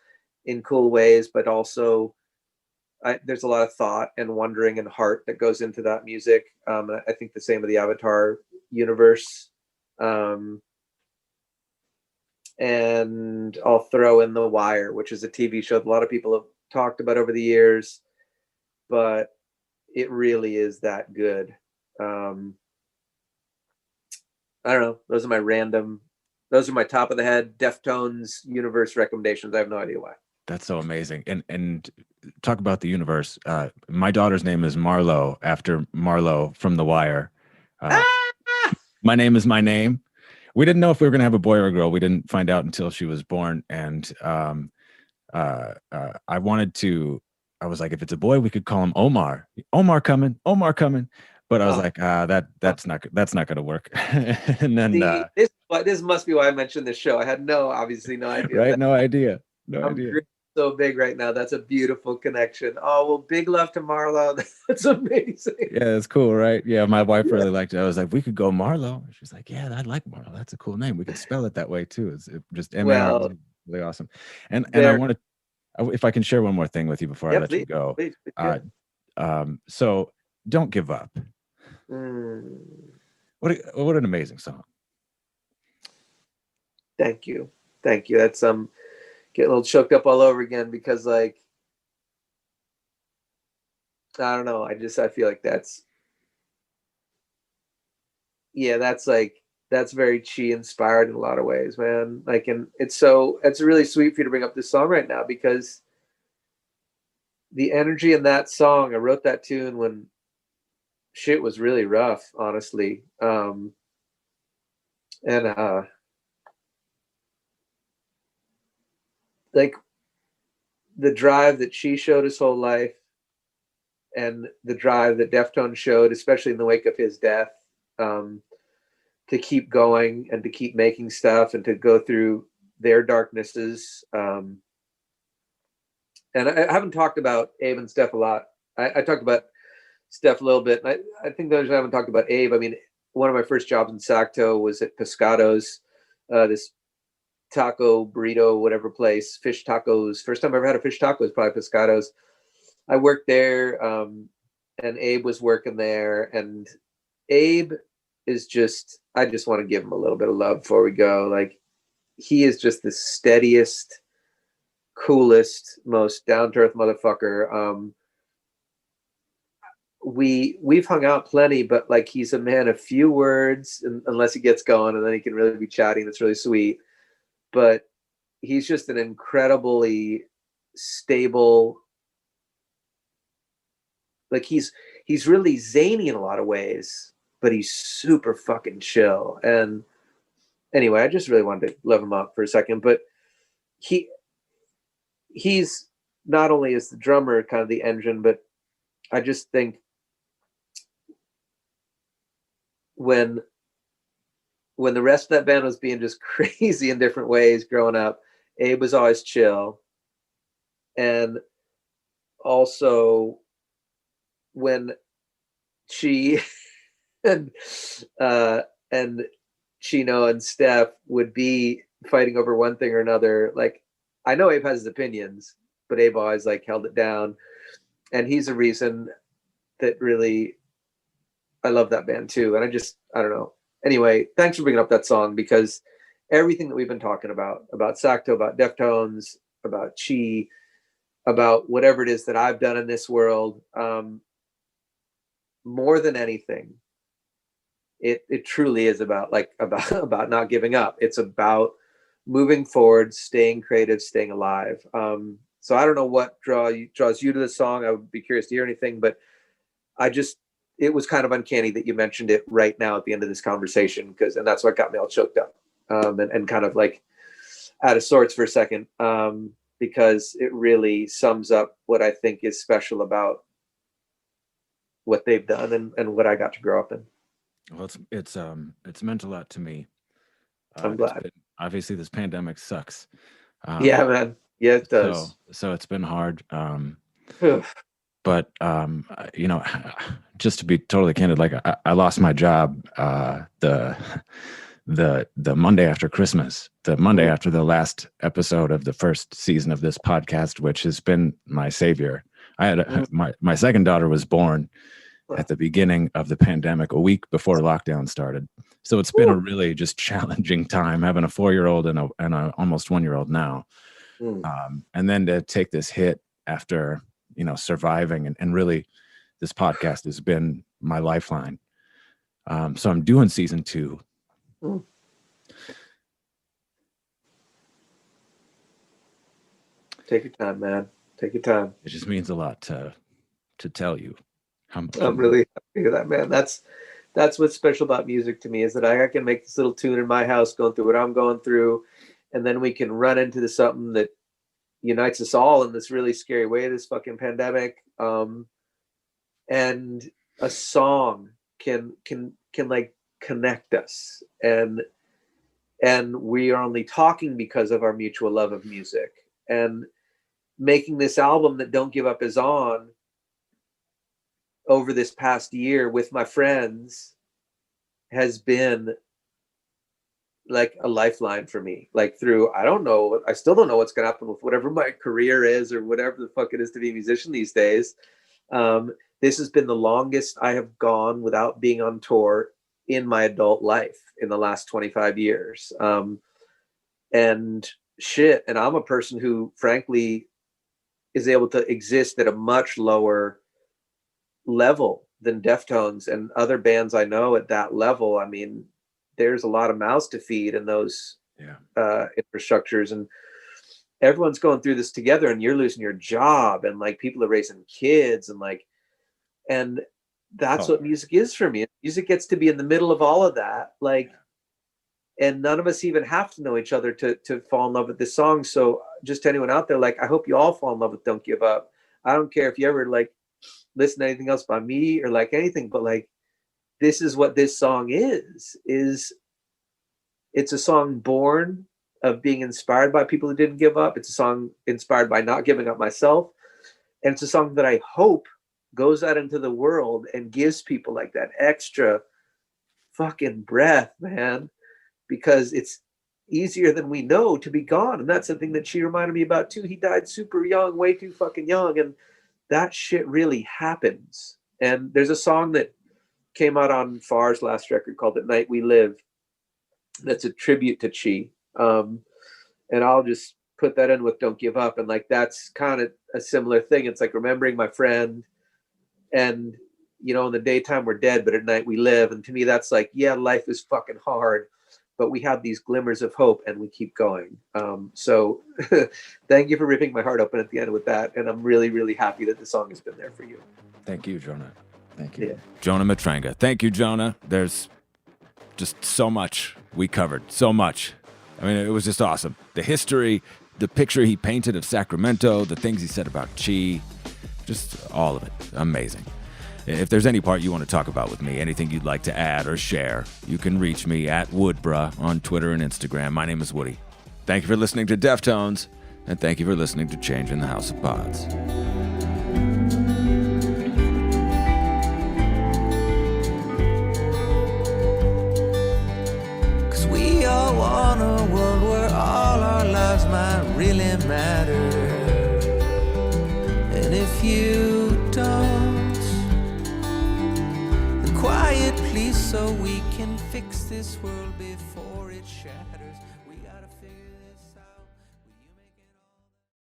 in cool ways, but also there's a lot of thought and wondering and heart that goes into that music. I think the same of the Avatar universe. And I'll throw in The Wire, which is a TV show that a lot of people have talked about over the years, but it really is that good. I don't know. Those are my top of the head Deftones universe recommendations. I have no idea why. That's so amazing. And talk about the universe. My daughter's name is Marlo, after Marlo from The Wire. My name is my name. We didn't know if we were going to have a boy or a girl. We didn't find out until she was born. And I was like, if it's a boy, we could call him Omar. Omar coming. But I was like, that's not going to work. And then this must be why I mentioned this show. I had obviously no idea. Right? No idea. So big right now. That's a beautiful connection. Oh, well, big love to Marlo. That's amazing. Yeah, it's cool, right? Yeah, my wife really liked it. I was like, we could go Marlo. She's like, yeah, I'd like Marlo. That's a cool name. We could spell it that way too. It's just M-A-R, really awesome. And I want to, if I can share one more thing with you before I let you go. Please. So Don't Give Up. What an amazing song. Thank you. That's get a little choked up all over again because like I don't know, I feel like that's very Chi inspired in a lot of ways, man. Like, and it's really sweet for you to bring up this song right now because the energy in that song, I wrote that tune when shit was really rough, honestly. Like the drive that she showed his whole life and the drive that Deftones showed, especially in the wake of his death, to keep going and to keep making stuff and to go through their darknesses. And I haven't talked about Abe and Steph a lot. I talked about Steph a little bit. And I think those who haven't talked about Abe, I mean, one of my first jobs in Sacto was at Pescados, this taco burrito whatever place, fish tacos. First time I ever had a fish taco was probably Pescados. I worked there, and Abe was working there, and Abe is just, I just want to give him a little bit of love before we go. Like, he is just the steadiest, coolest, most down-to-earth motherfucker. We've hung out plenty, but like, he's a man of few words unless he gets going, and then he can really be chatty. That's really sweet. But he's just an incredibly stable, like he's really zany in a lot of ways, but he's super fucking chill. And anyway, I just really wanted to love him up for a second. But he's not only is the drummer kind of the engine, but I just think when the rest of that band was being just crazy in different ways growing up, Abe was always chill. And also when she and Chino and Steph would be fighting over one thing or another, like, I know Abe has his opinions, but Abe always like held it down. And he's a reason that really, I love that band too. And I don't know. Anyway, thanks for bringing up that song, because everything that we've been talking about Sacto, about Deftones, about Chi, about whatever it is that I've done in this world, more than anything, it truly is about not giving up. It's about moving forward, staying creative, staying alive. So I don't know what draws you to the song. I would be curious to hear anything, but it was kind of uncanny that you mentioned it right now at the end of this conversation, and that's what got me all choked up, and kind of like out of sorts for a second, because it really sums up what I think is special about what they've done and what I got to grow up in. Well, it's meant a lot to me. I'm glad. Obviously, this pandemic sucks. Yeah, man. Yeah, it does. So it's been hard. But just to be totally candid, like I lost my job the Monday after Christmas, the Monday after the last episode of the first season of this podcast, which has been my savior. I had my second daughter was born at the beginning of the pandemic, a week before lockdown started. So it's been a really just challenging time having a 4-year-old and a almost 1-year-old now. And then to take this hit after, surviving and really this podcast has been my lifeline. So I'm doing season 2. Take your time, man. Take your time. It just means a lot to tell you how much. I'm really happy to hear that, man. That's what's special about music to me, is that I can make this little tune in my house going through what I'm going through, and then we can run into something that unites us all in this really scary way, this fucking pandemic. And a song can like connect us, and we are only talking because of our mutual love of music. And making this album that Don't Give Up is on over this past year with my friends has been like a lifeline for me. Like through, I still don't know what's going to happen with whatever my career is or whatever the fuck it is to be a musician these days. This has been the longest I have gone without being on tour in my adult life in the last 25 years. And I'm a person who frankly is able to exist at a much lower level than Deftones and other bands I know at that level. I mean, there's a lot of mouths to feed in those infrastructures, and everyone's going through this together, and you're losing your job, and like people are raising kids, and that's what music is for me. Music gets to be in the middle of all of that, and none of us even have to know each other to fall in love with this song. So just to anyone out there, like, I hope you all fall in love with Don't Give Up. I don't care if you ever like listen to anything else by me or like anything, but like, this is what this song is it's a song born of being inspired by people who didn't give up. It's a song inspired by not giving up myself. And it's a song that I hope goes out into the world and gives people like that extra fucking breath, man, because it's easier than we know to be gone. And that's something that she reminded me about too. He died super young, way too fucking young. And that shit really happens. And there's a song that came out on Far's last record called "At Night We Live" that's a tribute to Chi. And I'll just put that in with Don't Give Up. And like, that's kind of a similar thing. It's like remembering my friend, and in the daytime we're dead, but at night we live. And to me, that's like, yeah, life is fucking hard, but we have these glimmers of hope and we keep going. So thank you for ripping my heart open at the end with that. And I'm really, really happy that the song has been there for you. Thank you, Jonah. Thank you. Yeah. Jonah Matranga. Thank you, Jonah. There's just so much we covered. So much. I mean, it was just awesome. The history, the picture he painted of Sacramento, the things he said about Chi, just all of it. Amazing. If there's any part you want to talk about with me, anything you'd like to add or share, you can reach me at Woodbra on Twitter and Instagram. My name is Woody. Thank you for listening to Deftones, and thank you for listening to Change in the House of Pods. We all want a world where all our lives might really matter. And if you don't, then quiet please so we can fix this world before it shatters. We gotta